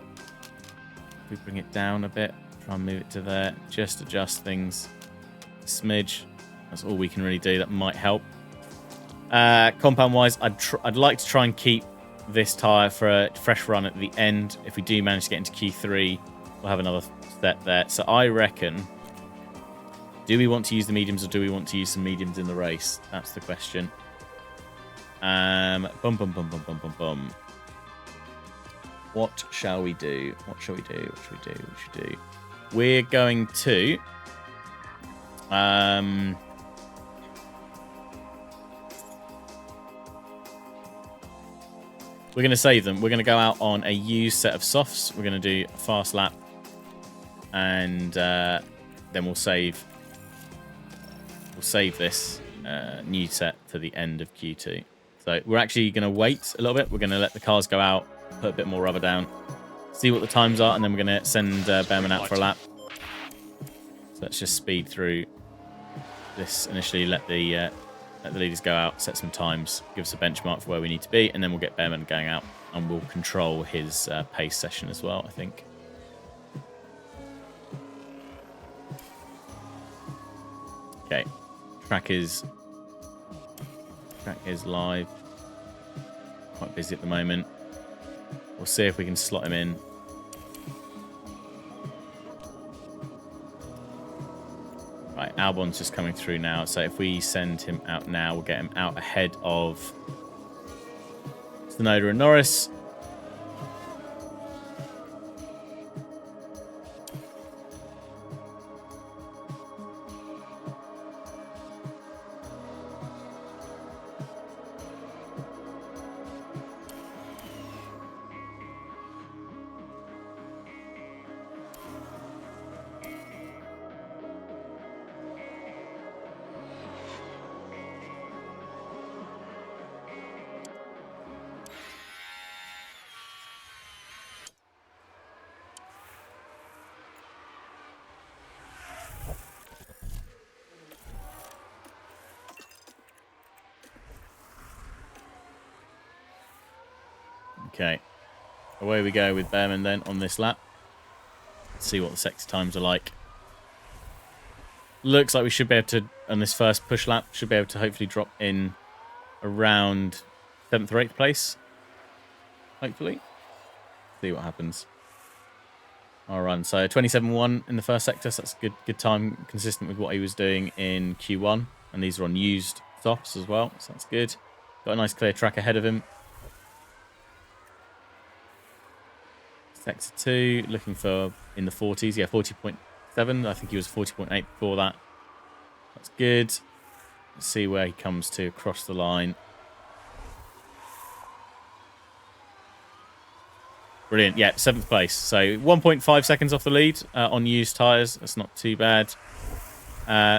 [SPEAKER 1] down a bit, try and move it to there, just adjust things a smidge. That's all we can really do. That might help. Compound wise, I'd like to try and keep this tyre for a fresh run at the end. If we do manage to get into Q3, we'll have another set there. So I reckon, do we want to use the mediums or do we want to use some mediums in the race? That's the question. Bum, bum, bum, bum, bum, bum, bum. What shall we do? What shall we do? What shall we do? What shall we do? We're going to... we're going to save them. We're going to go out on a used set of softs. We're going to do a fast lap. And then we'll save this new set for the end of Q2. So we're actually going to wait a little bit. We're going to let the cars go out, put a bit more rubber down, see what the times are, and then we're going to send Bearman out for a lap. So let's just speed through this initially, let the leaders go out, set some times, give us a benchmark for where we need to be, and then we'll get Bearman going out, and we'll control his pace session as well, I think. Okay, track is live. Quite busy at the moment. We'll see if we can slot him in. Right, Albon's just coming through now. So if we send him out now, we'll get him out ahead of Tsunoda and Norris. Okay, away we go with Bearman then on this lap. Let's see what the sector times are like. Looks like we should be able to, on this first push lap, should be able to hopefully drop in around 7th or 8th place. Hopefully. See what happens. I'll run. So 27.1 in the first sector, so that's a good time, consistent with what he was doing in Q1. And these are on used softs as well, so that's good. Got a nice clear track ahead of him. Sector 2, looking for in the 40s. Yeah, 40.7. I think he was 40.8 before that. That's good. Let's see where he comes to across the line. Brilliant. Yeah, 7th place. So 1.5 seconds off the lead on used tyres. That's not too bad.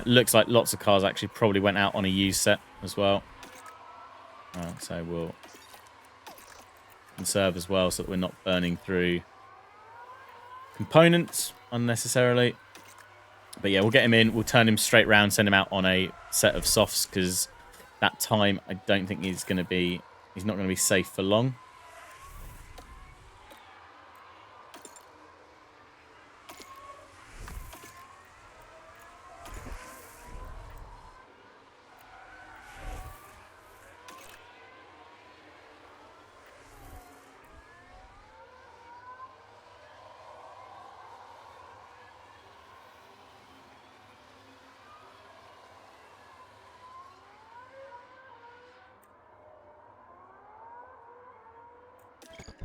[SPEAKER 1] Looks like lots of cars actually probably went out on a used set as well. So we'll conserve as well so that we're not burning through components unnecessarily. But yeah, we'll get him in. We'll turn him straight round, send him out on a set of softs because that time I don't think he's not going to be safe for long.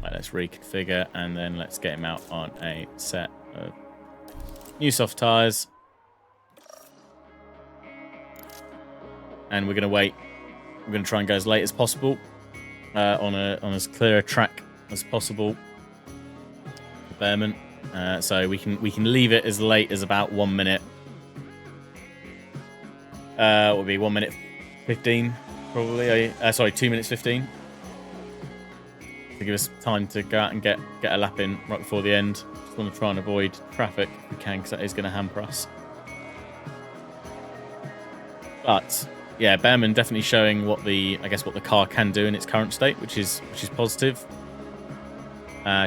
[SPEAKER 1] Right, let's reconfigure and then let's get him out on a set of new soft tyres. And we're going to wait. We're going to try and go as late as possible on as clear a track as possible for Bearman. So we can leave it as late as about 1 minute. It will be 1 minute 15 probably. Sorry, 2 minutes 15. To give us time to go out and get a lap in right before the end. Just want to try and avoid traffic if we can, because that is going to hamper us. But yeah, Bearman definitely showing what the car can do in its current state, which is positive.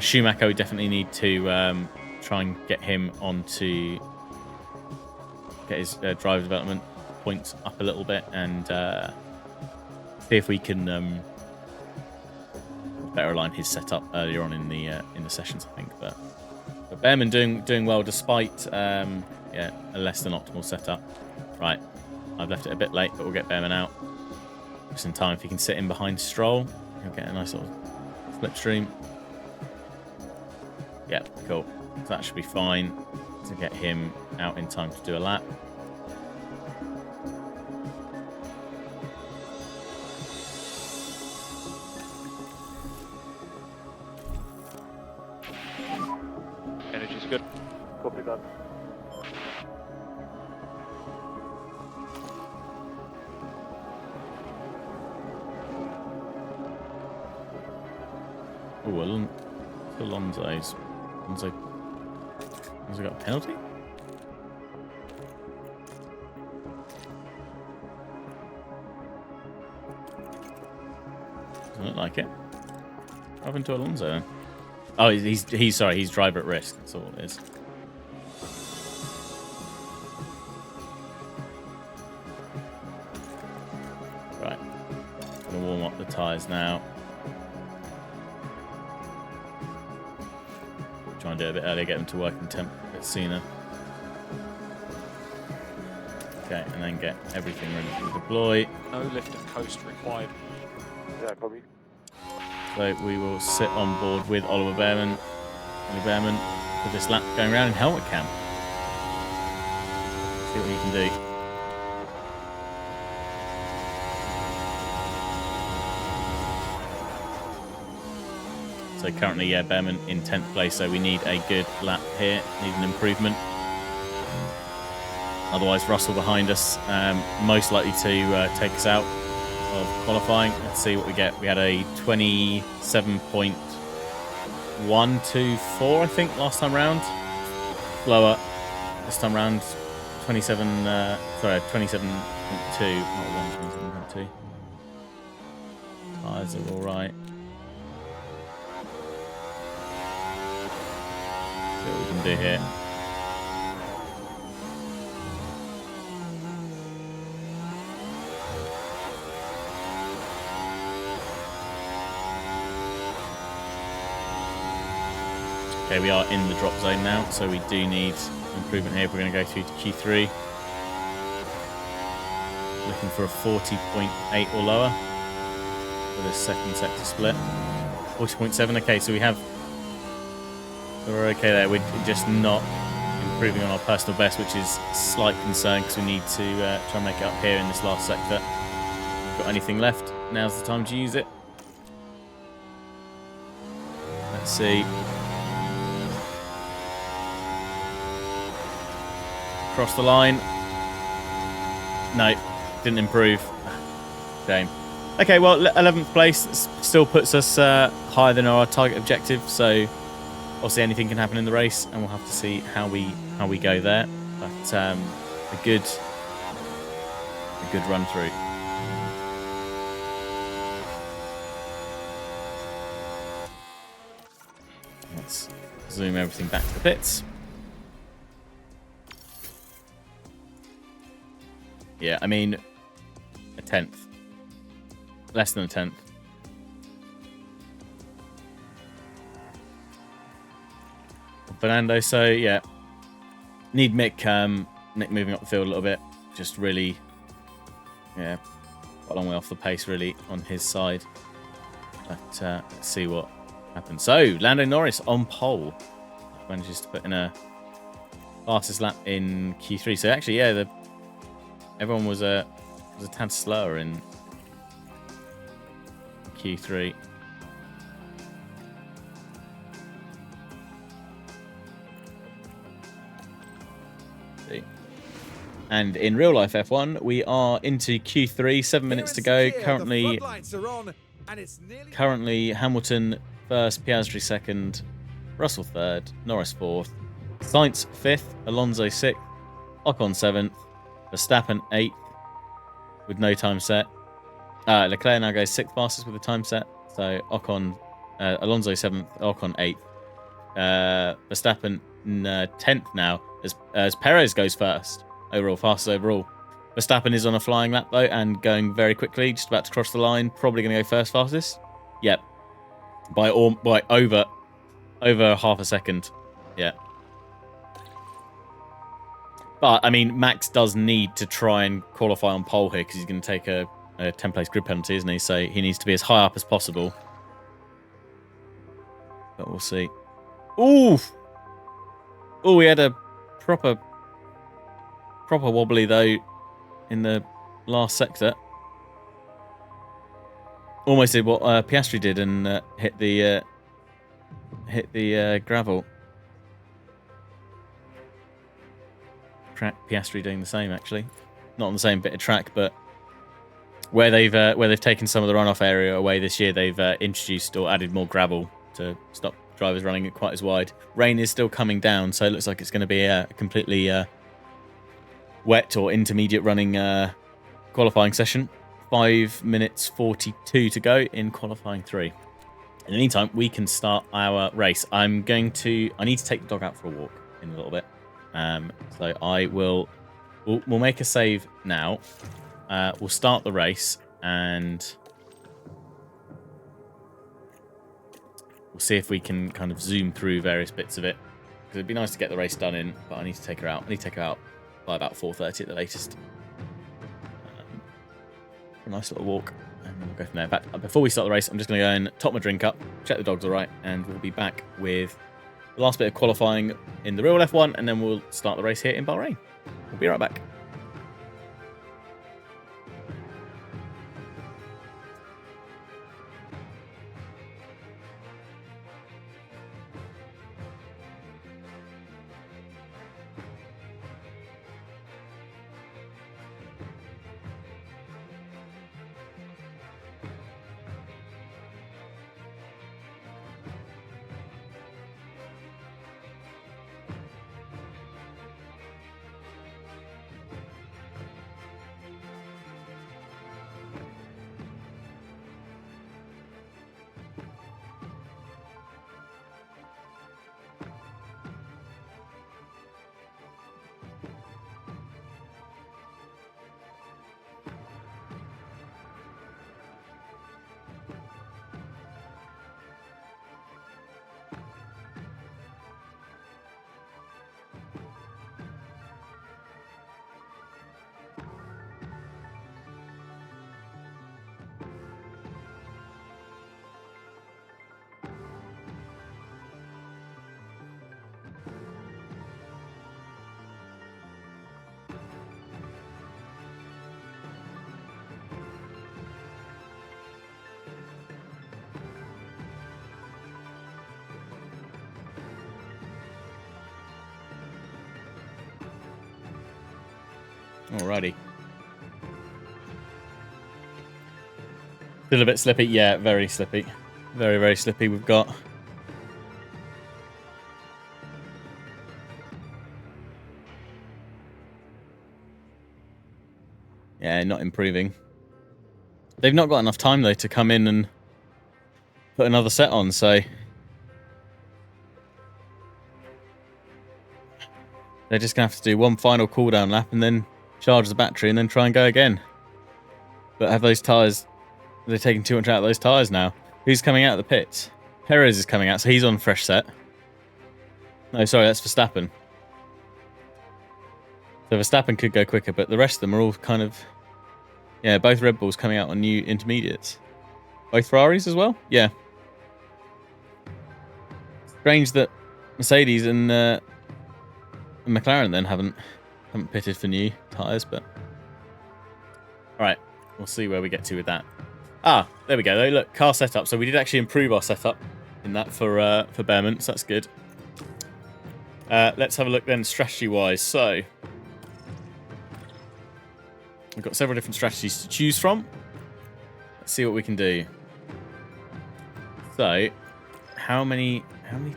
[SPEAKER 1] Schumacher, we definitely need to try and get him onto get his driver development points up a little bit and see if we can better align his setup earlier on in the sessions, I think. But But Behrman doing well despite yeah, a less than optimal setup. Right, I've left it a bit late, but we'll get Behrman out just in time. If he can sit in behind Stroll, he'll get a nice little slipstream. Yeah, cool. So that should be fine to get him out in time to do a lap.
[SPEAKER 5] Energy's good.
[SPEAKER 3] Copy that.
[SPEAKER 1] Oh, Alonso's got a penalty? Doesn't look like it. What happened to Alonso then? Oh, he's sorry, he's driver at risk. That's all it is. Right. Gonna warm up the tyres now. Try and do it a bit earlier, get them to work in temp a bit sooner. Okay, and then get everything ready to deploy.
[SPEAKER 5] No lift and coast required.
[SPEAKER 3] Yeah, copy.
[SPEAKER 1] So we will sit on board with Oliver Behrman for this lap going around in helmet cam. See what he can do. So currently, yeah, Behrman in 10th place, so we need a good lap here, need an improvement. Otherwise, Russell behind us, most likely to take us out of qualifying. Let's see what we get. We had a 27.124, I think, last time round. Lower this time round, 27, sorry, 27.2, not 1, 27.2. Tyres are all right. See what we can do here. Okay, we are in the drop zone now, so we do need improvement here if we're going to go through to Q3. Looking for a 40.8 or lower for this second sector split. 40.7, okay, so we're okay there. We're just not improving on our personal best, which is a slight concern because we need to try and make it up here in this last sector. Got anything left? Now's the time to use it. Let's see. Across the line. No, didn't improve. Shame. Okay, well, 11th place still puts us higher than our target objective, so obviously anything can happen in the race, and we'll have to see how we go there. But a good run through. Let's zoom everything back to the pits. Yeah, I mean, a 10th. Less than a 10th. Fernando, so yeah. Need Mick moving up the field a little bit. Just really, yeah, quite a long way off the pace, really, on his side. But let's see what happens. So, Lando Norris on pole. Manages to put in a fastest lap in Q3. So actually, yeah, everyone was a tad slower in Q3. And in real life F1, we are into Q3, 7 minutes to go. Currently Hamilton first, Piastri second, Russell third, Norris fourth, Sainz fifth, Alonso sixth, Ocon seventh, Verstappen 8th with no time set. Leclerc now goes 6th fastest with a time set. So Alonso 7th, Ocon 8th. Verstappen 10th now as Perez goes first. Overall, fastest overall. Verstappen is on a flying lap though and going very quickly, just about to cross the line. Probably going to go first fastest. Yep. By over half a second. Yeah. But, I mean, Max does need to try and qualify on pole here because he's going to take a 10-place grid penalty, isn't he? So he needs to be as high up as possible. But we'll see. Ooh! Oh, we had a proper wobbly, though, in the last sector. Almost did what Piastri did and hit the gravel. Piastri doing the same, actually. Not on the same bit of track, but where they've taken some of the runoff area away this year, they've introduced or added more gravel to stop drivers running it quite as wide. Rain is still coming down, so it looks like it's going to be a completely wet or intermediate running qualifying session. 5 minutes 42 to go in qualifying 3. In the meantime, we can start our race. I need to take the dog out for a walk in a little bit. So we'll make a save now. We'll start the race and we'll see if we can kind of zoom through various bits of it. Because it'd be nice to get the race done in, but I need to take her out. I need to take her out by about 4:30 at the latest. A nice little walk, and then we'll go from there. In fact, before we start the race, I'm just going to go and top my drink up, check the dog's all right, and we'll be back with the last bit of qualifying in the real F1, and then we'll start the race here in Bahrain. We'll be right back. Alrighty. Still a bit slippy. Yeah, very slippy. Very, very slippy we've got. Yeah, not improving. They've not got enough time, though, to come in and put another set on, so they're just going to have to do one final cooldown lap and then charge the battery and then try and go again. But have those tyres... They're taking too much out of those tyres now. Who's coming out of the pits? Perez is coming out, so he's on fresh set. No, sorry, that's Verstappen. So Verstappen could go quicker, but the rest of them are all kind of... Yeah, both Red Bulls coming out on new intermediates. Both Ferraris as well? Yeah. Strange that Mercedes and McLaren then haven't pitted for new tyres, but... Alright, we'll see where we get to with that. Ah, there we go. Look, car setup. So we did actually improve our setup in that for Behrman, so that's good. Let's have a look then strategy-wise. So we've got several different strategies to choose from. Let's see what we can do. So how many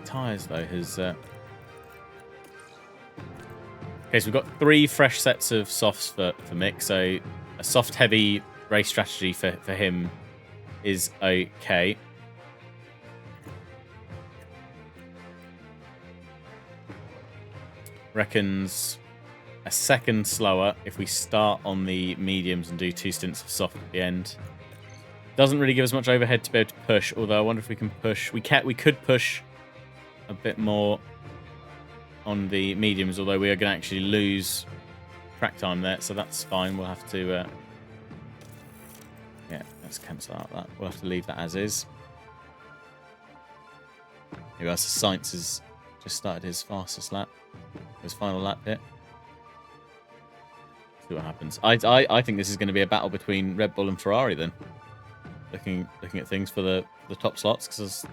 [SPEAKER 1] tyres though has... Okay, so we've got 3 fresh sets of softs for Mick. So a soft heavy race strategy for him is okay. Reckons a second slower if we start on the mediums and do 2 stints of soft at the end. Doesn't really give us much overhead to be able to push, although I wonder if we can push. We could push a bit more on the mediums, although we are going to actually lose track time there, so that's fine. We'll have to... yeah, let's cancel out that. We'll have to leave that as is. Here else, Science has just started his fastest lap. His final lap here. See what happens. I think this is going to be a battle between Red Bull and Ferrari then. Looking at things for the top slots, because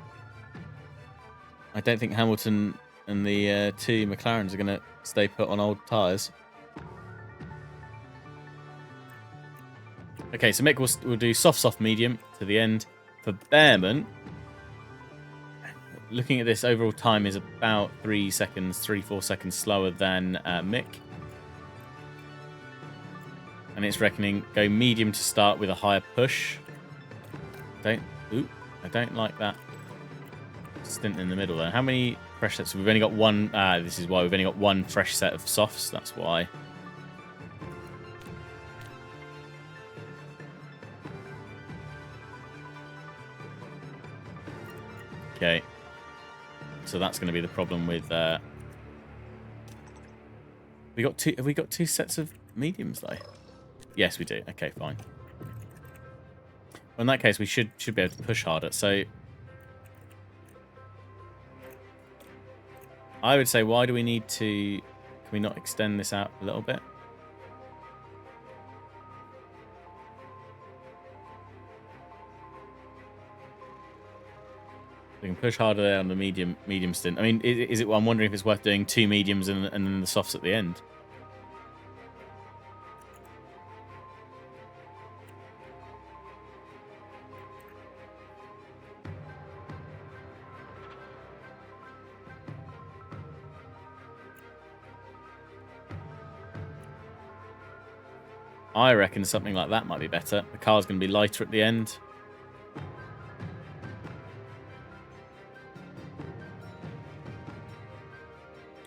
[SPEAKER 1] I don't think Hamilton and the two McLarens are going to stay put on old tyres. Okay, so Mick will do soft, medium to the end. For Behrman, looking at this, overall time is about 3 seconds, 3-4 seconds slower than Mick. And it's reckoning go medium to start with a higher push. I don't like that stint in the middle there. How many fresh sets? We've only got one. This is why we've only got one fresh set of softs. That's why. Okay. So that's going to be the problem with. Have we got two sets of mediums though? Yes, we do. Okay, fine. Well, in that case, we should be able to push harder. So I would say, why do we need to... Can we not extend this out a little bit? We can push harder there on the medium stint. I mean, is it? I'm wondering if it's worth doing 2 mediums and then the softs at the end. I reckon something like that might be better. The car's going to be lighter at the end.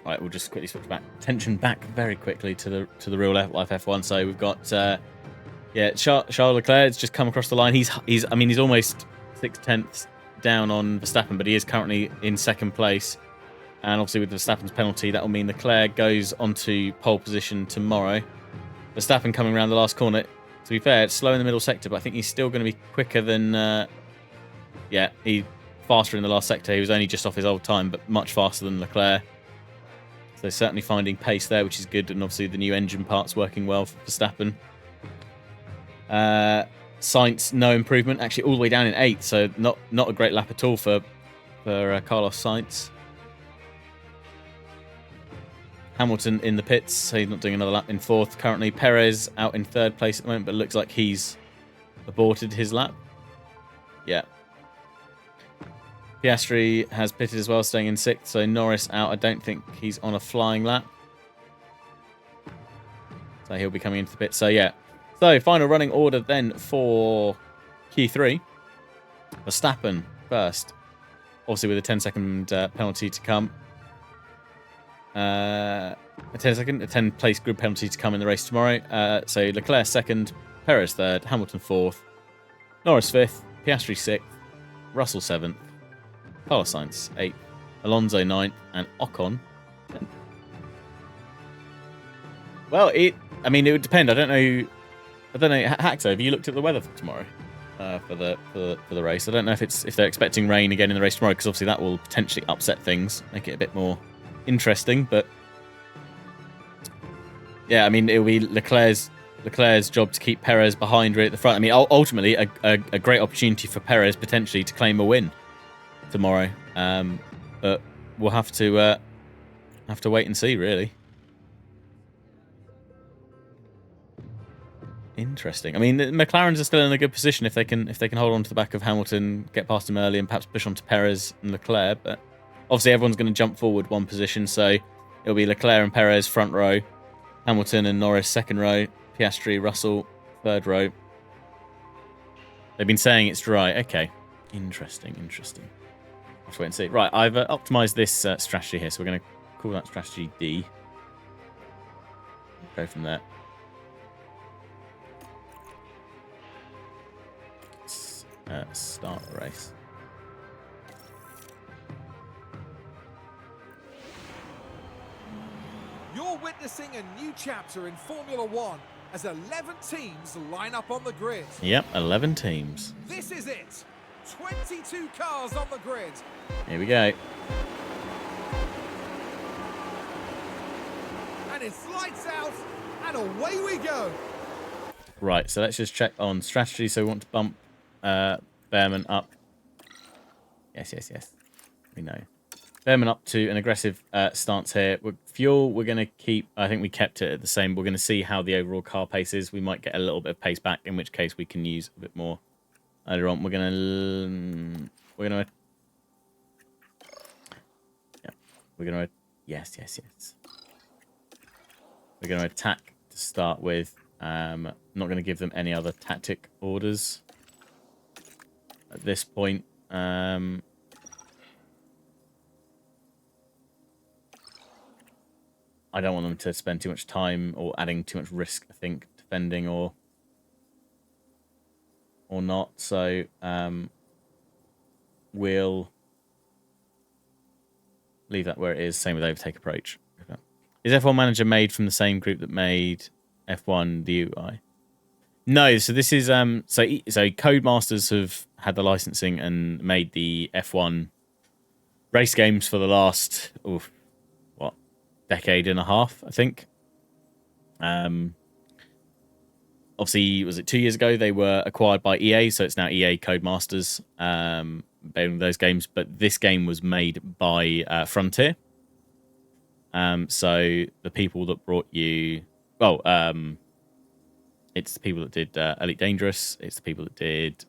[SPEAKER 1] Right, we'll just quickly switch back. Attention back very quickly to the real life F1. So we've got Charles Leclerc has just come across the line. He's almost 6/10 down on Verstappen, but he is currently in second place. And obviously with Verstappen's penalty, that will mean Leclerc goes onto pole position tomorrow. Verstappen coming around the last corner. To be fair, it's slow in the middle sector, but I think he's still going to be quicker than... he's faster in the last sector. He was only just off his old time, but much faster than Leclerc. So certainly finding pace there, which is good. And obviously the new engine parts working well for Verstappen. Sainz, no improvement. Actually, all the way down in 8th, so not a great lap at all for Carlos Sainz. Hamilton in the pits, so he's not doing another lap in 4th. Currently, Perez out in 3rd place at the moment, but it looks like he's aborted his lap. Yeah. Piastri has pitted as well, staying in 6th, so Norris out. I don't think he's on a flying lap. So he'll be coming into the pit. So, yeah. So, final running order then for Q3. Verstappen first. Obviously with a 10-second penalty to come. A 10-place grid penalty to come in the race tomorrow. So Leclerc 2nd, Perez 3rd, Hamilton 4th, Norris 5th, Piastri 6th, Russell 7th, Carlos Sainz 8th, Alonso 9th, and Ocon 10th. Well, it would depend. I don't know. Haxo, have you looked at the weather for tomorrow? For the race. I don't know if they're expecting rain again in the race tomorrow, because obviously that will potentially upset things, make it a bit more interesting. But yeah, I mean, it'll be Leclerc's job to keep Perez behind right at the front. I mean, ultimately a great opportunity for Perez potentially to claim a win tomorrow. But we'll have to wait and see, really. Interesting. I mean, the McLarens are still in a good position if they can hold on to the back of Hamilton, get past him early, and perhaps push on to Perez and Leclerc. But obviously, everyone's going to jump forward one position, so it'll be Leclerc and Perez front row, Hamilton and Norris second row, Piastri, Russell third row. They've been saying it's dry. Okay, interesting. I'll have to wait and see. Right, I've optimized this strategy here, so we're going to call that strategy D. Go from there. Start the race.
[SPEAKER 2] witnessing a new chapter in Formula One as 11 teams line up on the grid.
[SPEAKER 1] Yep, 11 teams.
[SPEAKER 2] This is it. 22 cars on the grid.
[SPEAKER 1] Here we go.
[SPEAKER 2] And it's lights out and away we go.
[SPEAKER 1] Right, so let's just check on strategy. So we want to bump Behrman up. Yes. We know. Behrman up to an aggressive stance here. Fuel, we're going to keep... I think we kept it at the same. We're going to see how the overall car pace is. We might get a little bit of pace back, in which case we can use a bit more later on. We're going to... Yeah. We're going to... Yes. We're going to attack to start with. Not going to give them any other tactic orders at this point. I don't want them to spend too much time or adding too much risk, I think, defending or not. So we'll leave that where it is. Same with overtake approach. Is F1 Manager made from the same group that made F1 the UI? No, so this is so Codemasters have had the licensing and made the F1 race games for the last decade and a half, I think. Obviously, was it 2 years ago they were acquired by EA, so it's now EA Codemasters building those games. But this game was made by Frontier. So the people that brought you, it's the people that did Elite Dangerous. It's the people that did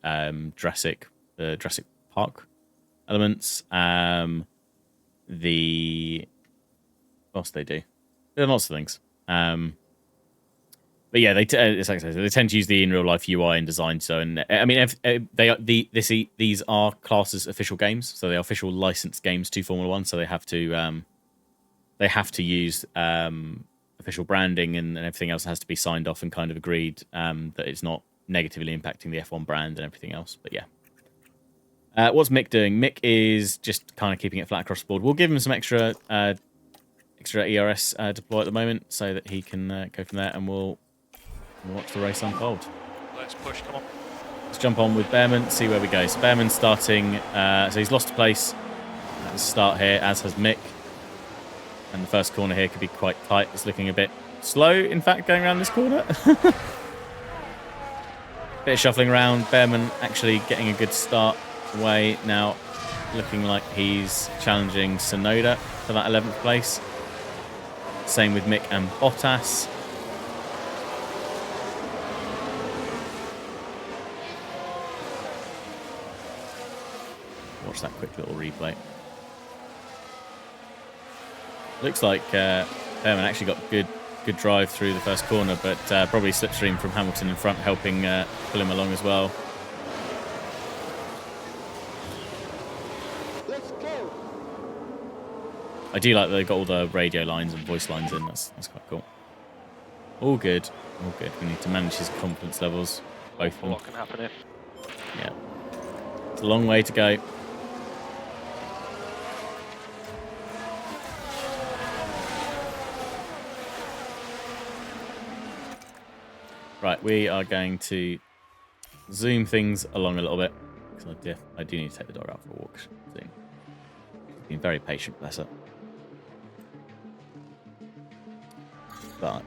[SPEAKER 1] Jurassic Park elements. What else do they do? There are lots of things. But yeah, it's like I said, they tend to use the in real life UI and design. So, and I mean, these are classes official games, so they are official licensed games to Formula One. So they have to use official branding and everything else has to be signed off and kind of agreed that it's not negatively impacting the F1 brand and everything else. But yeah. What's Mick doing? Mick is just kind of keeping it flat across the board. We'll give him some extra ERS deploy at the moment so that he can go from there, and we'll watch the race unfold.
[SPEAKER 5] Let's push, come on.
[SPEAKER 1] Let's jump on with Behrman, see where we go. So Behrman's starting, so he's lost a place at the start here, as has Mick. And the first corner here could be quite tight. It's looking a bit slow, in fact, going around this corner. Bit of shuffling around. Behrman actually getting a good start away now, looking like he's challenging Sonoda for that 11th place. Same with Mick and Bottas. Watch that quick little replay. Looks like Behrman actually got good drive through the first corner, but probably slipstream from Hamilton in front, helping pull him along as well.
[SPEAKER 3] Let's go.
[SPEAKER 1] I do like that they've got all the radio lines and voice lines in. That's quite cool. All good. All good. We need to manage his confidence levels. Both of them.
[SPEAKER 5] What can happen if?
[SPEAKER 1] Yeah. It's a long way to go. Right, we are going to zoom things along a little bit. Because I do need to take the dog out for a walk soon. Being very patient, bless her. But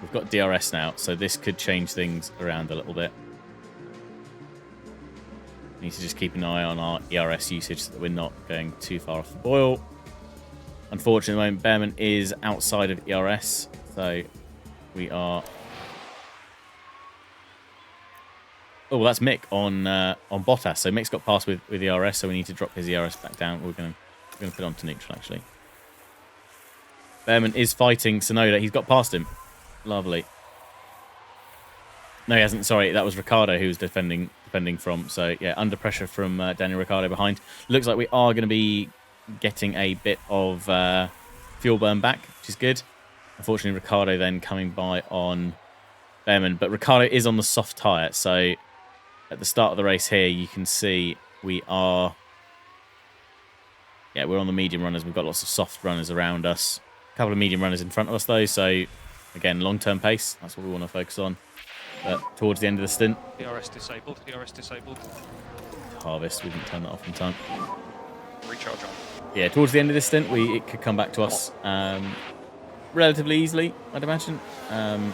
[SPEAKER 1] we've got DRS now, so this could change things around a little bit. Need to just keep an eye on our ERS usage so that we're not going too far off the boil. Unfortunately, at the moment, Behrman is outside of ERS, so we are... Oh, well, that's Mick on Bottas. So Mick's got past with ERS, so we need to drop his ERS back down. We're going to put it onto neutral, actually. Behrman is fighting Sonoda. He's got past him. Lovely. No, he hasn't. Sorry, that was Ricciardo who was defending from. So, yeah, under pressure from Daniel Ricciardo behind. Looks like we are going to be getting a bit of fuel burn back, which is good. Unfortunately, Ricciardo then coming by on Behrman. But Ricciardo is on the soft tyre. So, at the start of the race here, you can see we are... Yeah, we're on the medium runners. We've got lots of soft runners around us. couple of medium runners in front of us though, so again, long-term pace. That's what we want to focus on. But towards the end of the stint,
[SPEAKER 5] DRS disabled. DRS disabled.
[SPEAKER 1] harvest. We didn't turn that off in time.
[SPEAKER 5] Recharge on.
[SPEAKER 1] Yeah, towards the end of this stint, it could come back to us relatively easily, I'd imagine. In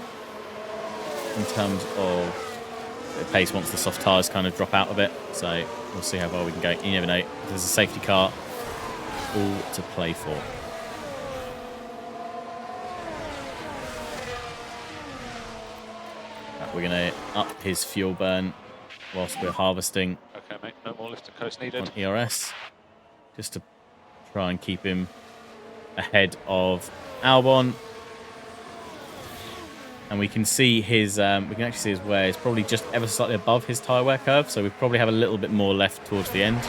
[SPEAKER 1] terms of the pace once the soft tyres kind of drop out a bit. So we'll see how far we can go. You never know. There's a safety car all to play for. Right, we're going to up his fuel burn whilst we're harvesting
[SPEAKER 5] Okay, mate. No more lift and coast needed.
[SPEAKER 1] on ERS. Just to try and keep him ahead of Albon. And we can see his, we can actually see his wear is probably just ever slightly above his tyre wear curve. So we probably have a little bit more left towards the end.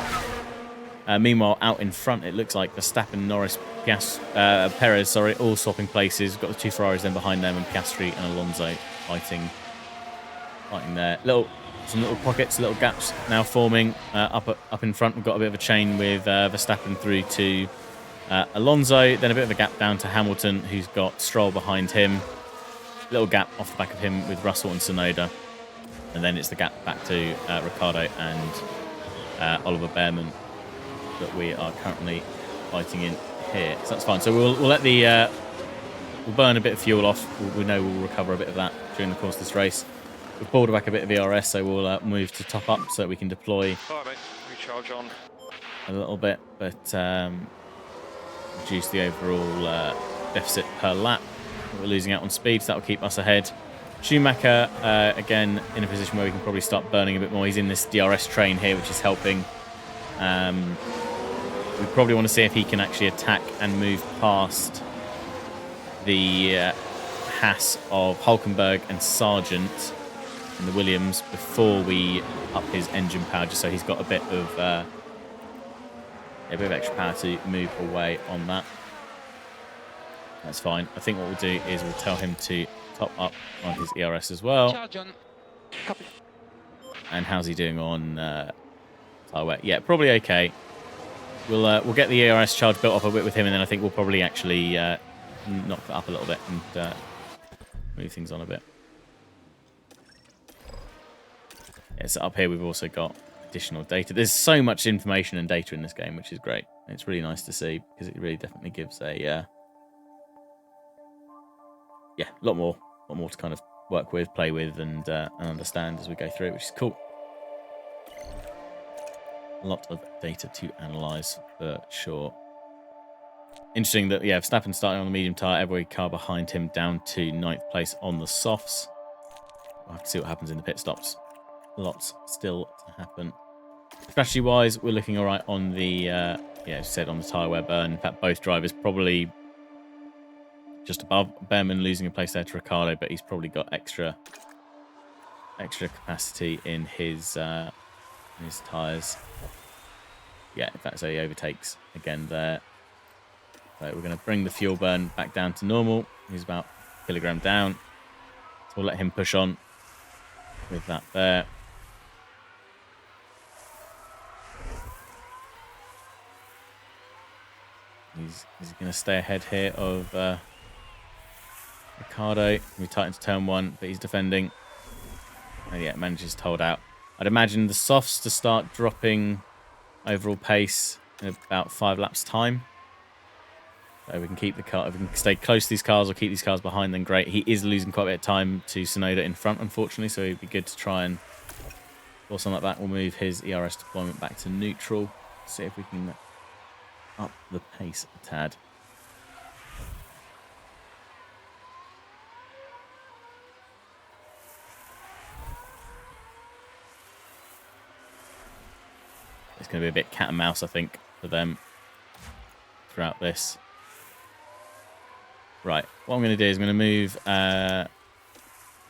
[SPEAKER 1] Meanwhile, out in front, it looks like Verstappen, Norris, Perez, all swapping places. We've got the two Ferraris then behind them, and Piastri and Alonso fighting there. Some little pockets, little gaps now forming up in front. We've got a bit of a chain with Verstappen through to Alonso, then a bit of a gap down to Hamilton, who's got Stroll behind him. Little gap off the back of him with Russell and Tsunoda, and then it's the gap back to Ricciardo and Oliver Behrman that we are currently fighting in here. So that's fine. So we'll let the we'll burn a bit of fuel off. We know we'll recover a bit of that during the course of this race. We've pulled back a bit of ERS, so we'll move to top up so that we can deploy
[SPEAKER 5] All right, mate. Recharge on.
[SPEAKER 1] a little bit, but reduce the overall deficit per lap. We're losing out on speed, so that'll keep us ahead. Schumacher, again, in a position where we can probably start burning a bit more. He's in this DRS train here, which is helping. We probably want to see if he can actually attack and move past the Haas of Hulkenberg and Sargent in the Williams before we up his engine power, just so he's got a bit of extra power to move away on that. That's fine. I think what we'll do is we'll tell him to top up on his ERS as well.
[SPEAKER 6] Charge on. Copy.
[SPEAKER 1] And how's he doing on tyre wear? Yeah, probably okay. We'll get the ERS charge built up a bit with him, and then I think we'll probably actually knock that up a little bit and move things on a bit. Yeah, so up here we've also got additional data. There's so much information and data in this game, which is great. It's really nice to see because it really definitely gives a a lot more to kind of work with, play with, and understand as we go through it, which is cool. A lot of data to analyse for sure. Interesting that, Verstappen starting on the medium tyre, every car behind him down to 9th place on the softs. We'll have to see what happens in the pit stops. Lots still to happen. Strategy-wise, we're looking all right on the, as I said, on the tyre wear burn. In fact, both drivers probably just above. Behrman losing a place there to Ricciardo, but he's probably got extra capacity in his tyres. Yeah, in fact, so he overtakes again there. Right, we're going to bring the fuel burn back down to normal. He's about a kilogram down. So we'll let him push on with that there. He's going to stay ahead here of Ricciardo. We tighten to turn 1, but he's defending. And yeah, manages to hold out. I'd imagine the softs to start dropping overall pace in about 5 laps time. So we can keep the car, if we can stay close to these cars or keep these cars behind, then great. He is losing quite a bit of time to Tsunoda in front, unfortunately, so it'd be good to try and force on like that. We'll move his ERS deployment back to neutral. See if we can up the pace a tad. It's going to be a bit cat and mouse, I think, for them throughout this. Right, what I'm going to do is I'm going to move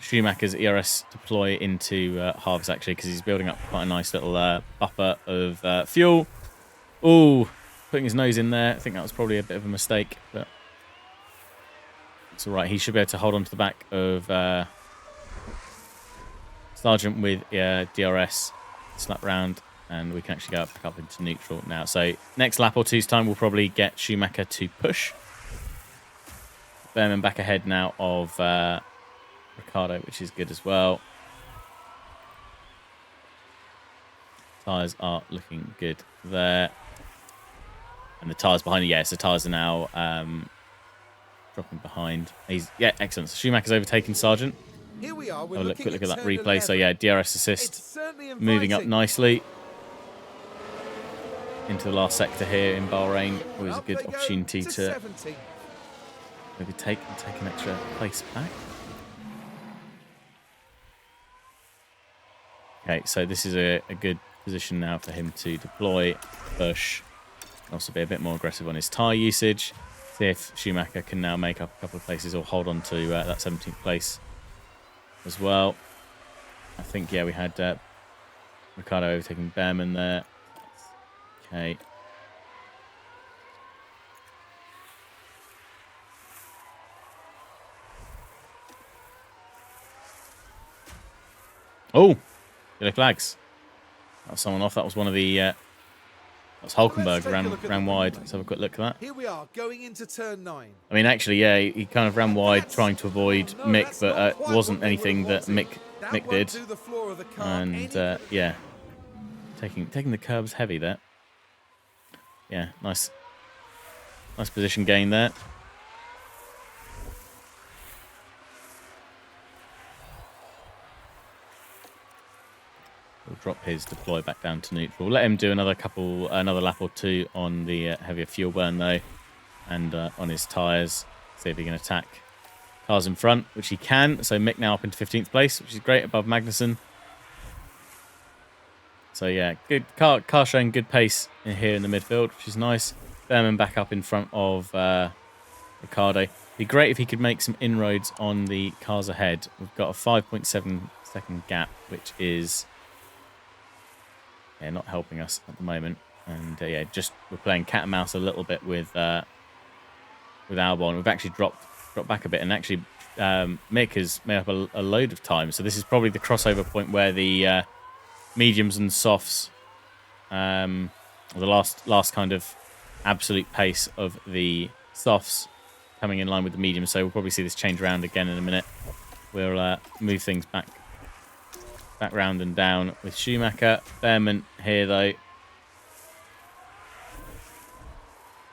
[SPEAKER 1] Schumacher's ERS deploy into halves, actually, because he's building up quite a nice little buffer of fuel. Ooh, putting his nose in there. I think that was probably a bit of a mistake, but it's all right. He should be able to hold on to the back of Sargent with DRS, slap round, and we can actually go back up into neutral now. So next lap or two's time, we'll probably get Schumacher to push. Behrman back ahead now of Ricciardo, which is good as well. Tyres are looking good there. And the tyres behind it, yes, the tyres are now dropping behind. Yeah, excellent. So Schumacher's overtaken Sargent.
[SPEAKER 2] Here we are. We're
[SPEAKER 1] Quick
[SPEAKER 2] looking
[SPEAKER 1] look
[SPEAKER 2] at
[SPEAKER 1] at that
[SPEAKER 2] turn
[SPEAKER 1] replay. So
[SPEAKER 2] 11.
[SPEAKER 1] yeah, DRS assist
[SPEAKER 2] It's certainly
[SPEAKER 1] moving up
[SPEAKER 2] inviting.
[SPEAKER 1] nicely into the last sector here in Bahrain. Always a
[SPEAKER 2] Up
[SPEAKER 1] good
[SPEAKER 2] they go
[SPEAKER 1] opportunity to
[SPEAKER 2] 17.
[SPEAKER 1] maybe take an extra place back. Okay, so this is a good position now for him to deploy, push, and also be a bit more aggressive on his tyre usage. See if Schumacher can now make up a couple of places or hold on to that 17th place as well. I think, yeah, we had Ricciardo overtaking Behrman there. Okay. Oh, yellow flags. That was someone off. That was one of the... that was Hulkenberg, ran wide. Let's have a quick look at that.
[SPEAKER 2] Here we are going into turn 9.
[SPEAKER 1] I mean, actually, yeah, he kind of ran wide trying to avoid
[SPEAKER 2] Oh, no,
[SPEAKER 1] Mick,
[SPEAKER 2] that's
[SPEAKER 1] but
[SPEAKER 2] not
[SPEAKER 1] it
[SPEAKER 2] quite
[SPEAKER 1] wasn't
[SPEAKER 2] what they
[SPEAKER 1] anything
[SPEAKER 2] would've
[SPEAKER 1] that Mick
[SPEAKER 2] That
[SPEAKER 1] did.
[SPEAKER 2] won't do the floor of the car
[SPEAKER 1] And
[SPEAKER 2] any good.
[SPEAKER 1] yeah, taking the curbs heavy there. Yeah, nice position gain there. We'll drop his deploy back down to neutral. Let him do another lap or two on the heavier fuel burn though, and on his tyres. See if he can attack cars in front, which he can. So Mick now up into 15th place, which is great, above Magnussen. So yeah, good car showing good pace in here in the midfield, which is nice. Behrman back up in front of Ricciardo. Be great if he could make some inroads on the cars ahead. We've got a 5.7 second gap, which is not helping us at the moment. And yeah, just we're playing cat and mouse a little bit with Albon. We've actually dropped back a bit, and actually Mick has made up a load of time. So this is probably the crossover point where the mediums and softs, the last kind of absolute pace of the softs coming in line with the mediums. So we'll probably see this change around again in a minute. We'll move things back round and down with Schumacher. Behrman here though.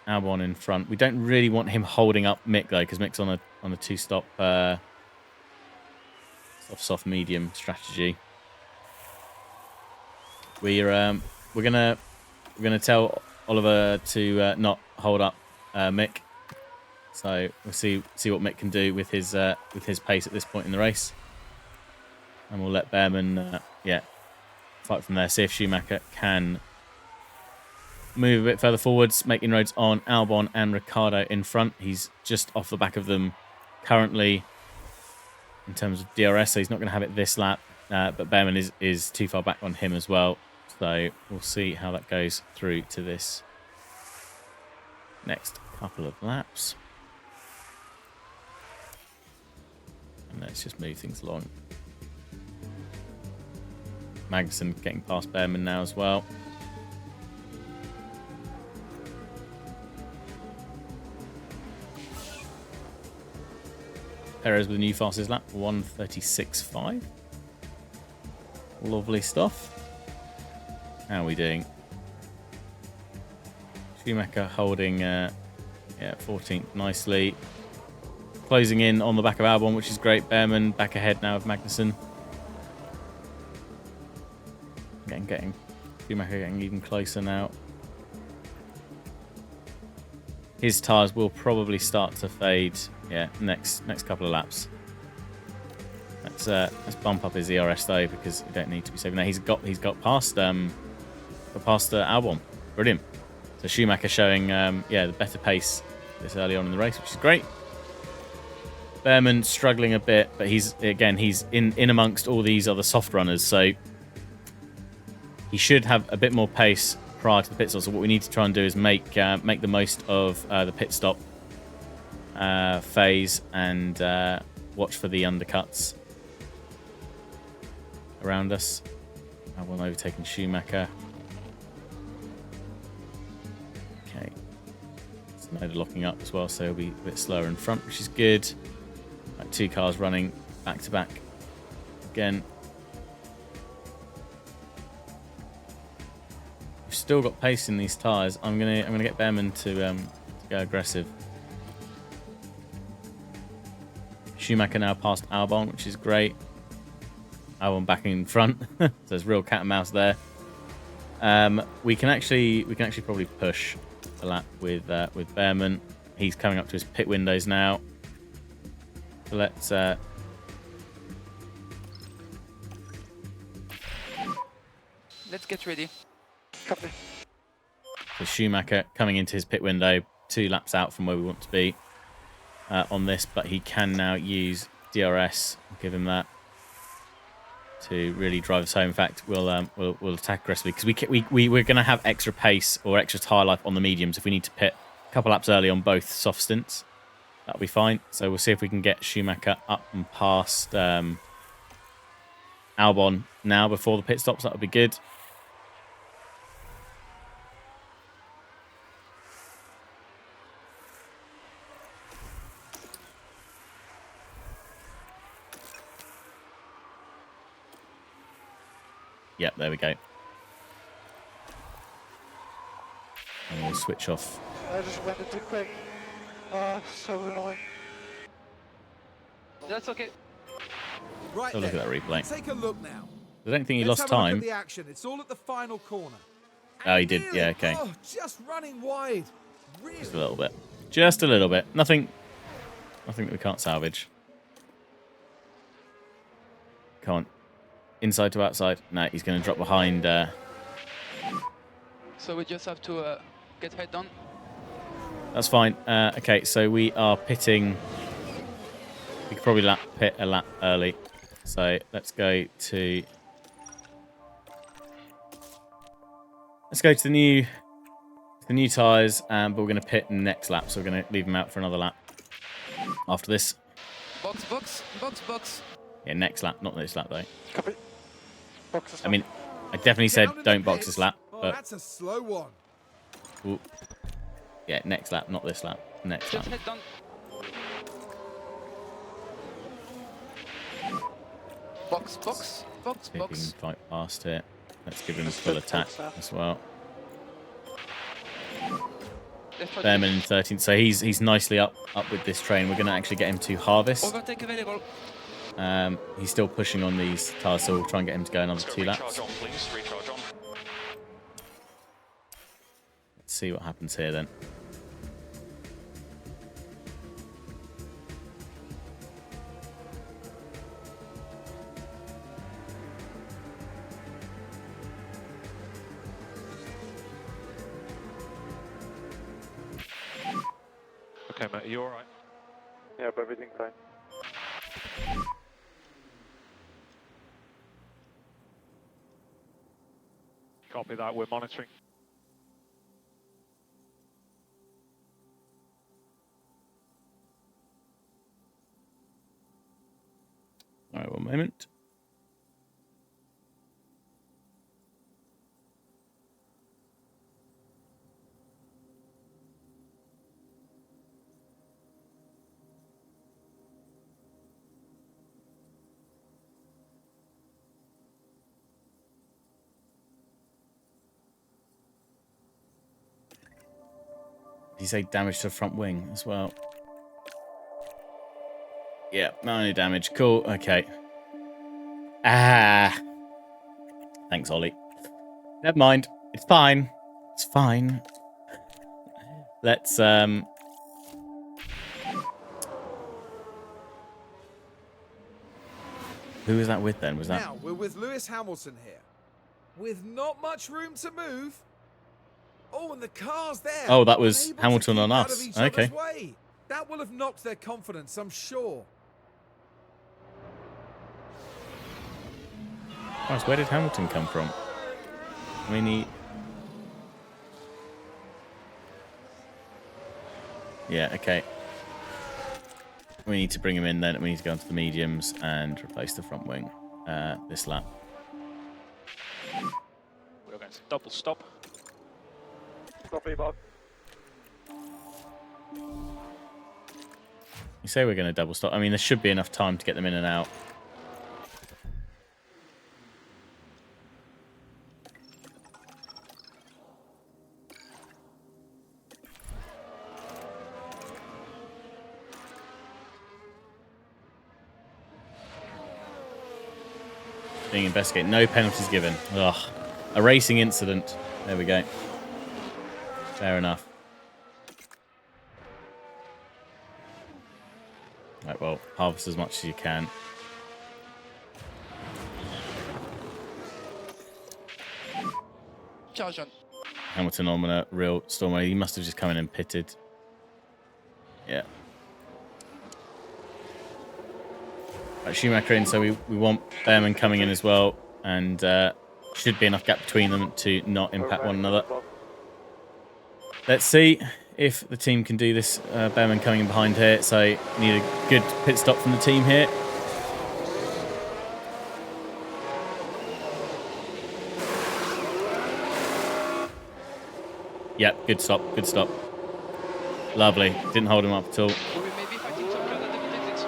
[SPEAKER 1] Albon in front. We don't really want him holding up Mick though, because Mick's on a two-stop soft medium strategy. We're gonna tell Oliver to not hold up Mick. So we'll see what Mick can do with his pace at this point in the race, and we'll let Behrman fight from there. See if Schumacher can move a bit further forwards, make inroads on Albon and Ricciardo in front. He's just off the back of them currently in terms of DRS, so he's not going to have it this lap. But Behrman is too far back on him as well. So we'll see how that goes through to this next couple of laps. And let's just move things along. Magnussen getting past Behrman now as well. Perez with a new fastest lap, 1:36.5. Lovely stuff. How are we doing? Schumacher holding 14th nicely. Closing in on the back of Albon, which is great. Behrman back ahead now of Magnussen. Schumacher getting even closer now. His tyres will probably start to fade. Yeah, next couple of laps. Let's bump up his ERS though, because we don't need to be saving that. He's got past Albon. Brilliant. So Schumacher showing the better pace this early on in the race, which is great. Behrman struggling a bit, but he's in amongst all these other soft runners, so he should have a bit more pace prior to the pit stop. So what we need to try and do is make the most of the pit stop phase and watch for the undercuts around us. Albon overtaking Schumacher. Okay, Tsunoda locking up as well, so he'll be a bit slower in front, which is good. Like 2 cars running back to back again. We've still got pace in these tyres. I'm gonna get Behrman to go aggressive. Schumacher now past Albon, which is great. Albon back in front, so there's real cat and mouse there. We can actually probably push a lap with Behrman. He's coming up to his pit windows now. So let's
[SPEAKER 6] get ready.
[SPEAKER 3] Copy.
[SPEAKER 1] so Schumacher coming into his pit window, 2 laps out from where we want to be on this, but he can now use DRS. I'll give him that to really drive us home. In fact, we'll attack aggressively because we're going to have extra pace or extra tyre life on the mediums if we need to pit a couple laps early on both soft stints. That'll be fine. So we'll see if we can get Schumacher up and past Albon now before the pit stops. That'll be good. Yep, there we go. And we'll switch off.
[SPEAKER 3] I just went too quick. So annoying.
[SPEAKER 4] That's okay.
[SPEAKER 2] Right
[SPEAKER 1] Oh, look
[SPEAKER 2] then,
[SPEAKER 1] at that replay.
[SPEAKER 2] take a look now.
[SPEAKER 1] I don't think he
[SPEAKER 2] Let's
[SPEAKER 1] lost
[SPEAKER 2] have a look
[SPEAKER 1] time.
[SPEAKER 2] at the action. It's all at the final corner.
[SPEAKER 1] Oh, he did.
[SPEAKER 2] Nearly.
[SPEAKER 1] Yeah, okay.
[SPEAKER 2] Oh, just running wide. Really?
[SPEAKER 1] Just a little bit. Just a little bit. Nothing that we can't salvage. Come on. Inside to outside. No, he's going to drop behind.
[SPEAKER 6] So we just have to get head on.
[SPEAKER 1] That's fine. Okay, so we are pitting. We could probably pit a lap early. So let's go to the new tyres, but we're going to pit next lap. So we're going to leave them out for another lap after this.
[SPEAKER 6] Box.
[SPEAKER 1] Yeah, next lap, not this lap though.
[SPEAKER 3] Copy. Boxes.
[SPEAKER 1] I mean, I definitely said
[SPEAKER 2] Down in the
[SPEAKER 1] don't box
[SPEAKER 2] pits.
[SPEAKER 1] this lap,
[SPEAKER 2] Oh,
[SPEAKER 1] but
[SPEAKER 2] that's a slow one.
[SPEAKER 1] ooh. Yeah, next lap, not this lap. Next
[SPEAKER 6] Just
[SPEAKER 1] lap.
[SPEAKER 6] head down. Box.
[SPEAKER 1] See if we can fight past it. Let's give him a full attack as well. Behrman in 13th, so he's nicely up with this train. We're going to actually get him to harvest.
[SPEAKER 6] Overtake available.
[SPEAKER 1] He's still pushing on these tires, so we'll try and get him to go another
[SPEAKER 5] So
[SPEAKER 1] 2
[SPEAKER 5] recharge
[SPEAKER 1] laps.
[SPEAKER 5] on, please. Recharge on.
[SPEAKER 1] Let's see what happens here then.
[SPEAKER 5] Okay, mate, are you alright?
[SPEAKER 3] Yep, everything fine.
[SPEAKER 5] Copy that, we're monitoring.
[SPEAKER 1] All right, 1 moment. Did he say damage to the front wing as well? Yeah, minor damage. Cool. Okay. Ah. Thanks, Ollie. Never mind. It's fine. It's fine. Let's Who was that with then? Was that
[SPEAKER 2] Now we're with Lewis Hamilton here, with not much room to move. Oh, and the car's there.
[SPEAKER 1] Oh, that was
[SPEAKER 2] unable to
[SPEAKER 1] Hamilton
[SPEAKER 2] keep
[SPEAKER 1] on
[SPEAKER 2] out
[SPEAKER 1] us.
[SPEAKER 2] of each
[SPEAKER 1] Okay.
[SPEAKER 2] other's way. That will have knocked their confidence, I'm sure.
[SPEAKER 1] Christ, where did Hamilton come from? I mean, he... Yeah, okay. We need to bring him in then. We need to go into the mediums and replace the front wing this lap.
[SPEAKER 5] We're going to double stop.
[SPEAKER 3] Copy, Bob.
[SPEAKER 1] You say we're going to double stop. I mean, there should be enough time to get them in and out. Being investigated. No penalties given. Ugh. A racing incident. There we go. Fair enough. Right, well, harvest as much as you can.
[SPEAKER 6] Charge on.
[SPEAKER 1] Hamilton on a real storm. He must have just come in and pitted. Yeah. Right, Schumacher in, so we want Behrman coming in as well. And should be enough gap between them to not impact one another. Let's see if the team can do this. Behrman coming in behind here, so need a good pit stop from the team here. Yep, good stop, good stop. Lovely. Didn't hold him up at all.
[SPEAKER 6] We may be fighting some further than the exits.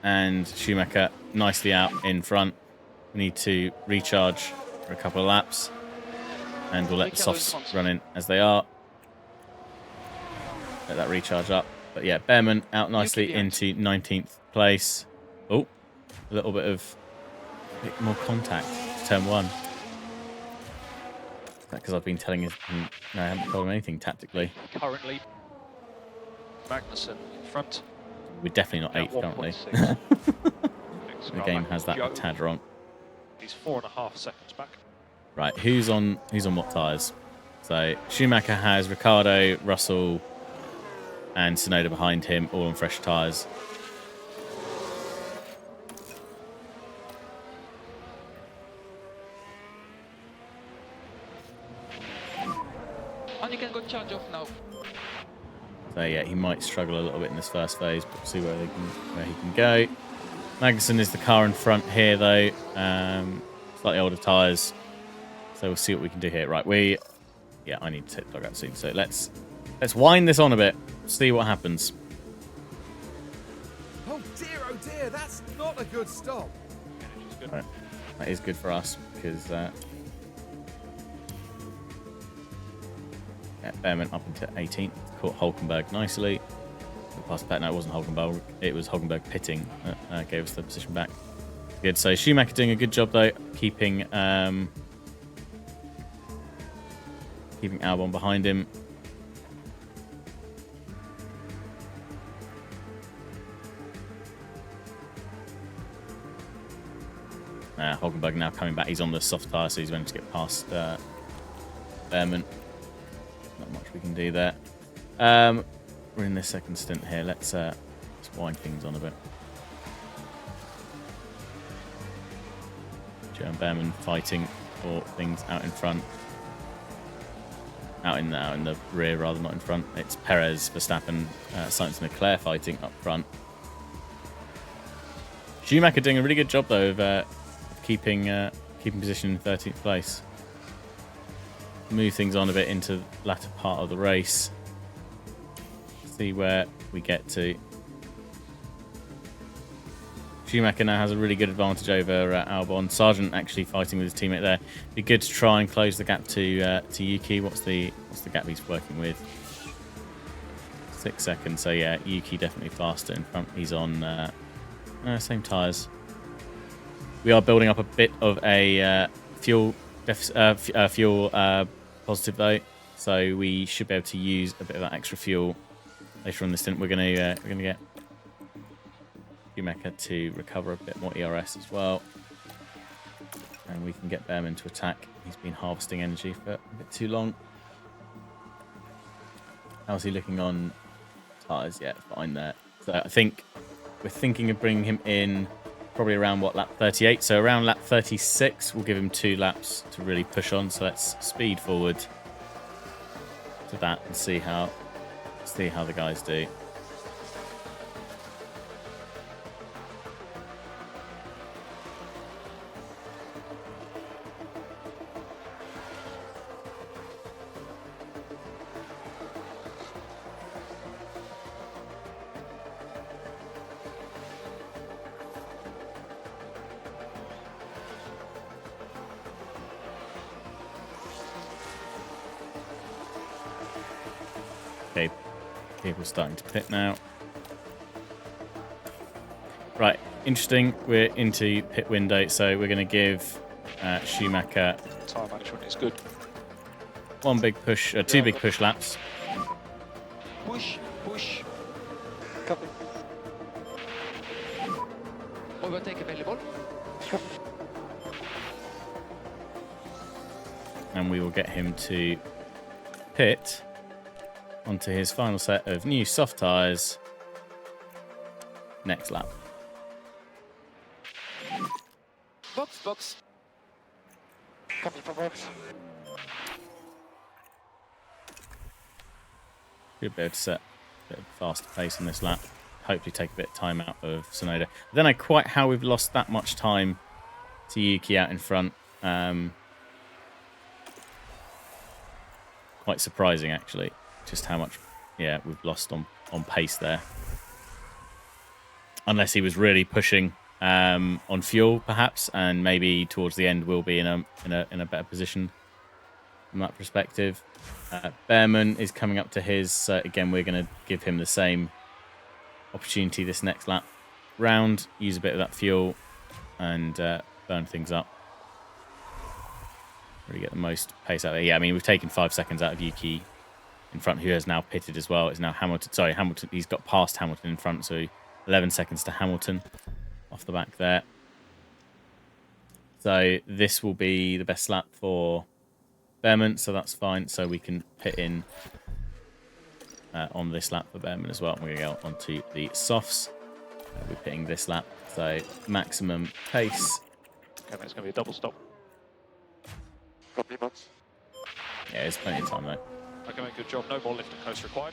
[SPEAKER 1] And Schumacher nicely out in front. We need to recharge for a couple of laps. And we'll let the softs run in as they are. Let that recharge up. But yeah, Behrman out nicely into 19th place. Oh, a little bit more contact. Turn 1. Because I've been telling him, no, I haven't told him anything tactically.
[SPEAKER 5] Currently, Magnussen in front.
[SPEAKER 1] We're definitely not 8th currently.
[SPEAKER 5] 1.6.
[SPEAKER 1] The game has that tad wrong.
[SPEAKER 5] He's 4.5 seconds back.
[SPEAKER 1] Right, who's on what tyres? So Schumacher has Ricciardo, Russell, and Tsunoda behind him, all on fresh tyres.
[SPEAKER 6] And you can go charge off now.
[SPEAKER 1] So yeah, he might struggle a little bit in this first phase, but we'll see where he can go. Magnussen is the car in front here, though. Slightly older tyres, so we'll see what we can do here. Right, I need to take the dog out soon. So let's wind this on a bit, see what happens.
[SPEAKER 2] Oh dear, that's not a good stop.
[SPEAKER 1] Right. That is good for us because Behrman up into 18th, caught Hulkenberg nicely. Past that, no, it wasn't Hulkenberg. It was Hulkenberg pitting that gave us the position back. Good. So Schumacher doing a good job though, keeping Albon behind him. Hulkenberg now coming back. He's on the soft tyre, so he's managed to get past Behrman. Not much we can do there. We're in this second stint here. Let's wind things on a bit. Joe and Behrman fighting for things out in front. Out in the rear, rather, not in front. It's Perez, Verstappen, Sainz and Leclerc fighting up front. Schumacher doing a really good job though of keeping position in 13th place. Move things on a bit into the latter part of the race. See where we get to. Schumacher now has a really good advantage over Albon. Sargent actually fighting with his teammate there. Be good to try and close the gap to Yuki. What's the gap he's working with? 6 seconds. So yeah, Yuki definitely faster in front. He's on same tyres. We are building up a bit of a fuel positive though, so we should be able to use a bit of that extra fuel later on in the stint. We're gonna get Schumacher to recover a bit more ERS as well, and we can get Behrman to attack. He's been harvesting energy for a bit too long. How's he looking on tyres? Yeah, fine there. So I think we're thinking of bringing him in probably around lap 38. So around lap 36, we'll give him 2 laps to really push on. So let's speed forward to that and see how the guys do. People starting to pit now. Right, interesting. We're into pit window, so we're going to give Schumacher
[SPEAKER 5] Tyre management is good.
[SPEAKER 1] one big push, two big push laps.
[SPEAKER 6] Push, push.
[SPEAKER 3] Copy.
[SPEAKER 6] Overtake available.
[SPEAKER 1] And we will get him to pit onto his final set of new soft tyres next lap.
[SPEAKER 6] Box, box.
[SPEAKER 3] Copy for box.
[SPEAKER 1] Should be able to set a bit of faster pace in this lap. Hopefully take a bit of time out of Tsunoda. I don't know quite how we've lost that much time to Yuki out in front. Quite surprising, actually, just how much, we've lost on pace there. Unless he was really pushing on fuel, perhaps, and maybe towards the end we'll be in a better position from that perspective. Behrman is coming up to his. So again, we're going to give him the same opportunity this next lap round. Use a bit of that fuel and burn things up. Really get the most pace out of it. Yeah, I mean, we've taken 5 seconds out of Yuki in front, who has now pitted as well. It's now Hamilton. Sorry, Hamilton. He's got past Hamilton in front, so 11 seconds to Hamilton off the back there. So this will be the best lap for Behrman, so that's fine. So we can pit in on this lap for Behrman as well. We're going to go onto the softs. We're pitting this lap, so maximum pace.
[SPEAKER 5] Okay, it's going to be a double stop.
[SPEAKER 3] Copy box.
[SPEAKER 1] Yeah, there's plenty of time though.
[SPEAKER 5] Okay, mate, good job. No more lift and coast required.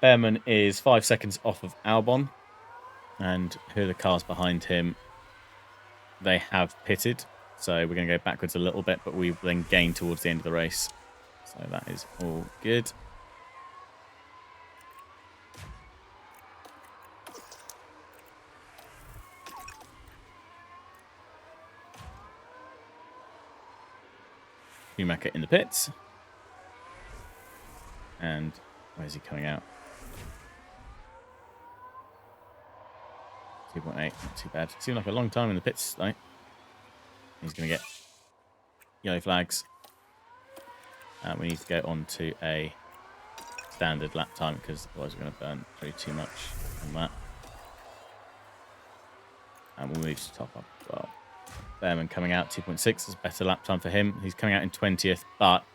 [SPEAKER 1] Behrman is 5 seconds off of Albon, and who are the cars behind him? They have pitted, so we're going to go backwards a little bit, but we then gain towards the end of the race. So that is all good. Schumacher in the pits. And where's he coming out? 2.8, not too bad. Seemed like a long time in the pits, though. He's going to get yellow flags. We need to go on to a standard lap time because otherwise we're going to burn through too much on that. And we'll move to top up as well. Behrman coming out 2.6 is a better lap time for him. He's coming out in 20th, but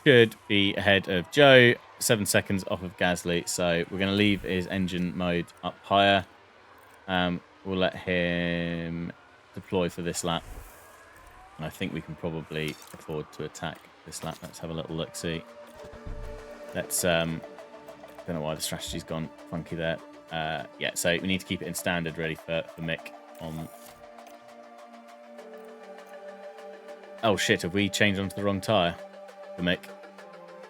[SPEAKER 1] should be ahead of Joe. 7 seconds off of Gasly. So we're going to leave his engine mode up higher. We'll let him deploy for this lap. And I think we can probably afford to attack this lap. Let's have a little look-see. Let's, don't know why the strategy's gone funky there. Yeah, so we need to keep it in standard ready for Mick on... Oh shit, have we changed onto the wrong tyre for Mick?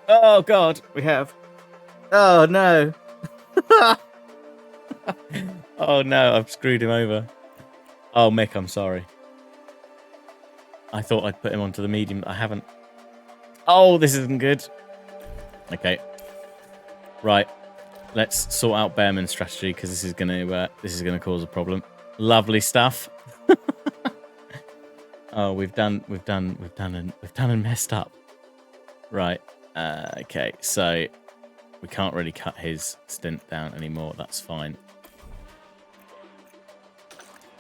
[SPEAKER 1] Oh god, we have. Oh no. Oh no, I've screwed him over. Oh Mick, I'm sorry. I thought I'd put him onto the medium, but I haven't. Oh, this isn't good. Okay. Right. Let's sort out Behrman's strategy because this is gonna cause a problem. Lovely stuff. Oh, we've done and messed up. Right. Okay. So we can't really cut his stint down anymore. That's fine.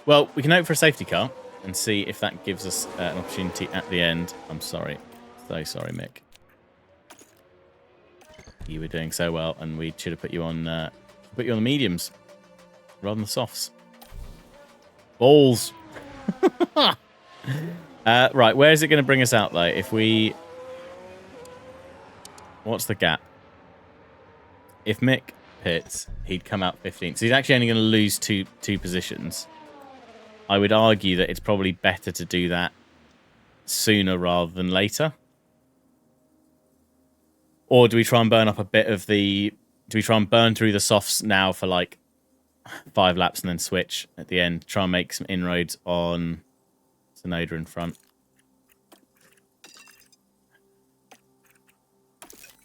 [SPEAKER 1] Well, we can hope for a safety car and see if that gives us an opportunity at the end. I'm sorry. So sorry, Mick. You were doing so well, and we should have put you on the mediums rather than the softs. Balls. Right, where is it going to bring us out, though? If we... What's the gap? If Mick pits, he'd come out 15th. So he's actually only going to lose two positions. I would argue that it's probably better to do that sooner rather than later. Or do we try and burn up a bit of the... Do we try and burn through the softs now for, like, 5 laps and then switch at the end? Try and make some inroads on Tsunoda in front.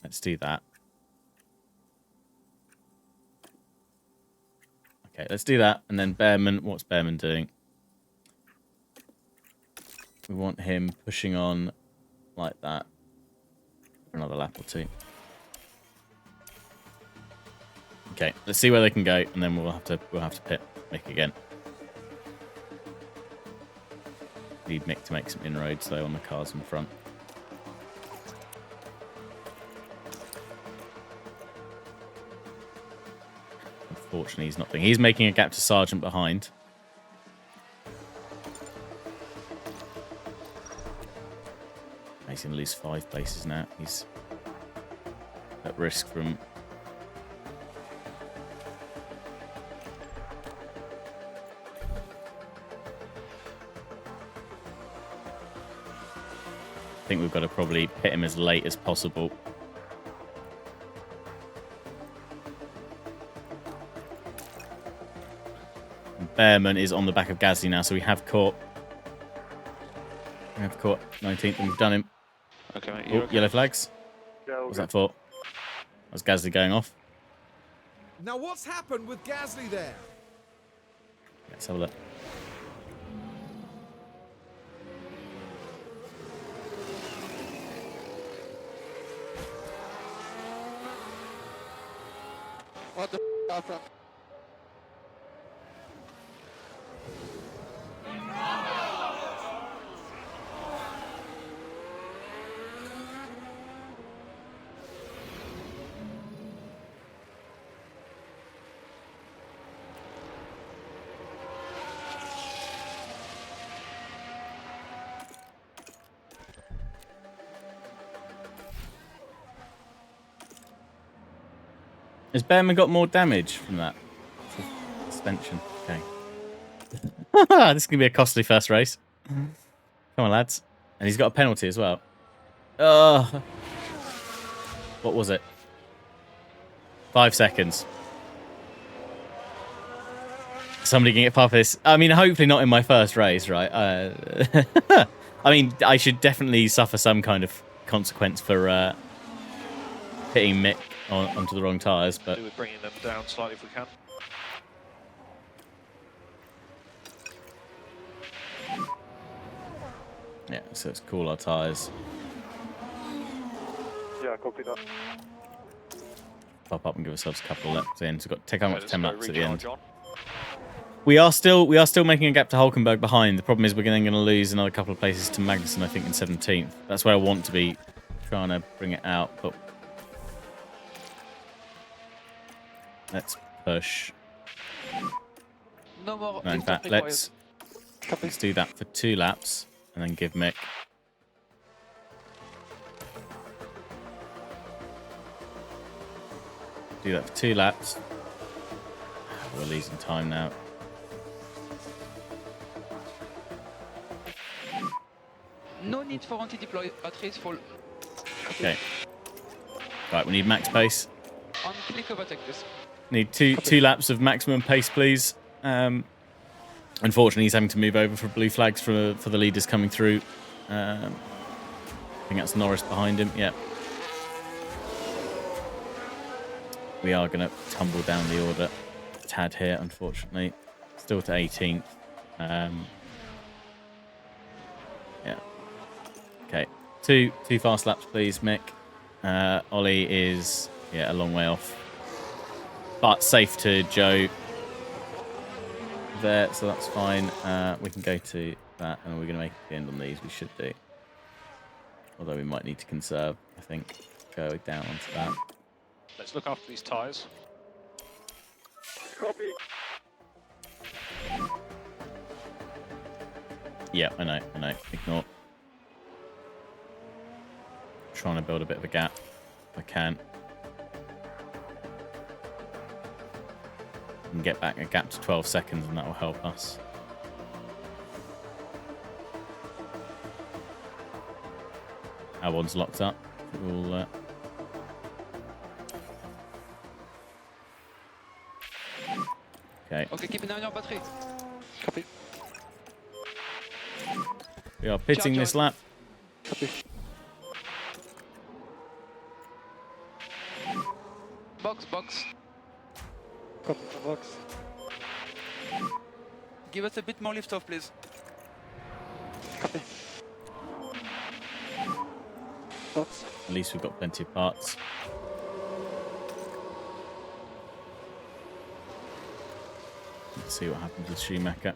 [SPEAKER 1] Let's do that. Okay, let's do that. And then Behrman, what's Behrman doing? We want him pushing on like that for another lap or two. Okay, let's see where they can go, and then we'll have to pit Mick again. Need Mick to make some inroads though on the cars in front. Unfortunately, he's not doing. He's making a gap to Sargent behind. He's going to lose 5 places now. He's at risk from. I think we've got to probably pit him as late as possible. Behrman is on the back of Gasly now, so we have caught 19th, and we've done him.
[SPEAKER 5] Okay, mate.
[SPEAKER 1] Oh, yellow flags. What's that for? That's Gasly going off.
[SPEAKER 2] Now what's happened with Gasly there?
[SPEAKER 1] Let's have a look.
[SPEAKER 3] What the happened?
[SPEAKER 1] Has Behrman got more damage from that suspension? Okay. This is going to be a costly first race. Come on, lads. And he's got a penalty as well. What was it? 5 seconds. Somebody can get past this. I mean, hopefully not in my first race, right? I mean, I should definitely suffer some kind of consequence for hitting Mick onto the wrong tyres, but
[SPEAKER 5] We're bringing them down slightly if we can.
[SPEAKER 1] yeah, so let's cool our tyres.
[SPEAKER 3] Yeah, copy that.
[SPEAKER 1] Pop up and give ourselves a couple of laps in. So we've got to take out 10 laps at the end.
[SPEAKER 5] John.
[SPEAKER 1] We are still making a gap to Hulkenberg behind. The problem is we're then going to lose another couple of places to Magnussen, I think, in 17th. That's where I want to be trying to bring it out, but let's push.
[SPEAKER 4] No more
[SPEAKER 1] No, in
[SPEAKER 4] extra
[SPEAKER 1] fact,
[SPEAKER 4] required.
[SPEAKER 1] let's do that for 2 laps and then give Mick. Do that for 2 laps. We're losing time now.
[SPEAKER 4] No need for anti-deploy at race fall.
[SPEAKER 1] Okay. Right, we need max pace.
[SPEAKER 4] On click overtake this.
[SPEAKER 1] Need two laps of maximum pace, please. Unfortunately, he's having to move over for blue flags for the leaders coming through. I think that's Norris behind him. Yeah. We are going to tumble down the order a tad here, unfortunately. Still to 18th. Yeah. Okay. Two fast laps, please, Mick. Ollie is a long way off, but safe to Joe there, so that's fine. We can go to that, and we're going to make the end on these. We should do, although we might need to conserve. I think go down onto that.
[SPEAKER 5] Let's look after these tyres.
[SPEAKER 3] Copy.
[SPEAKER 1] Yeah, I know. Ignore. Trying to build a bit of a gap if I can. And get back a gap to 12 seconds, and that will help us. Our one's locked up. We'll okay.
[SPEAKER 4] Okay, keep an eye on your battery.
[SPEAKER 3] Copy.
[SPEAKER 1] We are pitting
[SPEAKER 4] Charge
[SPEAKER 1] this
[SPEAKER 4] on.
[SPEAKER 1] lap.
[SPEAKER 3] Copy.
[SPEAKER 6] Box, box.
[SPEAKER 3] Copy the box.
[SPEAKER 6] Give us a bit more lift off, please.
[SPEAKER 3] Copy. Box.
[SPEAKER 1] At least we've got plenty of parts. Let's see what happens with Schumacher.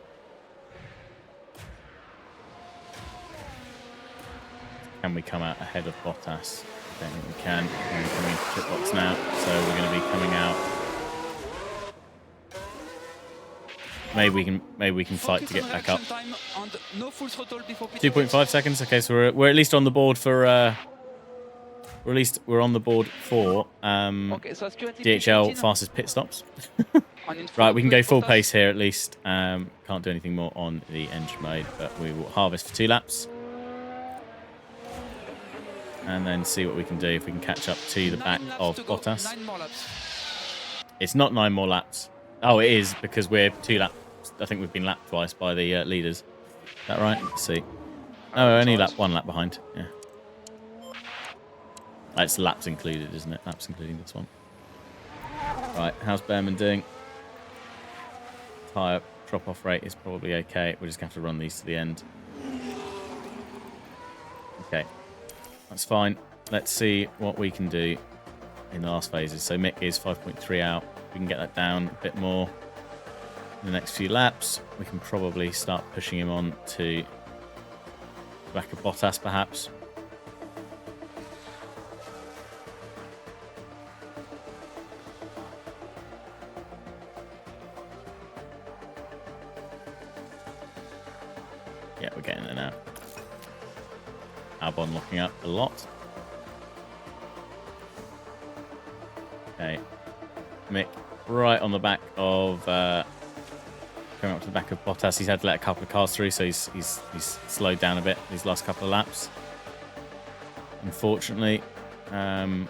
[SPEAKER 1] Can we come out ahead of Bottas? I don't think we can. We're coming into pit box now, so we're going to be coming out. Maybe we can fight to get back up. 2.5 seconds. Okay, so we're at least on the board for. Or at least we're on the board for
[SPEAKER 6] Okay, so
[SPEAKER 1] DHL fastest pit stops. Right, we can go full pace here at least. Can't do anything more on the engine mode, but we will harvest for 2 laps. And then see what we can do if we can catch up to the back of Bottas.
[SPEAKER 6] 9 more laps.
[SPEAKER 1] It's not 9 more laps. Oh, it is because we're 2 laps. I think we've been lapped twice by the leaders. Is that right? Let's see. Oh, only 1 lap behind. Yeah. It's laps included, isn't it? Laps including this one. Right, how's Behrman doing? Tyre drop-off rate is probably okay. We're just going to have to run these to the end. Okay. That's fine. Let's see what we can do in the last phases. So Mick is 5.3 out. We can get that down a bit more in the next few laps. We can probably start pushing him on to the back of Bottas, perhaps. Yeah, we're getting there now. Albon locking up a lot. Okay. Mick right on the back of coming up to the back of Bottas. He's had to let a couple of cars through, so he's slowed down a bit these last couple of laps. Unfortunately. But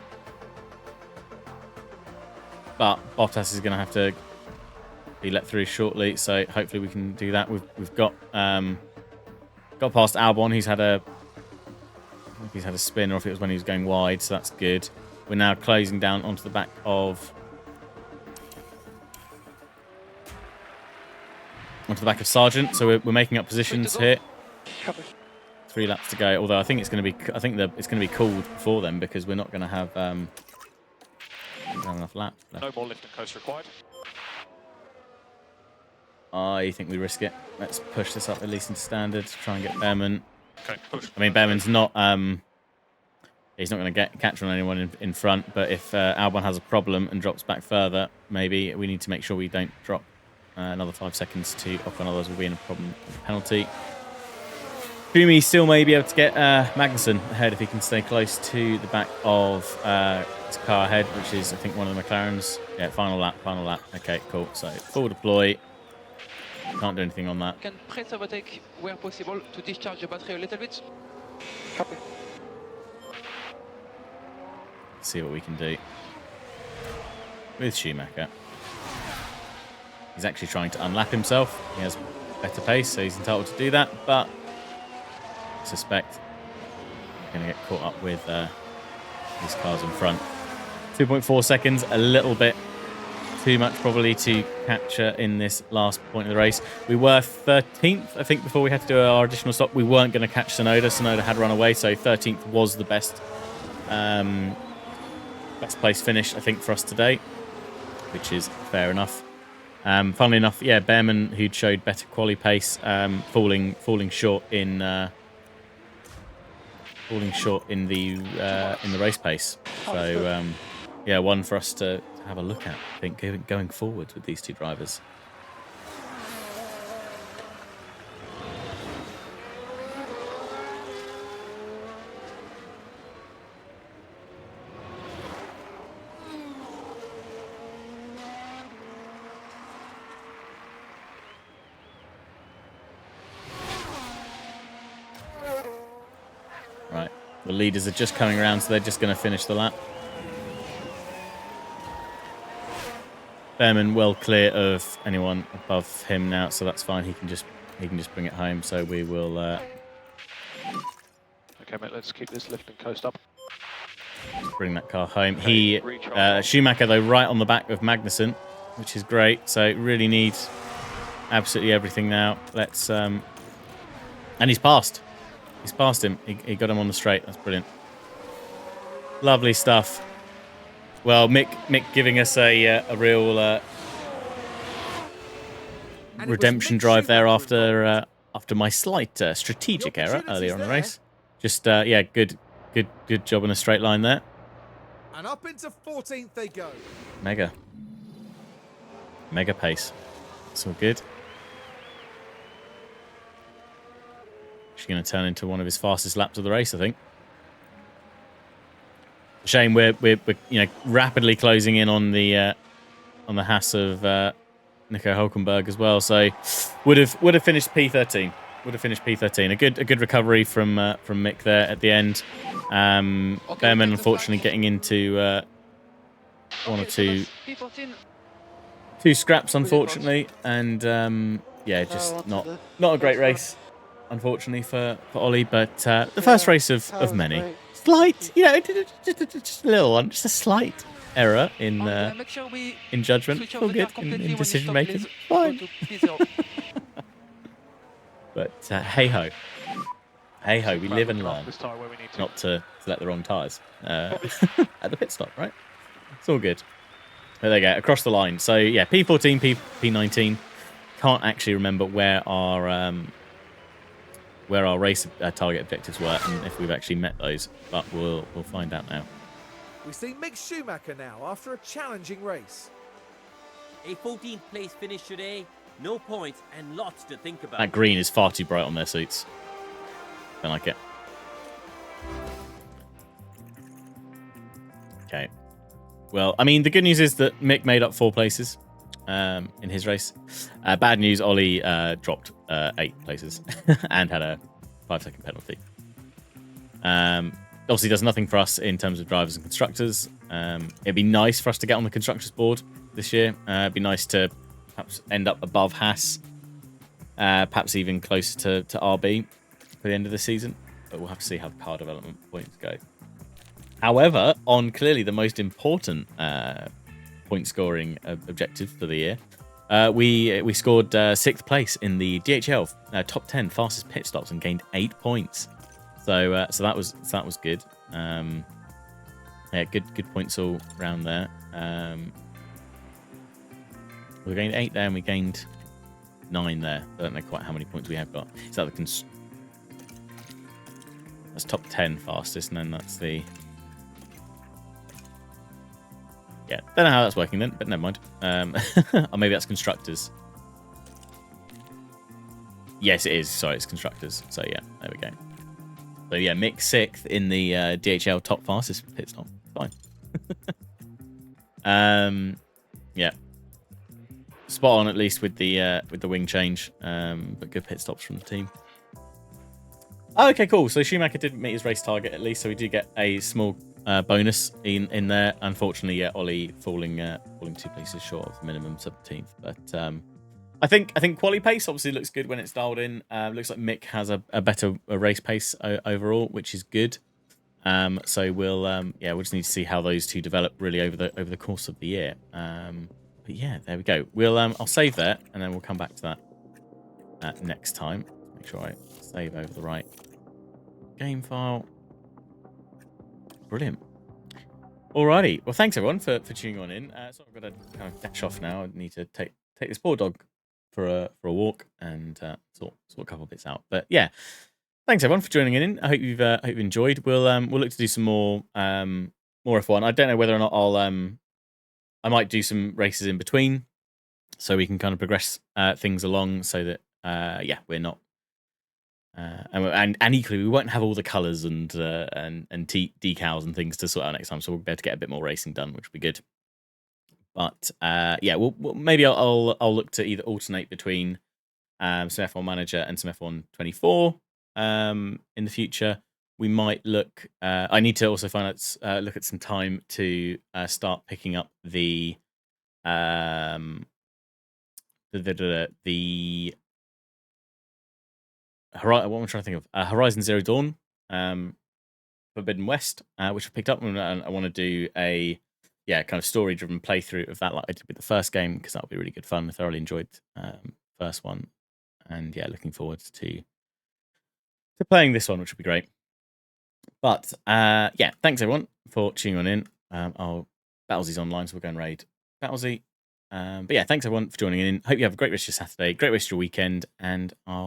[SPEAKER 1] Bottas is going to have to be let through shortly, so hopefully we can do that. We've got past Albon. He's had a spin, or if it was when he was going wide, so that's good. We're now closing down onto the back of Sargent, so we're making up positions here. 3 laps to go. Although I think it's going to be called before then because we're not going to have enough laps left.
[SPEAKER 5] No more lift and coast required.
[SPEAKER 1] I think we risk it. Let's push this up at least into standard. Try and get Behrman.
[SPEAKER 5] Okay, push.
[SPEAKER 1] I mean, Behrman's not. He's not going to catch on anyone in front. But if Albon has a problem and drops back further, maybe we need to make sure we don't drop another 5 seconds to Ocon. Otherwise, we'll be in a problem with the penalty. Fumi still may be able to get Magnussen ahead if he can stay close to the back of his car ahead, which is I think one of the McLarens. Yeah, final lap. Okay, cool. So full deploy. Can't do anything on that.
[SPEAKER 6] Can press overtake where possible to discharge the battery a little bit.
[SPEAKER 3] Copy.
[SPEAKER 1] See what we can do with Schumacher. He's actually trying to unlap himself. He has better pace, so he's entitled to do that, but I suspect he's going to get caught up with these cars in front. 2.4 seconds, a little bit too much probably to capture in this last point of the race. We were 13th, I think, before we had to do our additional stop. We weren't going to catch Tsunoda. Tsunoda had run away, so 13th was the best place finish, I think, for us today, which is fair enough. Funnily enough, yeah, Behrman, who'd showed better quali pace, falling short in the race pace. So yeah, one for us to have a look at, I think, going forward with these 2 drivers. Right, the leaders are just coming around, so they're just going to finish the lap. Behrman well clear of anyone above him now, so that's fine. He can just bring it home. So we will.
[SPEAKER 5] Okay, mate. Let's keep this lift and coast up.
[SPEAKER 1] bring that car home.
[SPEAKER 5] Okay, recharge.
[SPEAKER 1] Schumacher, though, right on the back of Magnussen, which is great. So it really needs absolutely everything now. Let's... And he's passed. He's passed him. He got him on the straight. That's brilliant. Lovely stuff. Well, Mick giving us a real redemption drive there after my slight strategic error earlier on the race. Just yeah, good job in a straight line there.
[SPEAKER 2] And up into 14th they go.
[SPEAKER 1] Mega pace. It's all good. She's going to turn into one of his fastest laps of the race, I think. Shame we're rapidly closing in on the Haas of Nico Hulkenberg as well. So would have finished P13. Would have finished P13. A good recovery from Mick there at the end. Behrman unfortunately getting into one or two scraps unfortunately, and yeah, just not a great race unfortunately for Ollie. But the first race of many. Slight, just a little one, just a slight error in judgment. All good in decision making. Fine. But hey ho, we live and learn. Not to select the wrong tyres at the pit stop, right? It's all good. There they go, across the line. So yeah, P14, P19. Can't actually remember where our race target objectives were and if we've actually met those, but we'll find out now.
[SPEAKER 2] We see Mick Schumacher now after a challenging race.
[SPEAKER 7] A 14th place finish today, no points and lots to think about.
[SPEAKER 1] That green is far too bright on their suits. Don't like it. Okay. Well, I mean, the good news is that Mick made up 4 places in his race. Bad news, Ollie dropped 8 places and had a 5-second penalty. Obviously does nothing for us in terms of drivers and constructors. It'd be nice for us to get on the constructors board this year. It'd be nice to perhaps end up above Haas, perhaps even closer to RB for the end of the season. But we'll have to see how the car development points go. However, on clearly the most important point scoring objective for the year, we scored 6th place in the DHL top 10 fastest pit stops and gained 8 points. So that was good. Yeah, good points all round there. We gained 8 there and we gained 9 there. I don't know quite how many points we have got. Is that that's top 10 fastest, and then that's the... Yeah, don't know how that's working then, but never mind. Or maybe that's constructors. Yes, it is. Sorry, it's constructors. So yeah, there we go. So yeah, Mick 6th in the DHL top fastest pit stop. Fine. Yeah, spot on at least with the wing change. But good pit stops from the team. Oh, okay, cool. So Schumacher did meet his race target at least, so we do get a small bonus in there. Unfortunately, yeah, Ollie falling 2 places short of the minimum 17th. But I think quali pace obviously looks good when it's dialed in. Looks like Mick has a better race pace overall, which is good. So we'll just need to see how those two develop really over the course of the year. But yeah, there we go. We'll I'll save that and then we'll come back to that next time. Make sure I save over the right game file. Brilliant. Alrighty. Well, thanks everyone for tuning on in. So I've got to kind of dash off now. I need to take this poor dog for a walk and sort a couple of bits out. But yeah, thanks everyone for joining in. I hope you've enjoyed. We'll look to do some more F1. I don't know whether or not I might do some races in between, so we can kind of progress things along. So that we're not. And equally, we won't have all the colours and decals and things to sort out next time, so we'll be able to get a bit more racing done, which will be good. But we'll maybe I'll look to either alternate between some F1 Manager and some F1 24 in the future. We might look. I need to also find out look at some time to start picking up the what am I trying to think of? Horizon Zero Dawn Forbidden West, which I picked up, and I want to do a kind of story-driven playthrough of that, like I did with the first game, because that'll be really good fun. I thoroughly enjoyed first one, and looking forward to playing this one, which will be great. But thanks everyone for tuning on in. Battlesy's online, so we're going raid Battlesy. But thanks everyone for joining in. Hope you have a great rest of your Saturday, great rest of your weekend, and I'll